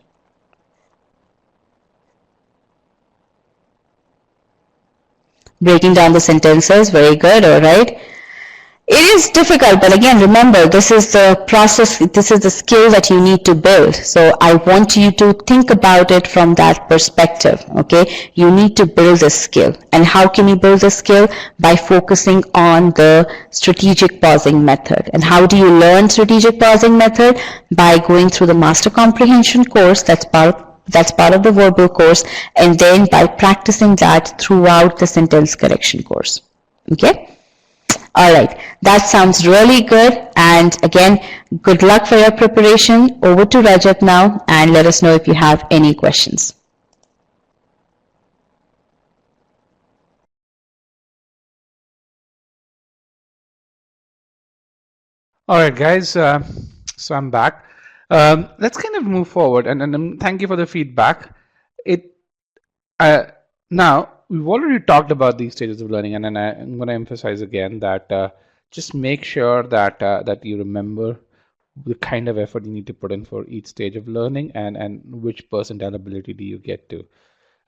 S2: Breaking down the sentences, very good, all right. It is difficult, but again, remember, this is the process, this is the skill that you need to build. So I want you to think about it from that perspective, okay? You need to build a skill. And how can you build a skill? By focusing on the strategic pausing method. And how do you learn strategic pausing method? By going through the master comprehension course, that's part of the verbal course, and then by practicing that throughout the sentence correction course, okay? All right, that sounds really good. And again, good luck for your preparation. Over to Rajat now, and let us know if you have any questions.
S1: All right, guys. So I'm back. Let's kind of move forward, and thank you for the feedback. Now we've already talked about these stages of learning, and I'm going to emphasize again that just make sure that that you remember the kind of effort you need to put in for each stage of learning, and which percentile ability do you get to.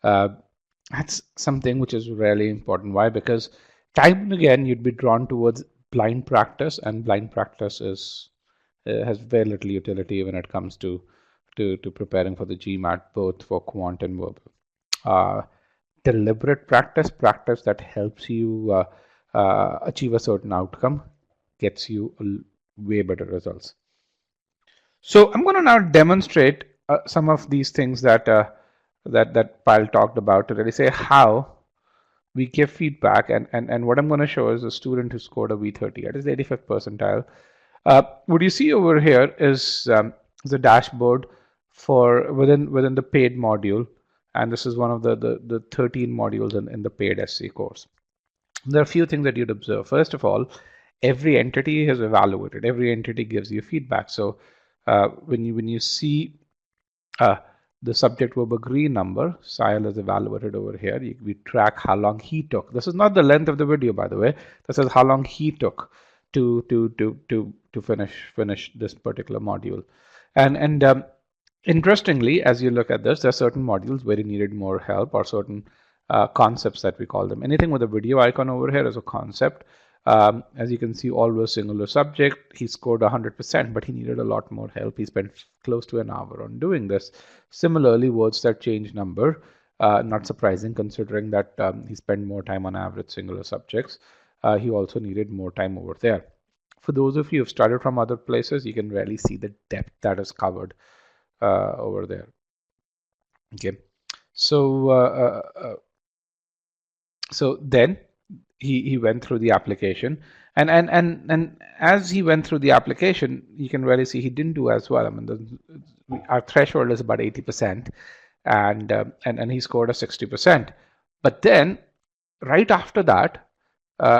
S1: That's something which is really important. Why? Because time and again you'd be drawn towards blind practice, and blind practice has very little utility when it comes to preparing for the GMAT, both for quant and verbal. Deliberate practice that helps you achieve a certain outcome, gets you way better results. So I'm going to now demonstrate some of these things that that Pyle talked about to really say how we give feedback, and what I'm going to show is a student who scored a V30. That is the 85th percentile. What you see over here is the dashboard for within the paid module, and this is one of the 13 modules in the paid SC course. There are a few things that you'd observe. First of all, every entity is evaluated. Every entity gives you feedback. So when you see the subject verb agree number, Sahil is evaluated over here. We track how long he took. This is not the length of the video, by the way. This is how long he took to finish this particular module. And interestingly, as you look at this, there are certain modules where you needed more help, or certain concepts that we call them. Anything with a video icon over here is a concept. As you can see, always singular subject. He scored 100%, but he needed a lot more help. He spent close to an hour on doing this. Similarly, words that change number, not surprising considering that he spent more time on average singular subjects. He also needed more time over there. For those of you who've started from other places, you can really see the depth that is covered over there. Okay, so so then he went through the application, and as he went through the application, you can really see he didn't do as well. I mean, our threshold is about 80%, and he scored a 60%. But then right after that,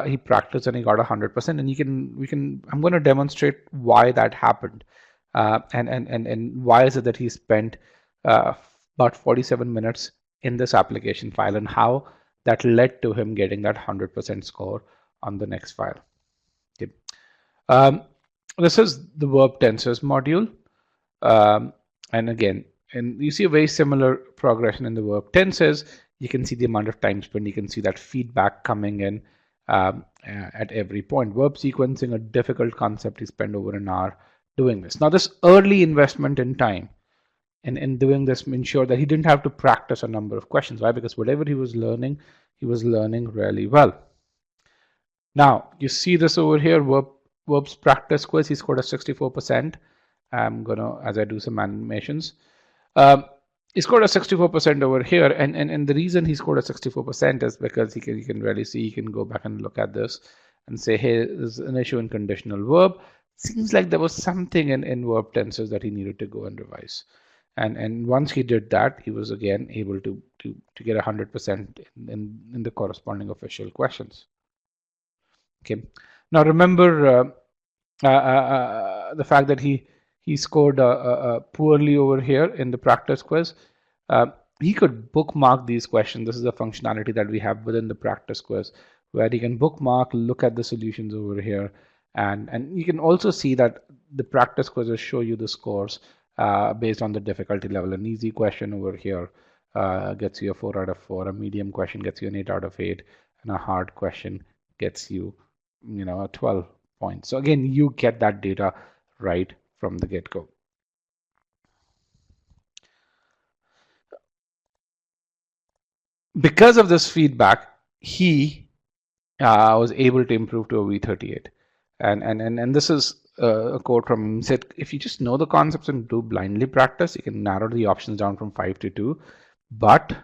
S1: he practiced and he got 100%. And I'm going to demonstrate why that happened, and why is it that he spent about 47 minutes in this application file and how that led to him getting that 100% score on the next file. Okay. This is the verb tenses module. And again, and you see a very similar progression in the verb tenses. You can see the amount of time spent. You can see that feedback coming in at every point. Verb sequencing, a difficult concept. He spent over an hour doing this. Now, this early investment in time in doing this ensured that he didn't have to practice a number of questions. Why? Because whatever he was learning really well. Now, you see this over here, verbs practice quiz. He scored a 64%. I'm gonna, as I do some animations, he scored a 64% over here, and the reason he scored a 64% is because you can really see, you can go back and look at this and say, hey, there's an issue in conditional verb. Seems like there was something in verb tenses that he needed to go and revise, and once he did that, he was again able to get 100% in the corresponding official questions. Okay, now remember the fact that he scored poorly over here in the practice quiz. He could bookmark these questions. This is a functionality that we have within the practice quiz where you can bookmark, look at the solutions over here, and you can also see that the practice quizzes show you the scores based on the difficulty level. An easy question over here gets you a 4 out of 4, a medium question gets you an 8 out of 8, and a hard question gets you, a 12 points. So again, you get that data right from the get-go. Because of this feedback, he was able to improve to a V38. And this is a quote from him. He said, if you just know the concepts and do blindly practice, you can narrow the options down from 5 to 2, but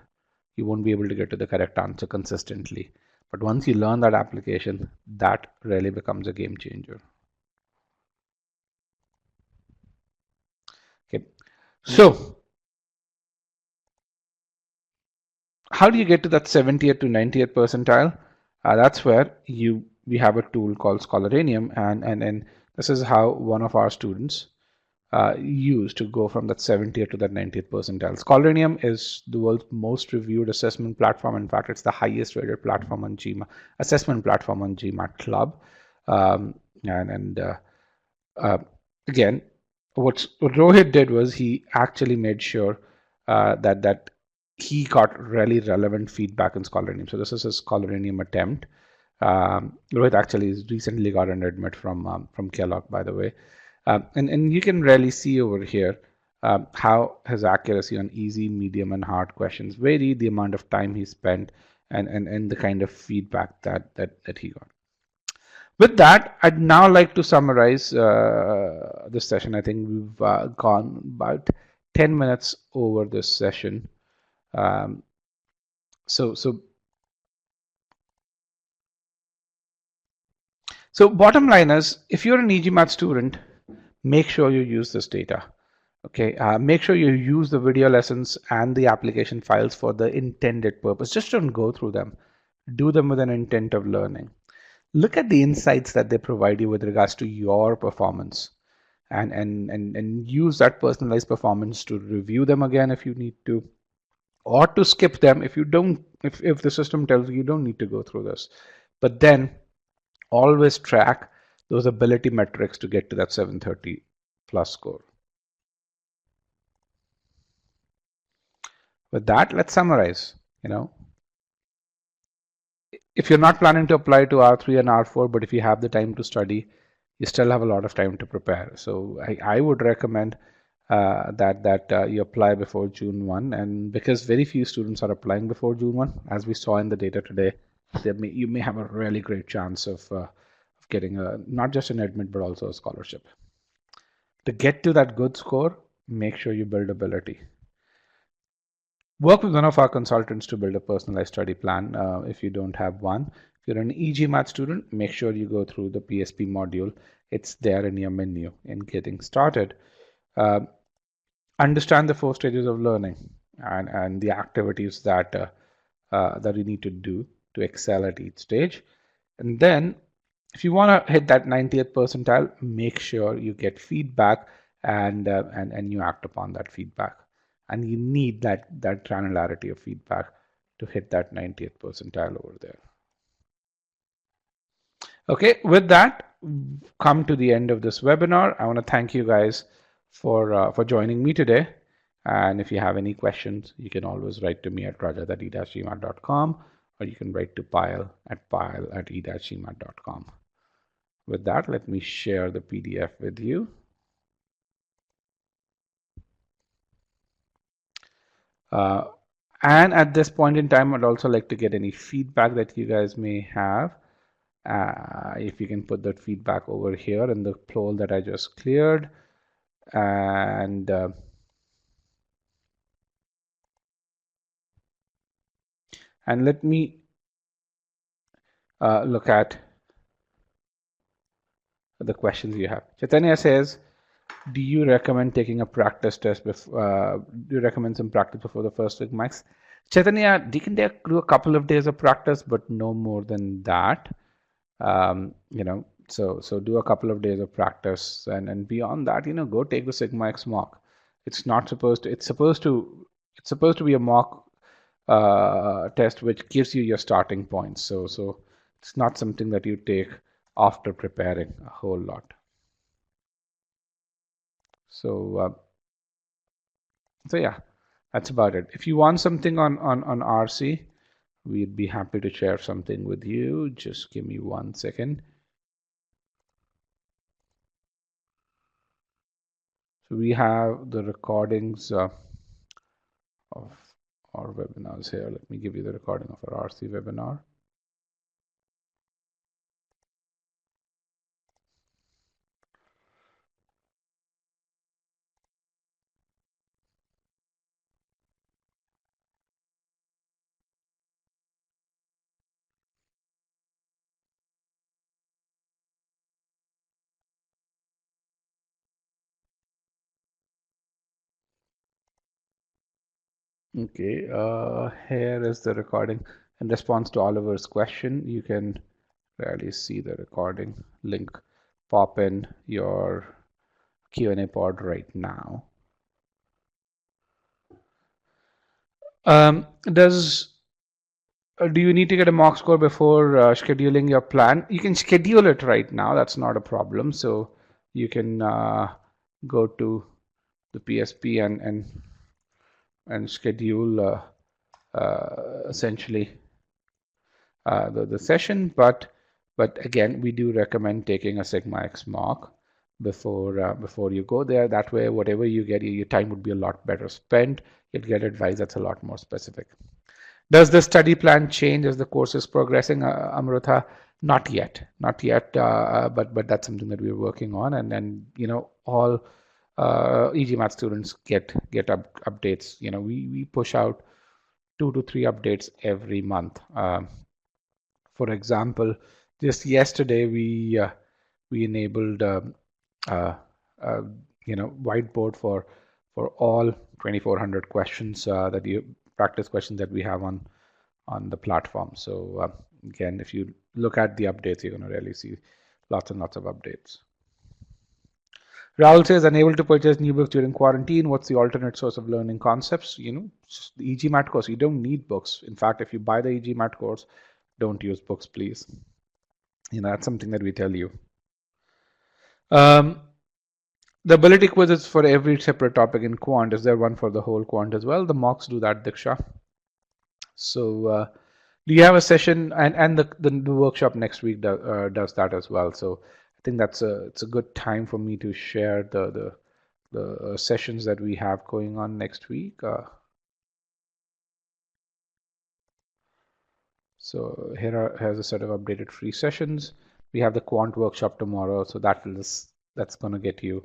S1: you won't be able to get to the correct answer consistently. But once you learn that application, that really becomes a game changer. Okay, so how do you get to that 70th to 90th percentile? That's where we have a tool called Scholaranium, and this is how one of our students used to go from that 70th to that 90th percentile. Scholaranium is the world's most reviewed assessment platform. In fact, it's the highest rated platform on GMAT, assessment platform on GMAT Club. Again, what Rohit did was he actually made sure that he got really relevant feedback in Scholaranium. So this is a Scholaranium attempt. Rohit actually recently got an admit from Kellogg, by the way. And you can really see over here how his accuracy on easy, medium, and hard questions vary, the amount of time he spent, and the kind of feedback that he got. With that, I'd now like to summarize this session. I think we've gone about 10 minutes over this session. So bottom line is, if you're an e-GMAT student, make sure you use this data. Okay, make sure you use the video lessons and the application files for the intended purpose. Just don't go through them. Do them with an intent of learning. Look at the insights that they provide you with regards to your performance, and use that personalized performance to review them again if you need to, or to skip them if you don't, if the system tells you don't need to go through this. But then always track those ability metrics to get to that 730 plus score. With that, let's summarize. If you're not planning to apply to R3 and R4, but if you have the time to study, you still have a lot of time to prepare. So I would recommend that you apply before June 1. And because very few students are applying before June 1, as we saw in the data today, you may have a really great chance of getting not just an admit, but also a scholarship. To get to that good score, make sure you build ability. Work with one of our consultants to build a personalized study plan if you don't have one. If you're an e-GMAT student, make sure you go through the PSP module. It's there in your menu in getting started. Understand the 4 stages of learning and the activities that you need to do to excel at each stage. And then if you want to hit that 90th percentile, make sure you get feedback and you act upon that feedback. and you need that granularity of feedback to hit that 90th percentile over there. Okay, with that, come to the end of this webinar. I want to thank you guys for joining me today. And if you have any questions, you can always write to me at rajat@e-gmat.com, or you can write to pile@e-gmat.com. With that, let me share the PDF with you. And at this point in time, I'd also like to get any feedback that you guys may have. If you can put that feedback over here in the poll that I just cleared. And let me look at the questions you have. Chaitanya says, do you recommend taking a practice test before, do you recommend some practice before the first week max? Chaitanya, you can do a couple of days of practice, but no more than that. So do a couple of days of practice, and beyond that, go take the Sigma X mock. It's not supposed to, it's supposed to be a mock test which gives you your starting points. So it's not something that you take after preparing a whole lot. So yeah, that's about it. If you want something on RC, we'd be happy to share something with you. Just give me 1 second. So we have the recordings of our webinars here. Let me give you the recording of our RC webinar. Okay, here is the recording. In response to Oliver's question, you can rarely see the recording link pop in your Q&A pod right now. Do you need to get a mock score before scheduling your plan? You can schedule it right now. That's not a problem. So you can go to the PSP and schedule essentially the session. But again, we do recommend taking a Sigma X mock before you go there. That way, whatever you get, your time would be a lot better spent. You'll get advice that's a lot more specific. Does the study plan change as the course is progressing, Amrutha? Not yet, but that's something that we're working on, and then all e-GMAT students get updates. We push out 2 to 3 updates every month. For example, just yesterday we enabled whiteboard for all 2,400 questions practice questions that we have on the platform. So again, if you look at the updates, you're going to really see lots and lots of updates. Rahul says, unable to purchase new books during quarantine. What's the alternate source of learning concepts? The e-GMAT course. You don't need books. In fact, if you buy the e-GMAT course, don't use books, please. That's something that we tell you. The ability quiz is for every separate topic in quant. Is there one for the whole quant as well? The mocks do that, Diksha. So do you have a session, and the workshop next week does that as well. So I think it's a good time for me to share the sessions that we have going on next week. So here's a set of updated free sessions. We have the quant workshop tomorrow, so that's going to get you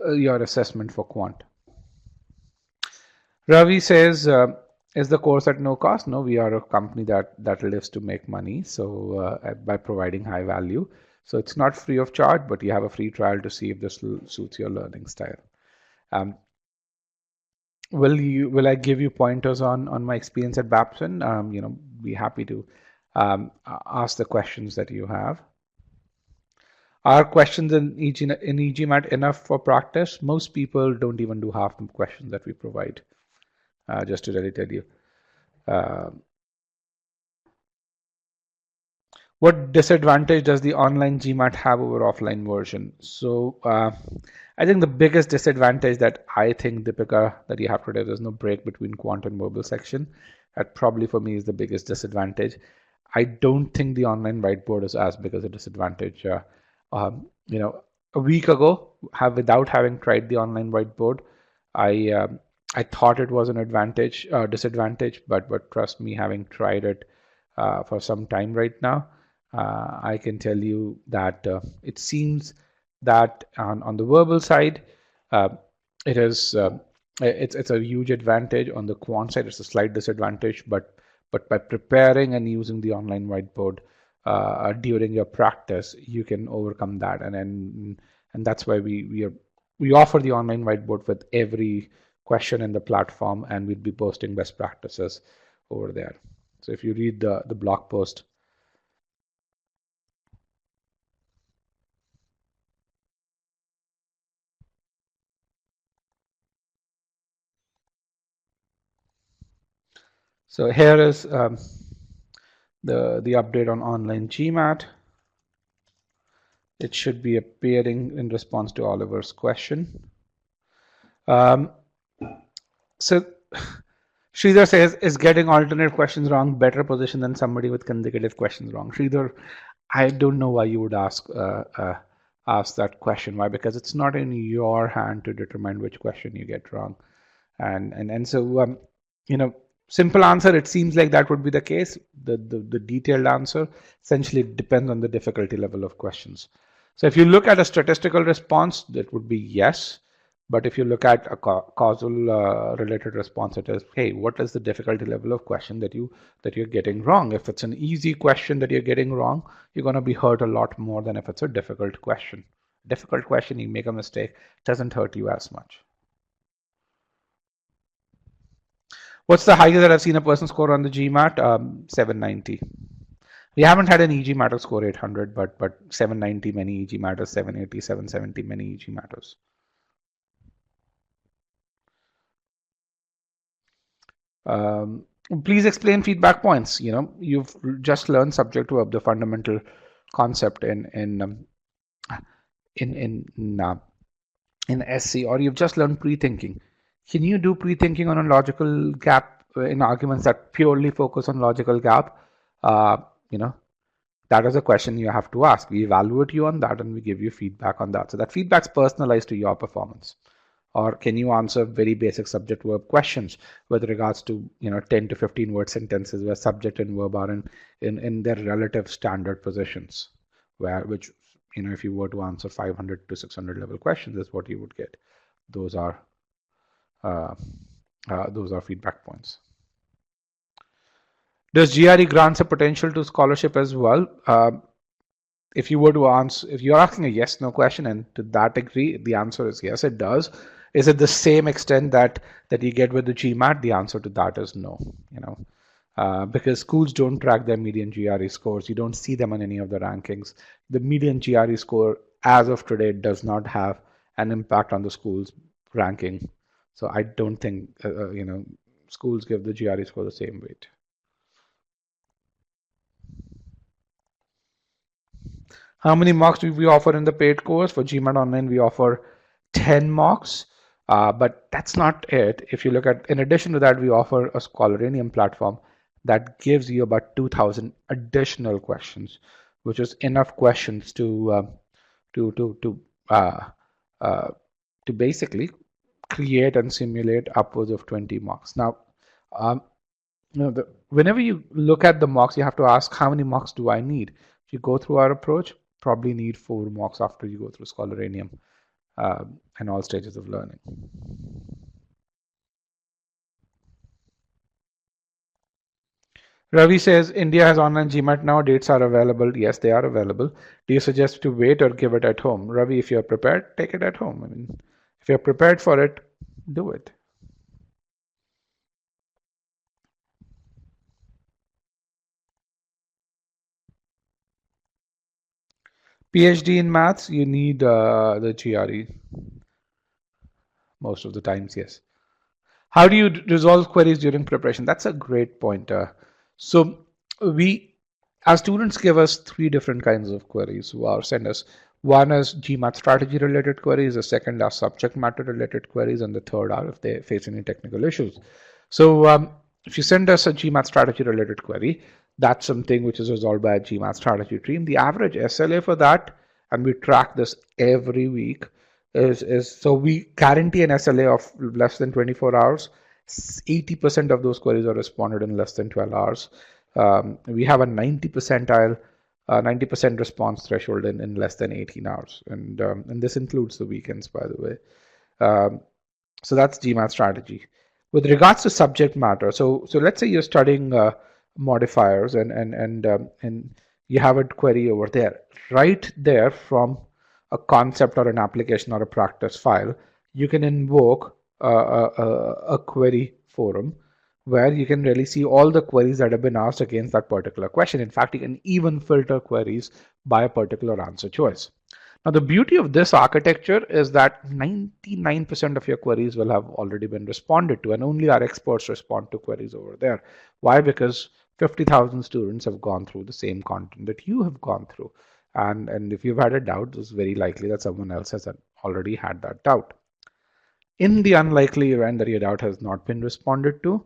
S1: your assessment for quant. Ravi says, is the course at no cost? No, we are a company that lives to make money, so by providing high value. So it's not free of charge, but you have a free trial to see if this suits your learning style. Will I give you pointers on my experience at Babson? Be happy to ask the questions that you have. Are questions in e-GMAT enough for practice? Most people don't even do half the questions that we provide, just to really tell you. What disadvantage does the online GMAT have over offline version? So I think the biggest disadvantage that I think, Deepika, that you have today, there's no break between quant and verbal section. That probably for me is the biggest disadvantage. I don't think the online whiteboard is as big as a disadvantage. You know, a week ago, without having tried the online whiteboard, I thought it was an disadvantage, but trust me, having tried it for some time right now, I can tell you that it seems that on the verbal side, uh, it is it's a huge advantage. On the quant side, it's a slight disadvantage, but by preparing and using the online whiteboard during your practice, you can overcome that, and that's why we offer the online whiteboard with every question in the platform, and we'll be posting best practices over there. So if you read the blog post. So here is the update on online GMAT. It should be appearing in response to Oliver's question. So Sridhar says, is getting alternate questions wrong better position than somebody with consecutive questions wrong? Sridhar, I don't know why you would ask that question. Why? Because it's not in your hand to determine which question you get wrong. And so you know, simple answer, it seems like that would be the case. The detailed answer essentially depends on the difficulty level of questions. So if you look at a statistical response, that would be yes. But if you look at a causal related response, it is, hey, what is the difficulty level of question that you're getting wrong? If it's an easy question that you're getting wrong, you're going to be hurt a lot more than if it's a difficult question. Difficult question, you make a mistake, doesn't hurt you as much. What's the highest that I've seen a person score on the GMAT? 790. We haven't had an e-GMAT score 800, but 790 many e-GMAT, 780, 770 many e-GMAT. Please explain feedback points. You know, you've just learned subject verb, the fundamental concept in SC, or you've just learned pre-thinking. Can you do pre-thinking on a logical gap in arguments that purely focus on logical gap? You know, that is a question you have to ask. We evaluate you on that and we give you feedback on that. So that feedback's personalized to your performance. Or can you answer very basic subject verb questions with regards to 10 to 15 word sentences where subject and verb are in their relative standard positions, which if you were to answer 500 to 600 level questions, is what you would get. Those are feedback points. Does GRE grants a potential to scholarship as well? If you were to answer, if you're asking a yes no question, and to that degree the answer is yes, it does. Is it the same extent that you get with the GMAT? The answer to that is no. Because schools don't track their median GRE scores. You don't see them on any of the rankings. The median GRE score as of today does not have an impact on the school's ranking. So I don't think schools give the GRE score the same weight. How many mocks do we offer in the paid course? For GMAT Online, we offer 10 mocks, but that's not it. If you look at, in addition to that, we offer a Scholaranium platform that gives you about 2,000 additional questions, which is enough questions to basically create and simulate upwards of 20 mocks. Now, whenever you look at the mocks, you have to ask, how many mocks do I need? If you go through our approach, probably need 4 mocks after you go through Scholaranium and all stages of learning. Ravi says, India has online GMAT now, dates are available. Yes, they are available. Do you suggest to wait or give it at home? Ravi, if you're prepared, take it at home. I mean, if you're prepared for it, do it. PhD in maths, you need the GRE most of the times, yes. How do you resolve queries during preparation? That's a great point. So we, our students give us three different kinds of queries who are send us. One is GMAT strategy related queries, the second are subject matter related queries, and the third are if they face any technical issues. So if you send us a GMAT strategy related query, that's something which is resolved by a GMAT strategy team. The average SLA for that, and we track this every week, is so we guarantee an SLA of less than 24 hours. 80% of those queries are responded in less than 12 hours. We have a 90 percentile 90% response threshold in less than 18 hours. And this includes the weekends, by the way. So that's GMAT strategy. With regards to subject matter, so let's say you're studying modifiers and you have a query over there. Right there from a concept or an application or a practice file, you can invoke a query forum where you can really see all the queries that have been asked against that particular question. In fact, you can even filter queries by a particular answer choice. Now, the beauty of this architecture is that 99% of your queries will have already been responded to, and only our experts respond to queries over there. Why? Because 50,000 students have gone through the same content that you have gone through. And if you've had a doubt, it's very likely that someone else has already had that doubt. In the unlikely event that your doubt has not been responded to,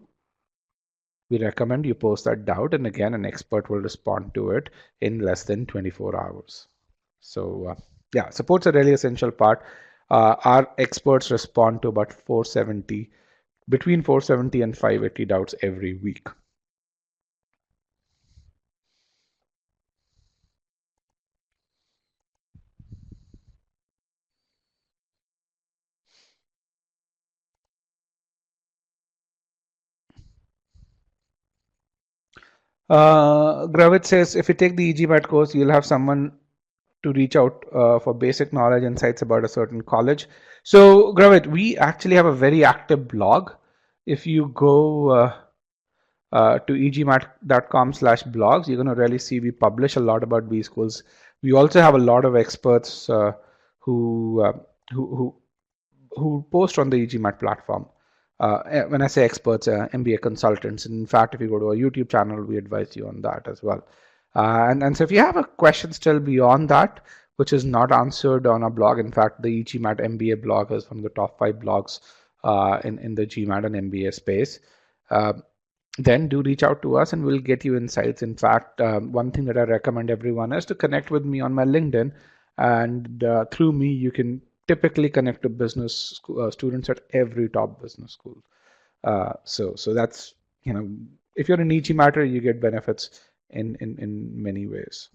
S1: we recommend you post that doubt, and again, an expert will respond to it in less than 24 hours. So, yeah, support's a really essential part. Our experts respond to about 470, between 470 and 580 doubts every week. Gravit says, if you take the e-GMAT course, you'll have someone to reach out for basic knowledge insights about a certain college. So, Gravit, we actually have a very active blog. If you go to egmat.com/blogs, you're going to really see we publish a lot about B schools. We also have a lot of experts who, uh, who who post on the e-GMAT platform. When I say experts, MBA consultants. In fact, if you go to our YouTube channel, we advise you on that as well. And so if you have a question still beyond that, which is not answered on our blog, in fact, the e-GMAT MBA blog is one of the top 5 blogs in the GMAT and MBA space. Then do reach out to us and we'll get you insights. In fact, one thing that I recommend everyone is to connect with me on my LinkedIn, and through me, you can typically connect to business students at every top business school. So that's, if you're an e-GMATer, you get benefits in many ways.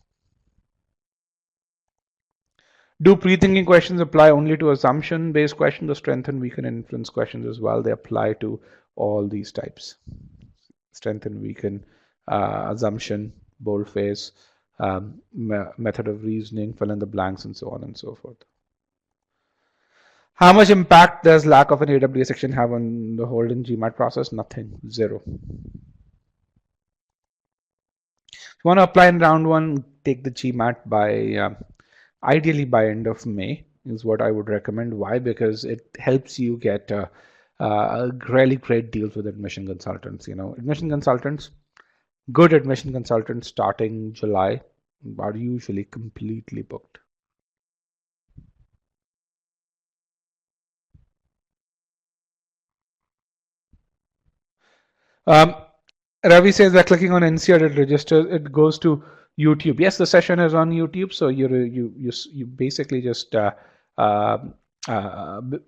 S1: Do pre-thinking questions apply only to assumption-based questions, or strength and weaken and influence questions as well? They apply to all these types. Strength and weaken, assumption, boldface, method of reasoning, fill in the blanks, and so on and so forth. How much impact does lack of an AWS section have on the whole in GMAT process? Nothing, zero. If you want to apply in round one, take the GMAT by, ideally by end of May is what I would recommend. Why? Because it helps you get really great deals with admission consultants. Admission consultants, good admission consultants starting July are usually completely booked. Ravi says that clicking on NCR, it registers, it goes to YouTube. Yes, the session is on YouTube, so you basically just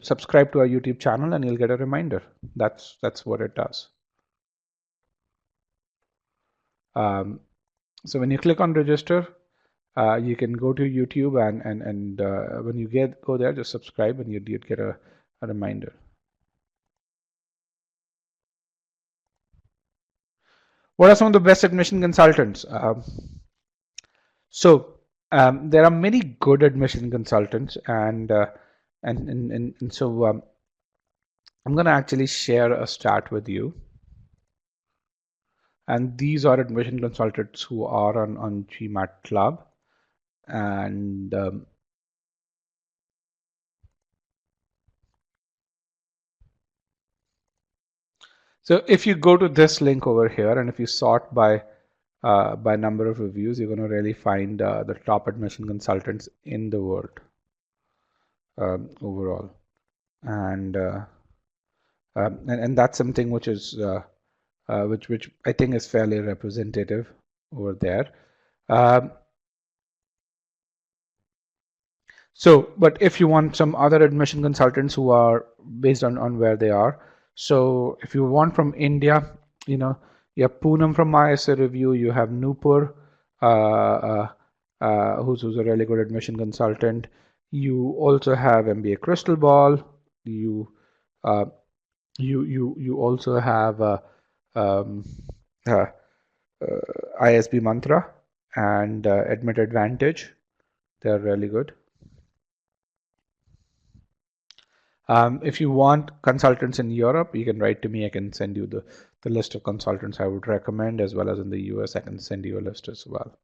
S1: subscribe to our YouTube channel and you'll get a reminder. That's what it does. So when you click on register, you can go to YouTube and when you go there, just subscribe and you'd get a reminder. What are some of the best admission consultants? So there are many good admission consultants, and so I'm going to actually share a stat with you. And these are admission consultants who are on GMAT Club. And so if you go to this link over here, and if you sort by number of reviews, you're going to really find the top admission consultants in the world overall. And that's something which is which I think is fairly representative over there. So, but if you want some other admission consultants who are based on where they are, so if you want from India, you know, you have Poonam from ISA Review, you have Nupur, who's a really good admission consultant. You also have MBA Crystal Ball. You you also have um, uh, ISB Mantra and Admit Advantage. They're really good. If you want consultants in Europe, you can write to me. I can send you the list of consultants I would recommend, as well as in the US, I can send you a list as well.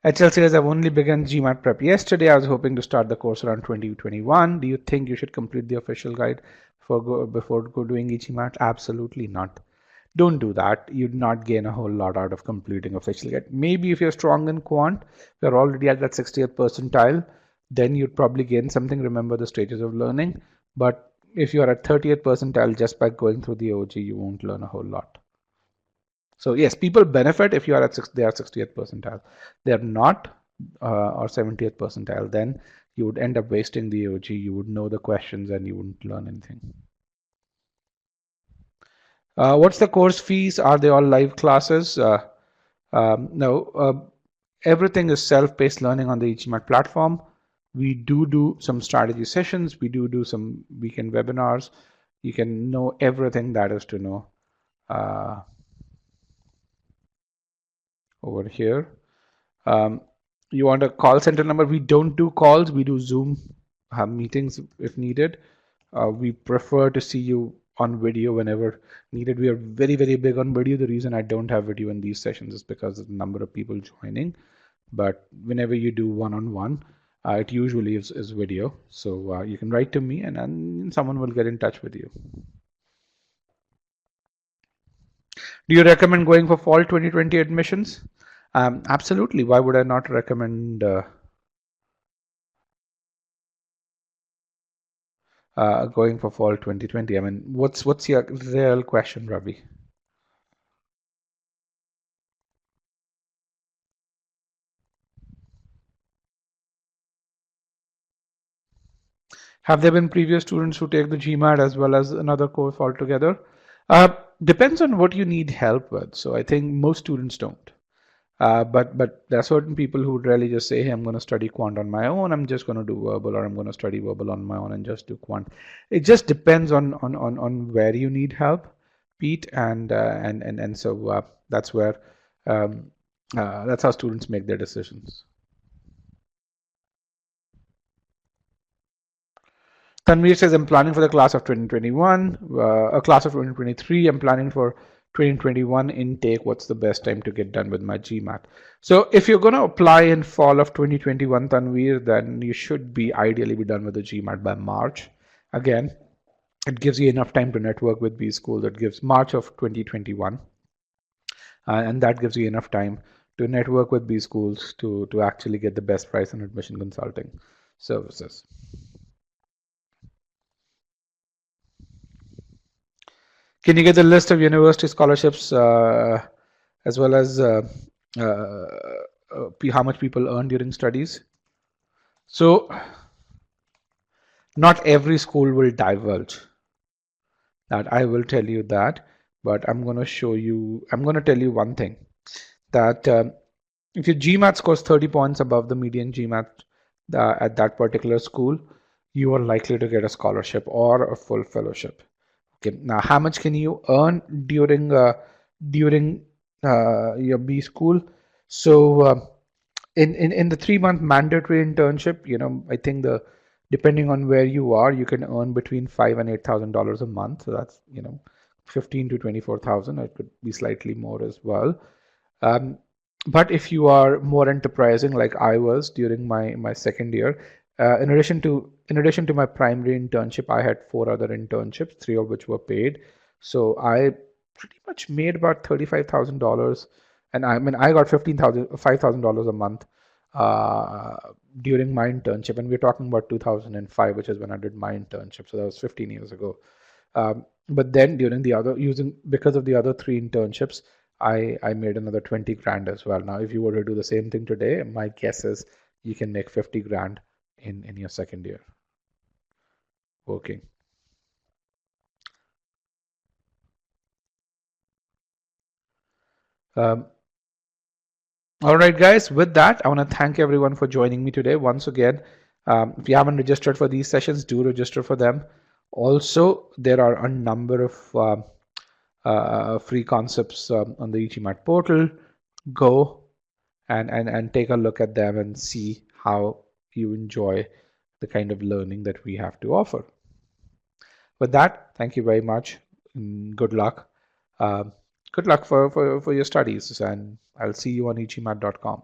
S1: HL says, I've only begun GMAT prep yesterday. I was hoping to start the course around 2021. Do you think you should complete the official guide before doing e-GMAT? Absolutely not. Don't do that. You'd not gain a whole lot out of completing official guide. Maybe if you're strong in quant, you're already at that 60th percentile, then you'd probably gain something. Remember the stages of learning. But if you're at 30th percentile, just by going through the OG, you won't learn a whole lot. So yes, people benefit if you are at they are 60th percentile. They are not or 70th percentile, then you would end up wasting the OG. You would know the questions and you wouldn't learn anything. What's the course fees? Are they all live classes? No, everything is self-paced learning on the e-GMAT platform. We do some strategy sessions. We do some weekend webinars. You can know everything that is to know over here. You want a call center number? We don't do calls. We do Zoom meetings if needed. We prefer to see you on video whenever needed. We are very, very big on video. The reason I don't have video in these sessions is because of the number of people joining. But whenever you do one-on-one, it usually is video. So you can write to me and someone will get in touch with you. Do you recommend going for fall 2020 admissions? Absolutely. Why would I not recommend going for fall 2020? I mean, what's your real question, Ravi? Have there been previous students who take the GMAT as well as another course altogether? Depends on what you need help with. So I think most students don't. But there are certain people who would really just say, hey, I'm going to study quant on my own. I'm just going to do verbal, or I'm going to study verbal on my own and just do quant. It just depends on where you need help, Pete, and so that's where that's how students make their decisions. Tanveer says, I'm planning for the class of 2021, a class of 2023. I'm planning for 2021 intake. What's the best time to get done with my GMAT? So if you're going to apply in fall of 2021, Tanveer, then you should be ideally be done with the GMAT by March. Again, it gives you enough time to network with B School. That gives March of 2021. And that gives you enough time to network with B schools to actually get the best price on admission consulting services. Can you get the list of university scholarships as well as how much people earn during studies? So not every school will divulge that. I will tell you that, but I'm going to show you, I'm going to tell you one thing, that if your GMAT scores 30 points above the median GMAT at that particular school, you are likely to get a scholarship or a full fellowship. Okay, now how much can you earn during your B school? So in the 3-month mandatory internship, I think the Depending on where you are, you can earn between $5,000 and $8,000 a month. So that's, 15 to 24,000. It could be slightly more as well. But if you are more enterprising, like I was during my second year, in addition to my primary internship, I had 4 other internships, 3 of which were paid. So I pretty much made about $35,000, and I mean I got $5,000 a month uh, during my internship, and we're talking about 2005, which is when I did my internship. So that was 15 years ago. But then during the other because of the other 3 internships, I made another 20 grand as well. Now, if you were to do the same thing today, my guess is you can make 50 grand in your second year working. Um, all right, guys, with that, I want to thank everyone for joining me today. Once again, if you haven't registered for these sessions, do register for them. Also, there are a number of free concepts on the e-GMAT portal. Go and take a look at them and see how you enjoy the kind of learning that we have to offer. With that, thank you very much. Good luck. Good luck for your studies, and I'll see you on e-GMAT.com.